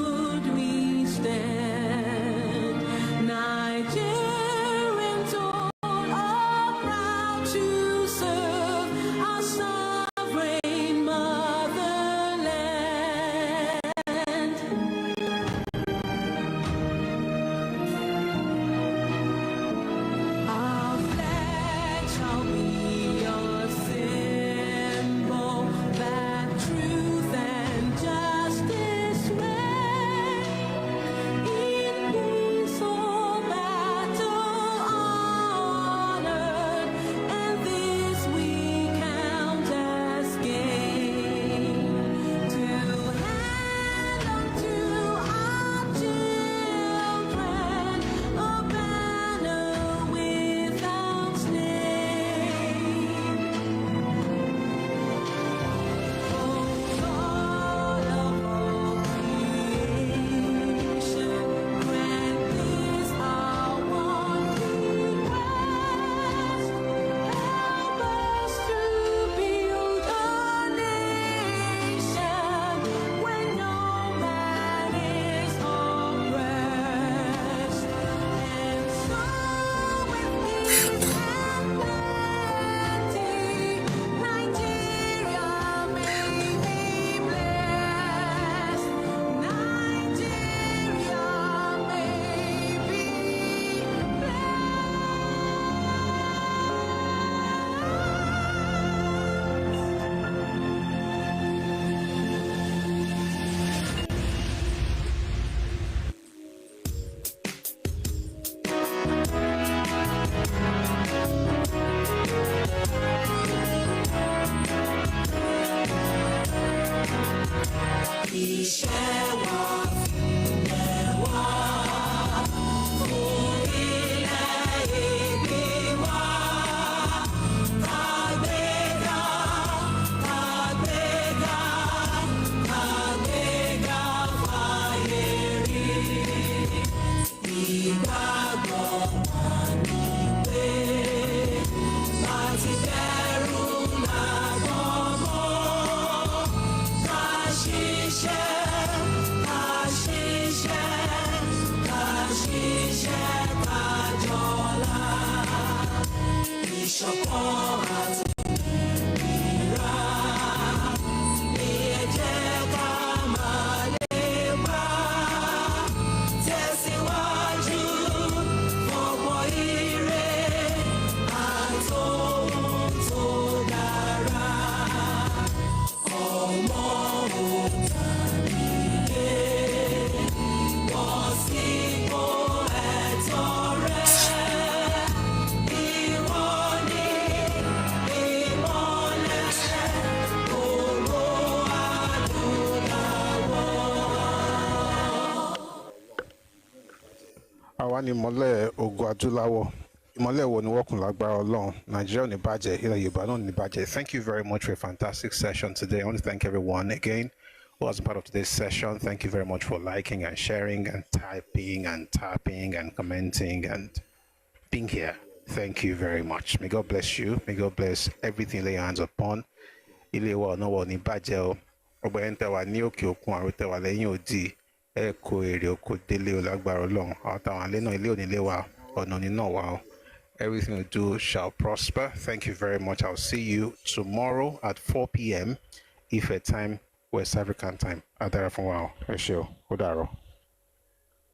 àwa ni ìmọ́lẹ̀ ogun adúláwọ̀ ìmọ́lẹ̀ wo ni wọ́kùn lágbára ọlọ́run nàìjíríà ò ní bàjẹ́ ilẹ̀ yorùbá náà ò ní bàjẹ́. Thank you very much for a fantastic session today. I want to thank everyone again who was part of today's session. Thank you very much for liking and sharing and typing and tapping and commenting and being here. Thank you very much. May God bless you. May God bless everything you lay your hands upon. Ilé wa ọ̀nà wa ò ní bàjẹ́ o. Ọgbà ẹ̀ ń tẹ̀ wá ní òkè òkun àrùn tẹ̀ wá lẹ́yìn òdì. Ẹ kó èrè oko délé o lágbára ọlọ́run. Àwọn táwọn alẹ́ náà ilé òní lé wa ọ̀nà òní náà wá o. Everything we do shall prosper. Thank you very much. I'll see you tomorrow at 4 p.m. Ife time, West African time. Adara fún wa o. Ẹ ṣé o. Ó dàárọ̀.